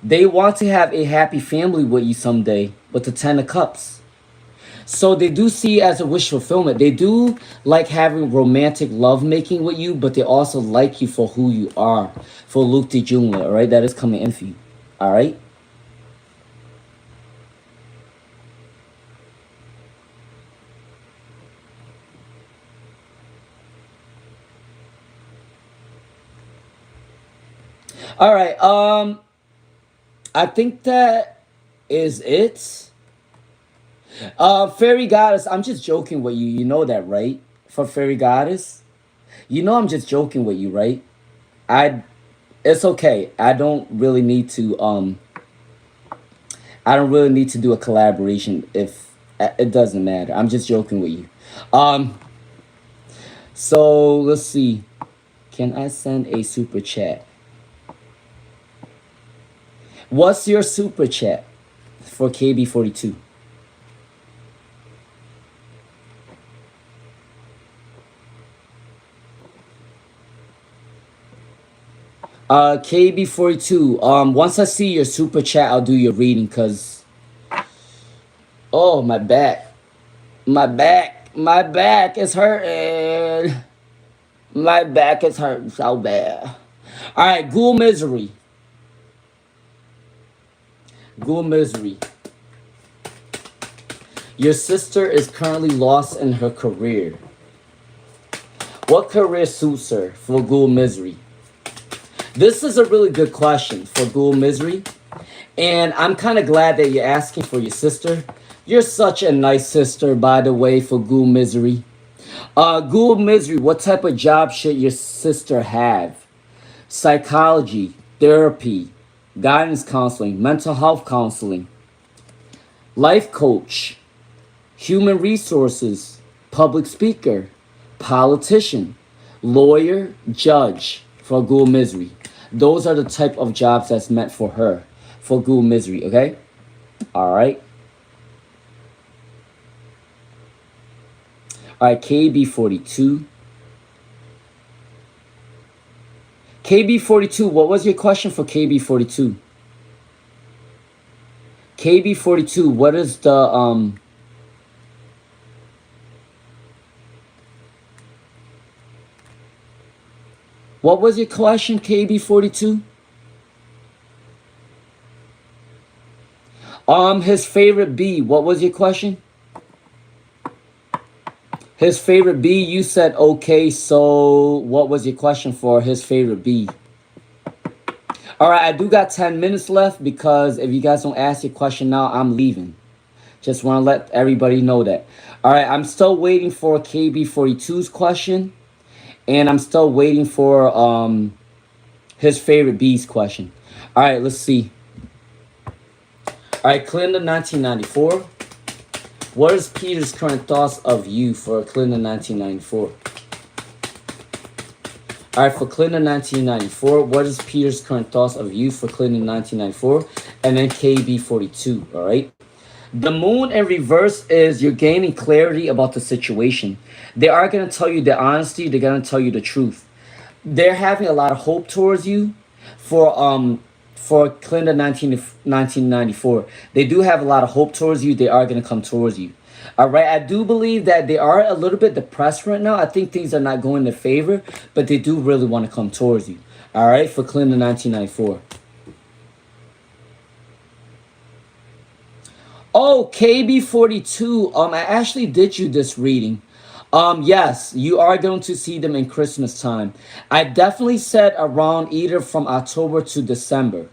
They want to have a happy family with you someday. With the Ten of Cups. So they do see as a wish fulfillment. They do like having romantic lovemaking with you. But they also like you for who you are. For Luke T. Junla. Alright? That is coming in for you. Alright? Alright. I think that is it. Fairy Goddess, I'm just joking with you. You know that, right? For Fairy Goddess, you know I'm just joking with you, right? It's okay. I don't really need to do a collaboration if it doesn't matter. I'm just joking with you. So let's see. Can I send a super chat? What's your super chat for KB42? KB42. Once I see your super chat, I'll do your reading. Cause oh my back, my back is hurting. My back is hurting so bad. All right, Ghoul Misery. Ghoul Misery. Your sister is currently lost in her career. What career suits her for Ghoul Misery? This is a really good question for Ghoul Misery. And I'm kind of glad that you're asking for your sister. You're such a nice sister, by the way, for Ghoul Misery. Ghoul Misery, what type of job should your sister have? Psychology, therapy, guidance counseling, mental health counseling, life coach, human resources, public speaker, politician, lawyer, judge for Ghoul Misery. Those are the type of jobs that's meant for her, for Ghoul Misery, okay? All right. All right, KB42. KB42, what was your question for KB42? KB42, what is the what was your question, KB42? His favorite bee. What was your question? His favorite bee, you said okay, so what was your question for his favorite bee? Alright, I do got 10 minutes left because if you guys don't ask your question now, I'm leaving. Just want to let everybody know that. Alright, I'm still waiting for KB42's question. And I'm still waiting for his favorite bees question. Alright, let's see. Alright, Clinton 1994. What is Peter's current thoughts of you for Clinton 1994? Alright, for Clinton 1994, what is Peter's current thoughts of you for Clinton 1994? And then KB42, alright? The moon in reverse is you're gaining clarity about the situation. They are going to tell you the honesty. They're going to tell you the truth. They're having a lot of hope towards you for Clinton 1994. They do have a lot of hope towards you. They are going to come towards you. All right, I do believe that they are a little bit depressed right now. I think things are not going in their favor, but they do really want to come towards you. All right, for Clinton 1994. Oh, KB42. I actually did you this reading. Yes, you are going to see them in Christmas time. I definitely said around either from October to December.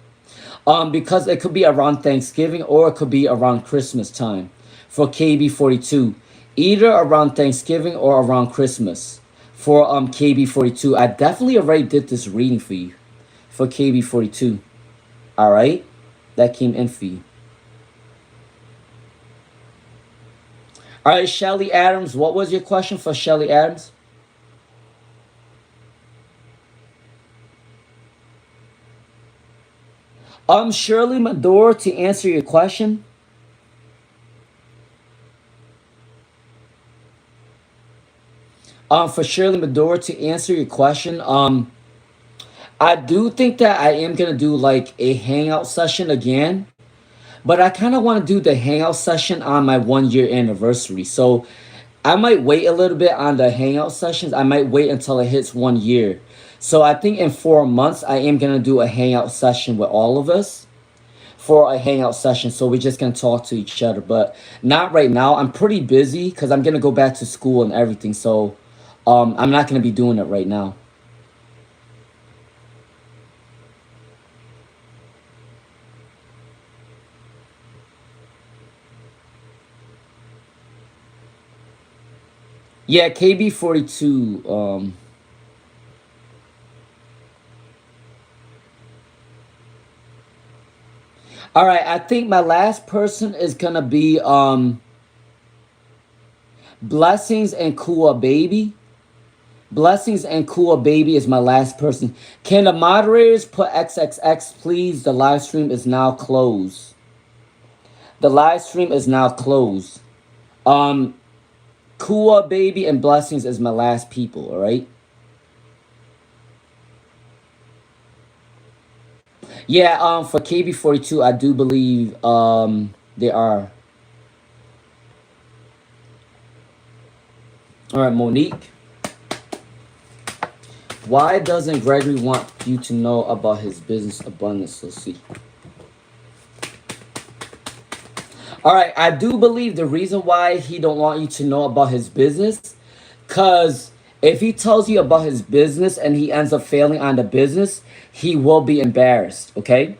Because it could be around Thanksgiving or it could be around Christmas time for KB42. Either around Thanksgiving or around Christmas for KB42. I definitely already did this reading for you for KB42. All right, that came in for you. All right, Shelly Adams, what was your question for Shelly Adams? Shirley Madore, to answer your question. For Shirley Madore, to answer your question, I do think that I am gonna do like a hangout session again, but I kind of want to do the hangout session on my 1 year anniversary. So I might wait a little bit on the hangout sessions. I might wait until it hits 1 year. So I think in 4 months, I am going to do a hangout session with all of us for a hangout session. So we're just going to talk to each other, but not right now. I'm pretty busy because I'm going to go back to school and everything. So I'm not going to be doing it right now. Yeah, KB42. All right, I think my last person is gonna be Blessings and Kua Baby. Blessings and Kua Baby is my last person. Can the moderators put XXX, please? The live stream is now closed. The live stream is now closed. Um, Kua Baby and Blessings is my last people. All right. Yeah, for KB42, I do believe they are. All right, Monique. Why doesn't Gregory want you to know about his business abundance? Let's see. All right, I do believe the reason why he don't want you to know about his business, cause if he tells you about his business and he ends up failing on the business, he will be embarrassed. Okay.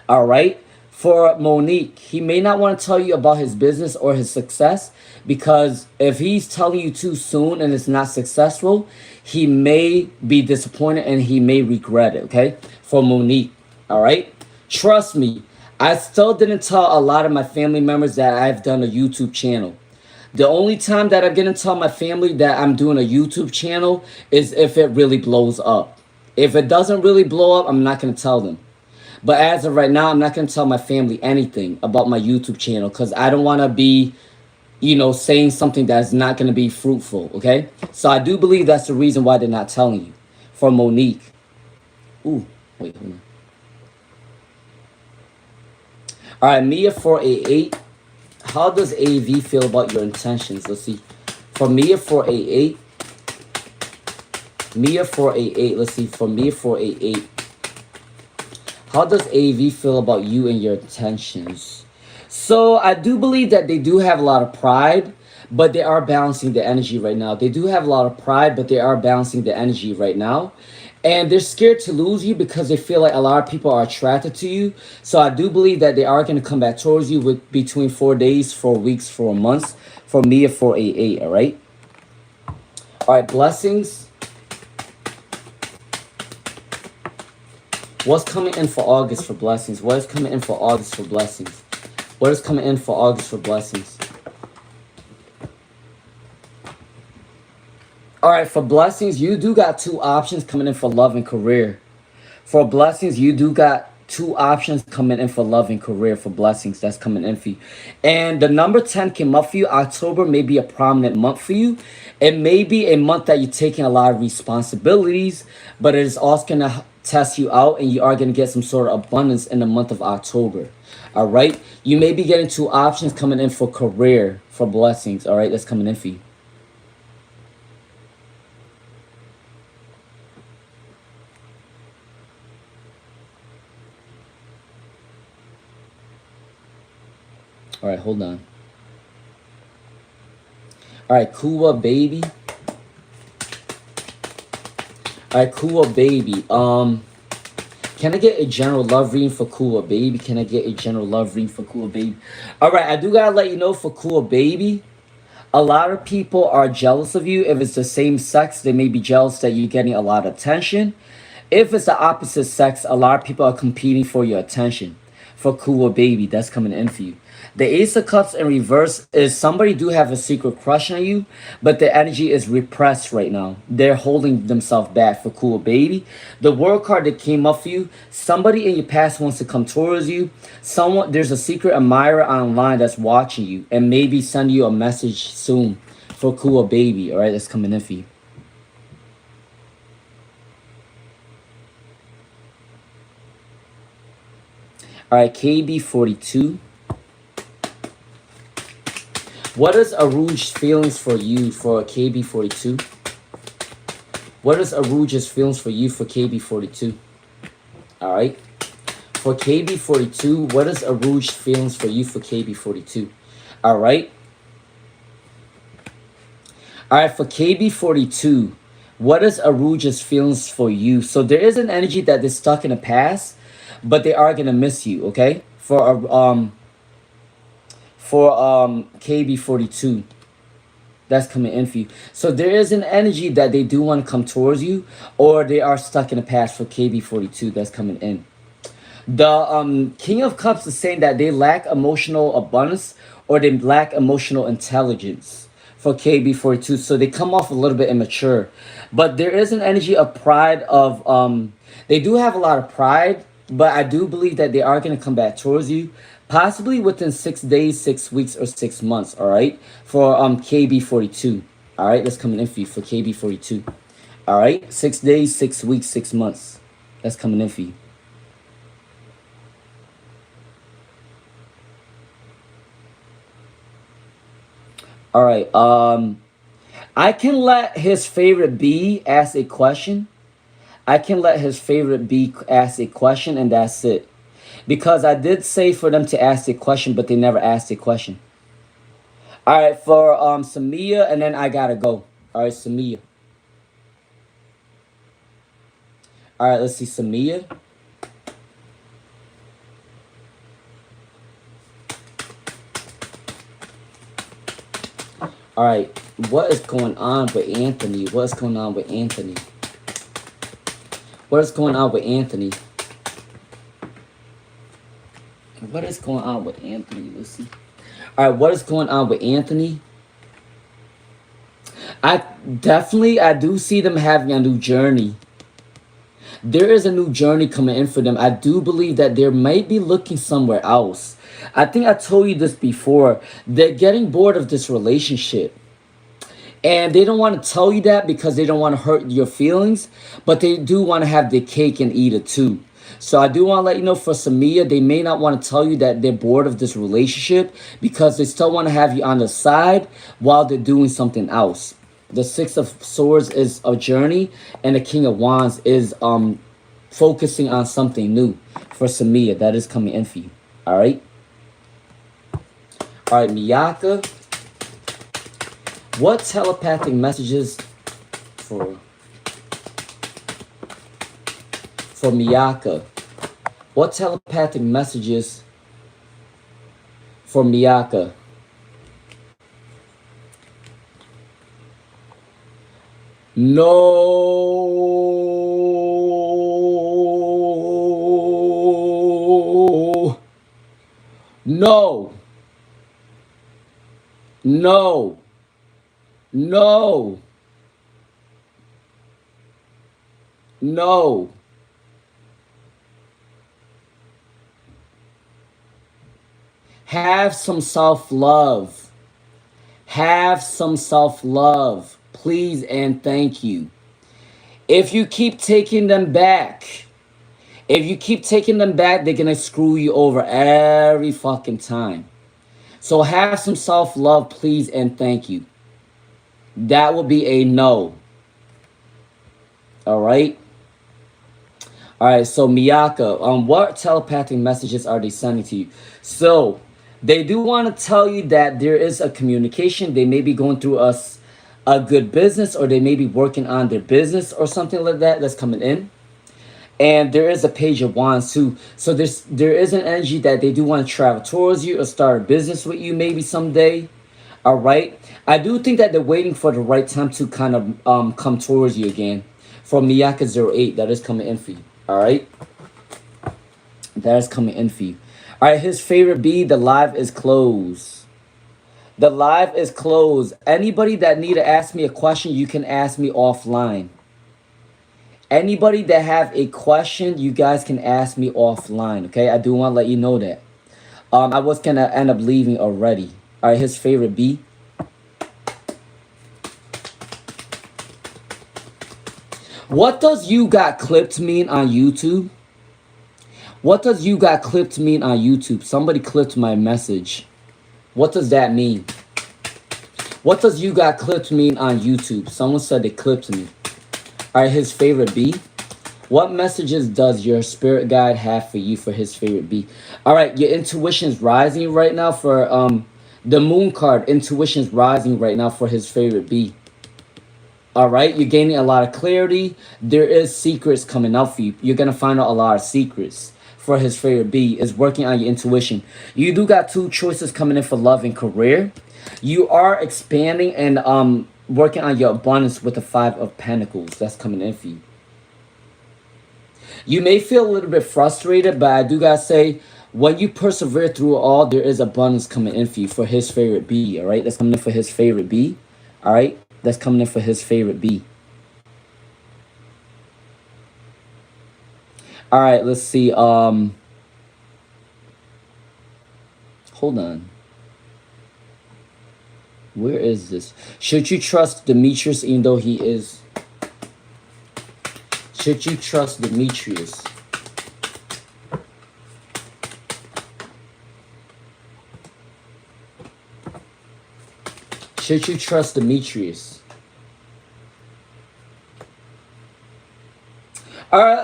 All right. For Monique, he may not want to tell you about his business or his success because if he's telling you too soon and it's not successful, he may be disappointed and he may regret it. Okay. For Monique. All right. Trust me, I still didn't tell a lot of my family members that I've done a YouTube channel. The only time that I'm gonna tell my family that I'm doing a YouTube channel is if it really blows up. If it doesn't really blow up, I'm not gonna tell them. But as of right now, I'm not gonna tell my family anything about my YouTube channel because I don't want to be, saying something that's not gonna be fruitful. Okay, so I do believe that's the reason why they're not telling you. For Monique, ooh, wait, hold on. All right, Mia 488. How does AV feel about your intentions? Let's see. For Mia 488. Mia 488. Let's see. For Mia 488. How does AV feel about you and your intentions? So I do believe that they do have a lot of pride, but they are balancing the energy right now. They do have a lot of pride, but they are balancing the energy right now. And they're scared to lose you because they feel like a lot of people are attracted to you. So I do believe that they are going to come back towards you with between 4 days, 4 weeks, 4 months. For me, a 488, all right? All right, blessings. What's coming in for August for blessings? What is coming in for August for blessings? What is coming in for August for blessings? All right, for blessings, you do got two options coming in for love and career. For blessings, you do got two options coming in for love and career for blessings. That's coming in for you. And the number 10 came up for you. October may be a prominent month for you. It may be a month that you're taking a lot of responsibilities, but it is also going to test you out and you are going to get some sort of abundance in the month of October. All right. You may be getting two options coming in for career for blessings. All right. That's coming in for you. All right, hold on. All right, Kuwa baby. All right, Kuwa baby. Can I get a general love reading for Kuwa baby? Can I get a general love reading for Kuwa baby? All right, I do gotta let you know for Kuwa baby. A lot of people are jealous of you. If it's the same sex, they may be jealous that you're getting a lot of attention. If it's the opposite sex, a lot of people are competing for your attention. For Kuwa baby, that's coming in for you. The Ace of Cups in reverse is somebody do have a secret crush on you, but the energy is repressed right now. They're holding themselves back for Cool Baby. The World card that came up for you, somebody in your past wants to come towards you. There's a secret admirer online that's watching you and maybe send you a message soon for Cool Baby. All right, that's coming in for you. All right, KB42. What is Aruge's feelings for you for KB42? What is Aruge's feelings for you for KB42? All right. For KB42, what is Aruge's feelings for you for KB42? All right. All right, for KB42, what is Aruge's feelings for you? So there is an energy that is stuck in the past, but they are going to miss you, okay? For KB42, that's coming in for you. So there is an energy that they do want to come towards you, or they are stuck in the past for KB42, that's coming in. The King of Cups is saying that they lack emotional abundance or they lack emotional intelligence for KB42. So they come off a little bit immature. But there is an energy of pride of they do have a lot of pride, but I do believe that they are going to come back towards you. Possibly within 6 days, 6 weeks, or 6 months, all right? For KB42. All right, that's coming in for you for KB42. All right, 6 days, 6 weeks, 6 months. That's coming in for you. All right. I can let his favorite B ask a question. I can let his favorite B ask a question, and that's it. Because I did say for them to ask a question, but they never asked a question. All right, for Samia, and then I gotta go. All right, Samia. All right, let's see, Samia. All right, what is going on with Anthony? What's going on with Anthony? What is going on with Anthony? What is going on with Anthony? Let's see. All right, what is going on with Anthony? I do see them having a new journey. There is a new journey coming in for them. I do believe that they might be looking somewhere else. I think I told you this before. They're getting bored of this relationship. And they don't want to tell you that because they don't want to hurt your feelings, but they do want to have their cake and eat it too. So I do want to let you know for Samia, they may not want to tell you that they're bored of this relationship because they still want to have you on the side while they're doing something else. The Six of Swords is a journey, and the King of Wands is focusing on something new for Samia that is coming in for you. All right. All right, Miyaka. What telepathic messages for Miyaka? What telepathic messages for Miyaka? No. No. No. No. No. Have some self-love. Have some self-love. Please and thank you. If you keep taking them back, they're going to screw you over every fucking time. So have some self-love, please and thank you. That will be a no. All right. All right. So Miyaka, what telepathic messages are they sending to you? So they do want to tell you that there is a communication. They may be going through a good business, or they may be working on their business or something like that that's coming in. And there is a Page of Wands too. So there is an energy that they do want to travel towards you or start a business with you maybe someday. All right. I do think that they're waiting for the right time to kind of come towards you again. From Miyaka08, that is coming in for you. All right. That is coming in for you. All right. His favorite B, the live is closed. The live is closed. Anybody that need to ask me a question, you can ask me offline. Anybody that have a question, you guys can ask me offline. Okay. I do want to let you know that. I was going to end up leaving already. All right, his favorite B. What does you got clipped mean on YouTube? What does you got clipped mean on YouTube? Somebody clipped my message. What does that mean? What does you got clipped mean on YouTube? Someone said they clipped me. All right, his favorite B. What messages does your spirit guide have for you for his favorite B? All right, your intuition's rising right now for the moon card. Intuition's rising right now for his favorite B. All right, you're gaining a lot of clarity. There is secrets coming up for you. You're going to find out a lot of secrets for his favorite B. Is working on your intuition. You do got two choices coming in for love and career. You are expanding and working on your abundance with the Five of Pentacles. That's coming in for you. You may feel a little bit frustrated, but I do got to say, when you persevere through all, there is abundance coming in for you for his favorite B, all right? That's coming in for his favorite B, all right? That's coming in for his favorite B. All right, let's see. Hold on. Where is this? Should you trust Demetrius even though he is... Should you trust Demetrius? Should you trust Demetrius?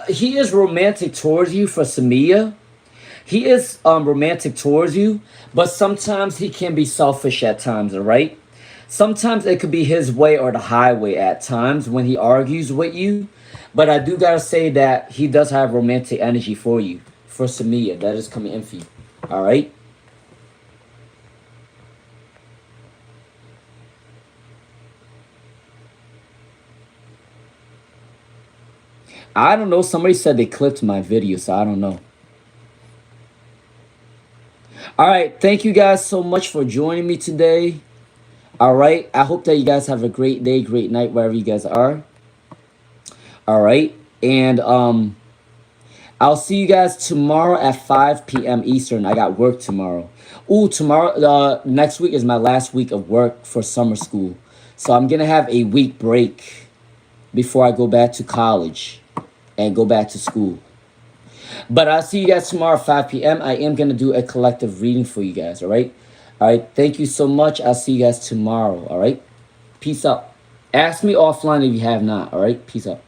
He is romantic towards you for Samia. He is romantic towards you, but sometimes he can be selfish at times, alright? Sometimes it could be his way or the highway at times when he argues with you. But I do gotta say that he does have romantic energy for you, for Samia. That is coming in for you. Alright? I don't know. Somebody said they clipped my video, so I don't know. All right. Thank you guys so much for joining me today. All right. I hope that you guys have a great day, great night, wherever you guys are. All right. And I'll see you guys tomorrow at 5 p.m. Eastern. I got work tomorrow. Ooh, tomorrow, next week is my last week of work for summer school. So I'm going to have a week break before I go back to college and go back to school. But I'll see you guys tomorrow at 5 p.m. I am going to do a collective reading for you guys, all right? All right, thank you so much. I'll see you guys tomorrow, all right? Peace out. Ask me offline if you have not, all right? Peace out.